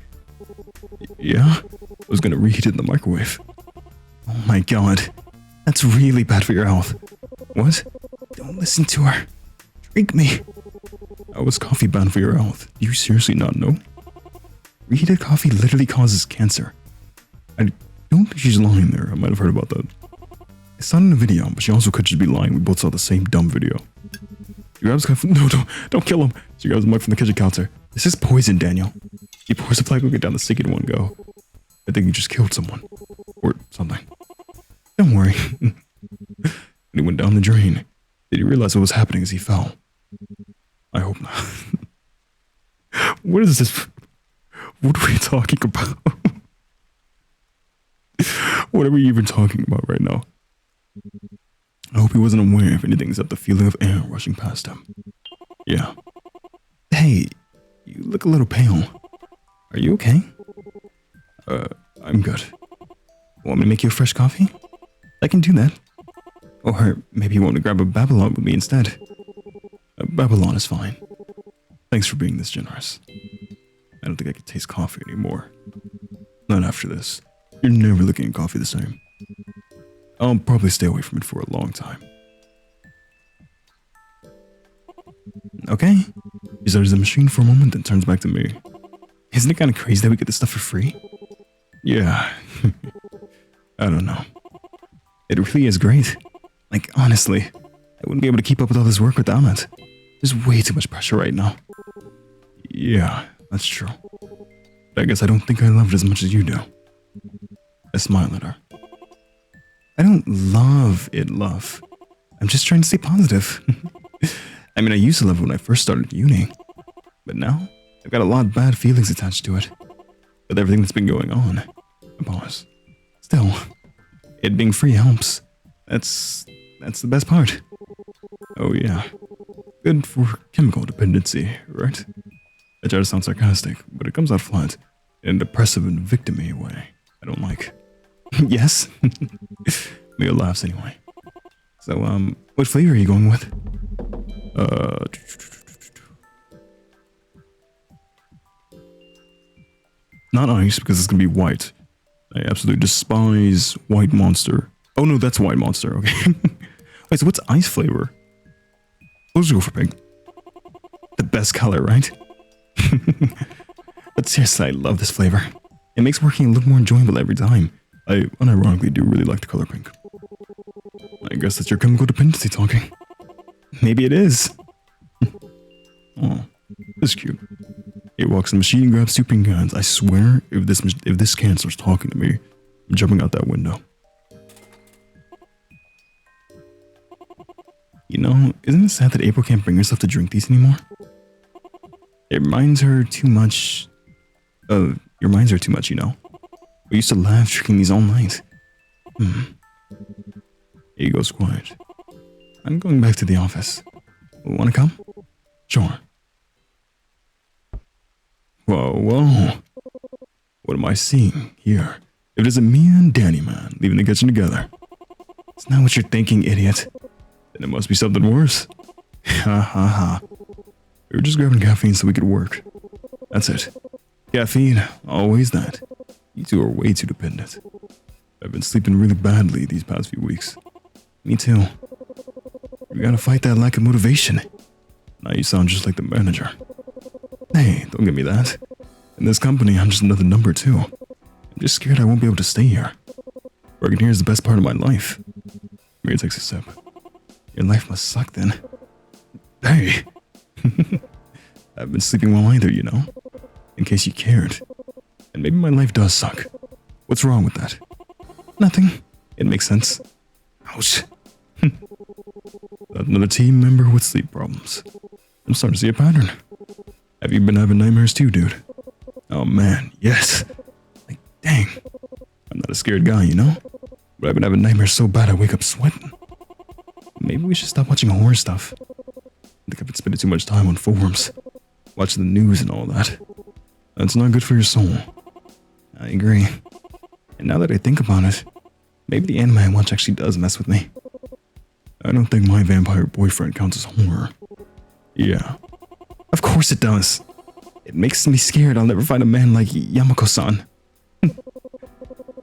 Speaker 1: Yeah, I was gonna reheat it in the microwave. Oh my god, that's really bad for your health. What? Don't listen to her. Drink me. How is coffee bad for your health? Do you seriously not know? Reheated coffee literally causes cancer. I don't think she's lying there. I might have heard about that. It's not in the video, but she also could just be lying. We both saw the same dumb video. She grabs coffee. No, don't kill him. She grabs the mug from the kitchen counter. This is poison, Daniel. He pours the flag down the sink in one go. I think he just killed someone. Or something. Don't worry. And he went down the drain. Did he realize what was happening as he fell? I hope not. What is this? What are we talking about? What are we even talking about right now? I hope he wasn't aware of anything except the feeling of air rushing past him. Yeah. Hey, you look a little pale. Are you okay? I'm good. Want me to make you a fresh coffee? I can do that. Or maybe you want to grab a Babylon with me instead. Babylon is fine. Thanks for being this generous. I don't think I can taste coffee anymore. Not after this. You're never looking at coffee the same. I'll probably stay away from it for a long time. Okay. He studies the machine for a moment, then turns back to me. Isn't it kind of crazy that we get this stuff for free? Yeah. I don't know. It really is great. Like, honestly, I wouldn't be able to keep up with all this work without it. There's way too much pressure right now. Yeah, that's true. But I guess I don't think I love it as much as you do. I smile at her. I don't love it, love. I'm just trying to stay positive. I mean, I used to love it when I first started uni. But now, I've got a lot of bad feelings attached to it. With everything that's been going on. I pause. Still, it being free helps. That's the best part. Oh yeah. Good for chemical dependency, right? I try to sound sarcastic, but it comes out flat. In a depressive and victim-y way I don't like. Yes? Mia laughs anyway. So, what flavor are you going with? Not ice, because it's gonna be white. I absolutely despise White Monster. Oh no, that's White Monster, okay. Wait, so what's ice flavor? Let's go for pink. The best color, right? But seriously, I love this flavor. It makes working a little more enjoyable every time. I unironically do really like the color pink. I guess that's your chemical dependency talking. Maybe it is. Oh, this is cute. He walks in the machine and grabs 2 pink cans. I swear, if this can starts talking to me, I'm jumping out that window. You know, isn't it sad that April can't bring herself to drink these anymore? It reminds her too much of... It reminds her too much, you know? We used to laugh drinking these all night. He goes quiet. I'm going back to the office. Wanna come? Sure. Whoa. What am I seeing here? It is a me and Danny man leaving the kitchen together. It's not what you're thinking, idiot. Then it must be something worse. Ha ha ha. We were just grabbing caffeine so we could work. That's it. Caffeine, always that. You two are way too dependent. I've been sleeping really badly these past few weeks. Me too. We gotta fight that lack of motivation. Now you sound just like the manager. Hey, don't give me that. In this company, I'm just another number too. I'm just scared I won't be able to stay here. Working here is the best part of my life. Mia takes a sip. Your life must suck then. Hey! I've been sleeping well either, you know? In case you cared. And maybe my life does suck. What's wrong with that? Nothing. It makes sense. Ouch. Another team member with sleep problems. I'm starting to see a pattern. Have you been having nightmares too, dude? Oh man, yes. Like, dang. I'm not a scared guy, you know? But I've been having nightmares so bad I wake up sweating. Maybe we should stop watching horror stuff. I think I've been spending too much time on forums. Watching the news and all that. That's not good for your soul. I agree. And now that I think about it, maybe the anime I watch actually does mess with me. I don't think my vampire boyfriend counts as horror. Yeah. Of course it does. It makes me scared I'll never find a man like Yamako-san.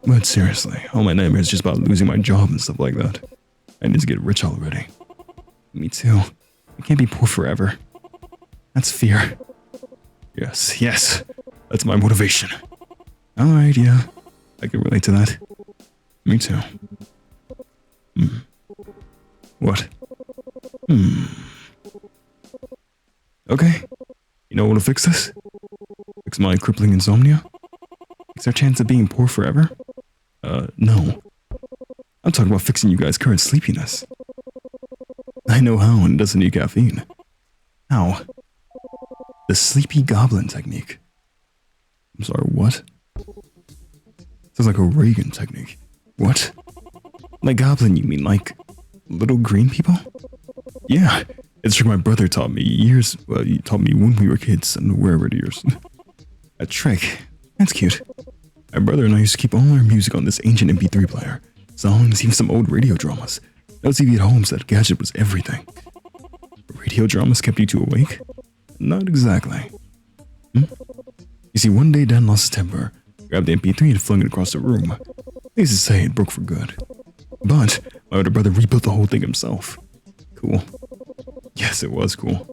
Speaker 1: But seriously, all my nightmares just about losing my job and stuff like that. I need to get rich already. Me too. I can't be poor forever. That's fear. Yes. That's my motivation. Alright, yeah. I can relate to that. Me too. What? Okay. You know what'll fix this? Fix my crippling insomnia? Fix our chance of being poor forever? No. I'm talking about fixing you guys' current sleepiness. I know how, and it doesn't need caffeine. How? The sleepy goblin technique. I'm sorry, what? Sounds like a Reagan technique. What? Like goblin, you mean like little green people? Yeah, it's a trick my brother taught me years. Well, he taught me when we were kids and wherever it is. A trick? That's cute. My brother and I used to keep all our music on this ancient MP3 player. Songs, even some old radio dramas. No TV at home, so that gadget was everything. Radio dramas kept you two awake? Not exactly. You see, one day Dad lost his temper, grabbed the MP3 and flung it across the room. Needless to say, it broke for good. But my older brother rebuilt the whole thing himself. Cool. Yes, it was cool.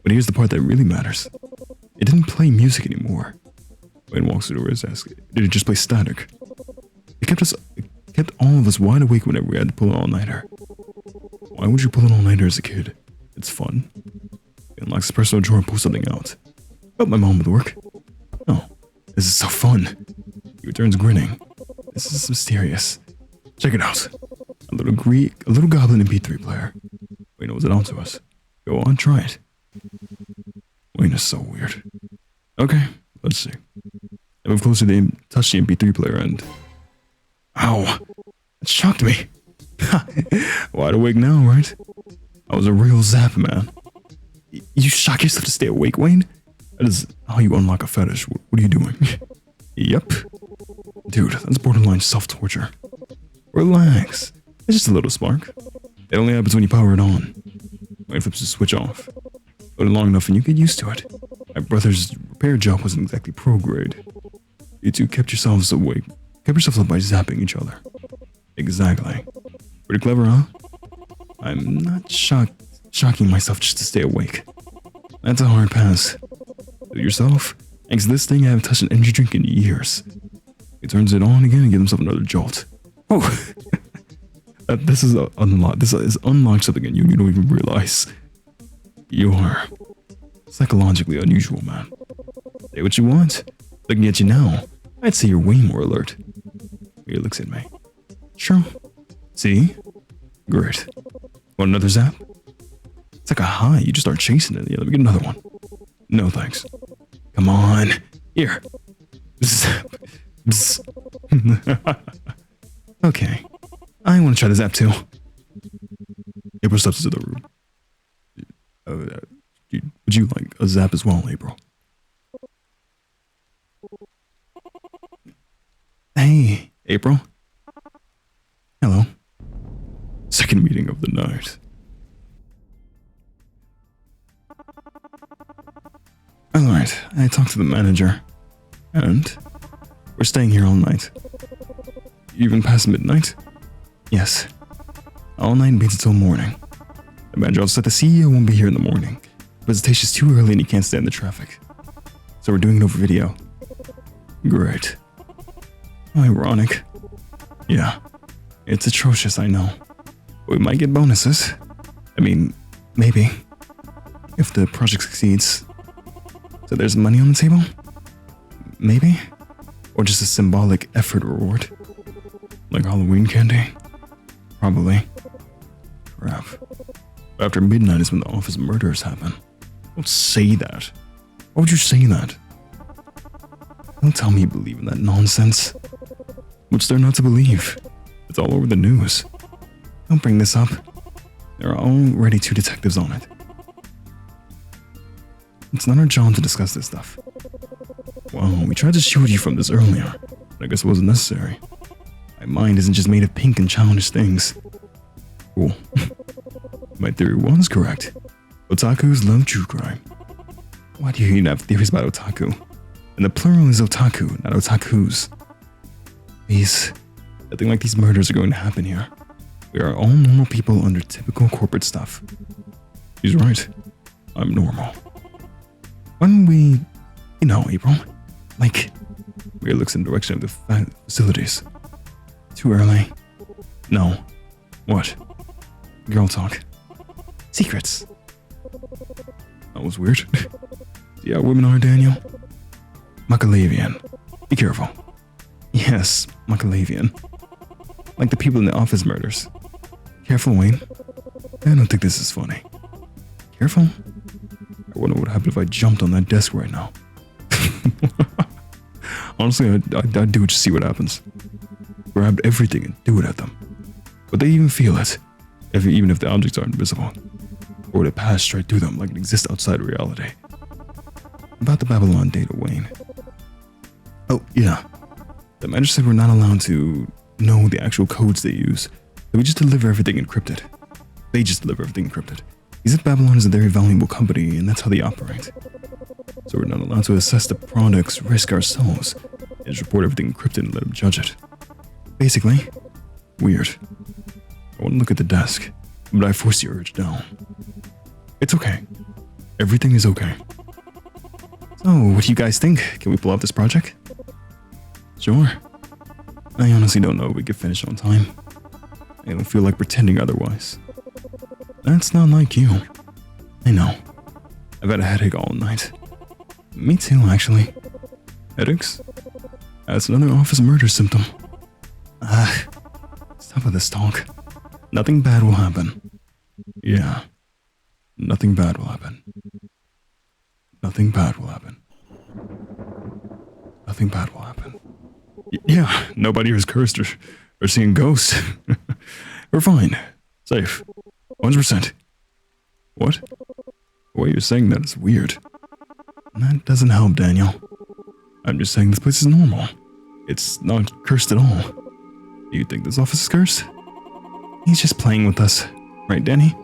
Speaker 1: But here's the part that really matters. It didn't play music anymore. Wayne walks to his desk. It didn't just play static. It kept all of us wide awake whenever we had to pull an all-nighter. Why would you pull an all-nighter as a kid? It's fun. He unlocks his personal drawer and pulls something out. Help my mom with work. Oh, this is so fun. He returns grinning. This is mysterious. Check it out. A little goblin MP3 player. Wayne owes it on to us. Go on, try it. Wayne is so weird. Okay, let's see. I move closer to touch the MP3 player and... Ow! It shocked me. Wide awake now, right? I was a real zap, man. You shock yourself to stay awake, Wayne? That is how you unlock a fetish. What are you doing? Yep. Dude, that's borderline self-torture. Relax. It's just a little spark. It only happens when you power it on. Wayne flips the switch off. Put it long enough and you get used to it. My brother's repair job wasn't exactly pro-grade. You two kept yourselves awake. Kept yourselves up by zapping each other. Exactly. Pretty clever, huh? I'm not shocking myself just to stay awake. That's a hard pass. Do it yourself? Thanks to this thing, I haven't touched an energy drink in years. He turns it on again and gives himself another jolt. Oh! This is unlocked. This is unlocked something in you and you don't even realize. You're psychologically unusual, man. Say what you want. Looking at you now, I'd say you're way more alert. He looks at me. Sure. See? Great. Want another zap? It's like a high. You just start chasing it. Yeah, let me get another one. No, thanks. Come on. Here. Zap. Okay. I want to try the zap too. April steps into the room. Would you like a zap as well, April? Hey, April. Hello. Second meeting of the night. Alright, I talked to the manager. And we're staying here all night. Even past midnight? Yes. All night means until morning. The manager also said the CEO won't be here in the morning. The presentation's too early and he can't stand the traffic. So we're doing it over video. Great. Ironic. Yeah. It's atrocious, I know. But we might get bonuses. I mean, maybe. If the project succeeds. So there's money on the table? Maybe? Or just a symbolic effort reward? Like Halloween candy? Probably. Crap. After midnight is when the office murders happen. Don't say that. Why would you say that? Don't tell me you believe in that nonsense. What's there not to believe? It's all over the news. Don't bring this up. There are already 2 detectives on it. It's not our job to discuss this stuff. Well, we tried to shield you from this earlier, but I guess it wasn't necessary. My mind isn't just made of pink and childish things. Cool. My theory was correct. Otakus love true crime. Why do you even have theories about otaku? And the plural is otaku, not otakus. Please, nothing like these murders are going to happen here. We are all normal people under typical corporate stuff. She's right. I'm normal. When we... You know, April. Like... Rhea looks in the direction of the facilities. Too early. No. What? Girl talk. Secrets. That was weird. Yeah, women are, Daniel. Machiavellian. Be careful. Yes, Machiavellian. Like the people in the office murders. Careful, Wayne. I don't think this is funny. Careful. I wonder what would happen if I jumped on that desk right now. Honestly, I'd do it to see what happens. Grab everything and do it at them. Would they even feel it? Even if the objects are invisible? Or would it pass straight through them like it exists outside reality? About the Babylon data, Wayne. Oh, yeah. The manager said we're not allowed to know the actual codes they use. So we just deliver everything encrypted. They just deliver everything encrypted. He said Babylon is a very valuable company and that's how they operate. So we're not allowed to assess the product's risk ourselves. And just report everything encrypted and let them judge it. Basically, weird. I want to look at the desk, but I force the urge down. It's okay. Everything is okay. So, what do you guys think? Can we pull off this project? Sure. I honestly don't know if we could finish on time. I don't feel like pretending otherwise. That's not like you. I know. I've had a headache all night. Me too, actually. Headaches? That's another office murder symptom. Stop with this talk. Nothing bad will happen. Yeah. Nothing bad will happen. Nothing bad will happen. Nothing bad will happen. Yeah, nobody is cursed or seeing ghosts. We're fine. Safe. 100%. What? The way you're saying that is weird. That doesn't help, Daniel. I'm just saying this place is normal. It's not cursed at all. Do you think this office is cursed? He's just playing with us. Right, Danny?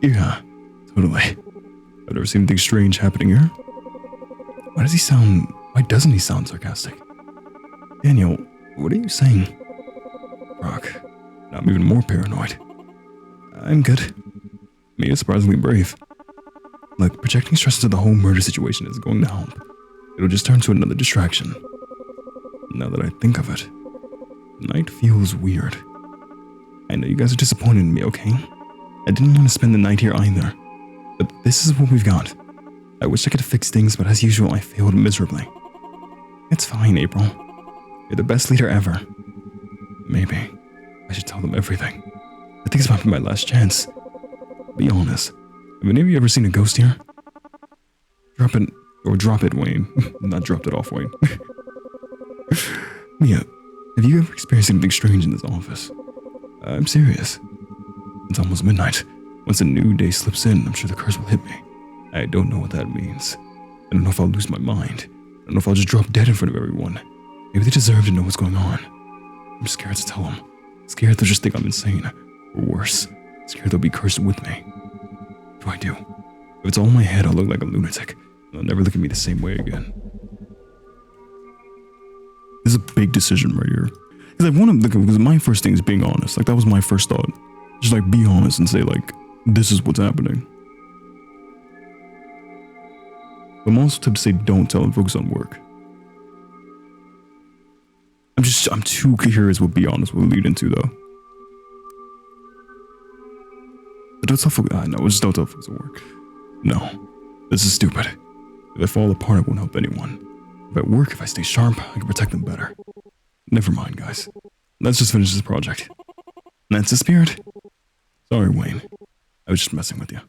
Speaker 1: Yeah, totally. I've never seen anything strange happening here. Why doesn't he sound sarcastic? Daniel, what are you saying? Rock, now I'm even more paranoid. I'm good. Me is surprisingly brave. Like, projecting stress into the whole murder situation isn't going to help. It'll just turn to another distraction. Now that I think of it, the night feels weird. I know you guys are disappointed in me, okay? I didn't want to spend the night here either. But this is what we've got. I wish I could fix things, but as usual, I failed miserably. It's fine, April. You're the best leader ever. Maybe I should tell them everything. I think this might be my last chance. Be honest. Have any of you ever seen a ghost here? Drop it, Wayne. Not dropped it off, Wayne. Mia, have you ever experienced anything strange in this office? I'm serious. It's almost midnight. Once a new day slips in, I'm sure the curse will hit me. I don't know what that means. I don't know if I'll lose my mind. I don't know if I'll just drop dead in front of everyone. Maybe they deserve to know what's going on. I'm scared to tell them. Scared they'll just think I'm insane. Or worse, scared they'll be cursed with me. What do I do? If it's all in my head, I'll look like a lunatic. They'll never look at me the same way again. This is a big decision right here. Because because my first thing is being honest. Like, that was my first thought. Just like, be honest and say, like, this is what's happening. But I'm also tempted to say don't tell and focus on work. I'm too curious what be honest will lead into, though. But don't tell focus. No, just don't tell focus on work. No, this is stupid. If I fall apart, it won't help anyone. If I work, if I stay sharp, I can protect them better. Never mind, guys. Let's just finish this project. That's the spirit. Sorry, Wayne. I was just messing with you.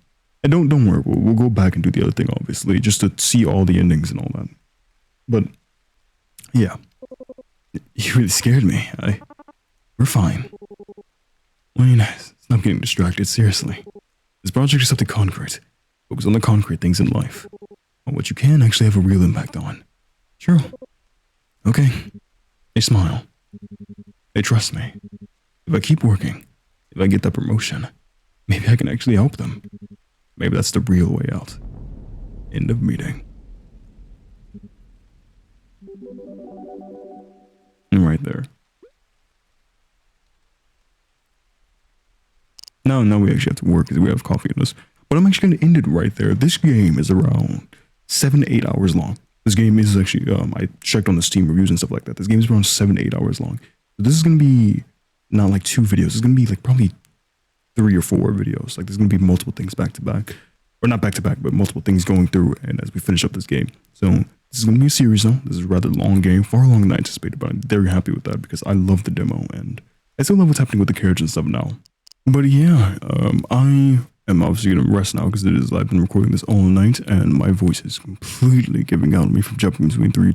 Speaker 1: And don't worry, we'll go back and do the other thing, obviously, just to see all the endings and all that. But, yeah. You really scared me. We're fine. Wayne, stop getting distracted, seriously. This project is something concrete. Focus on the concrete things in life. On what you can actually have a real impact on. Sure. Okay. They smile. They trust me. If I keep working, if I get that promotion, maybe I can actually help them. Maybe that's the real way out. End of meeting. Right there. Now we actually have to work because we have coffee in us. But I'm actually going to end it right there. This game is around 7 to 8 hours long. This game is actually, I checked on the Steam reviews and stuff like that. This game is around 7 to 8 hours long. So this is going to be not like 2 videos. It's going to be like probably 3 or 4 videos. Like, there's going to be multiple things back to back. Or not back to back, but multiple things going through and as we finish up this game. So this is going to be a series though. This is a rather long game, far longer than I anticipated, but I'm very happy with that because I love the demo and I still love what's happening with the characters and stuff now. But yeah, I am obviously gonna rest now because I've been recording this all night and my voice is completely giving out on me from jumping between three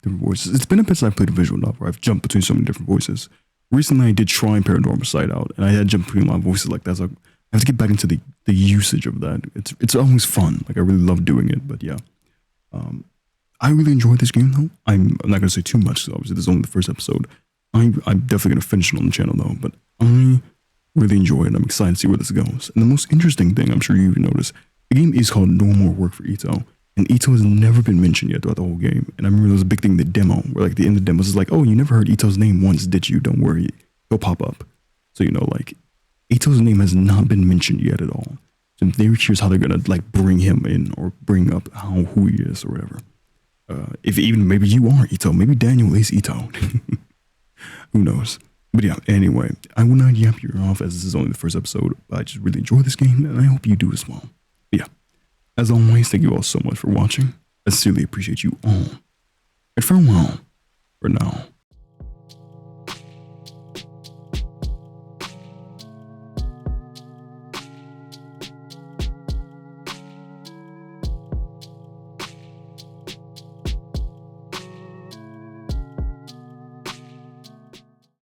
Speaker 1: different voices. It's been a bit since I played a visual novel where I've jumped between so many different voices. Recently, I did try Paranormal Side Out, and I had jumped between my voices like that. So I have to get back into the usage of that. It's always fun. Like I really love doing it. But yeah, I really enjoyed this game though. I'm not gonna say too much. So obviously, this is only the first episode. I'm definitely gonna finish it on the channel though. But I really enjoy it. I'm excited to see where this goes. And the most interesting thing, I'm sure you noticed, the game is called No More Work for Ito. And Ito has never been mentioned yet throughout the whole game. And I remember there was a big thing in the demo, where like the end of the demo is like, oh, you never heard Ito's name once, did you? Don't worry, he'll pop up. So, you know, like, Ito's name has not been mentioned yet at all. So I'm very curious how they're gonna like bring him in or bring up who he is or whatever. If even maybe you are Ito, maybe Daniel is Ito. Who knows? But yeah, anyway, I will not yap you off as this is only the first episode. But I just really enjoy this game and I hope you do as well. But yeah, as always, thank you all so much for watching. I sincerely appreciate you all. And farewell for now.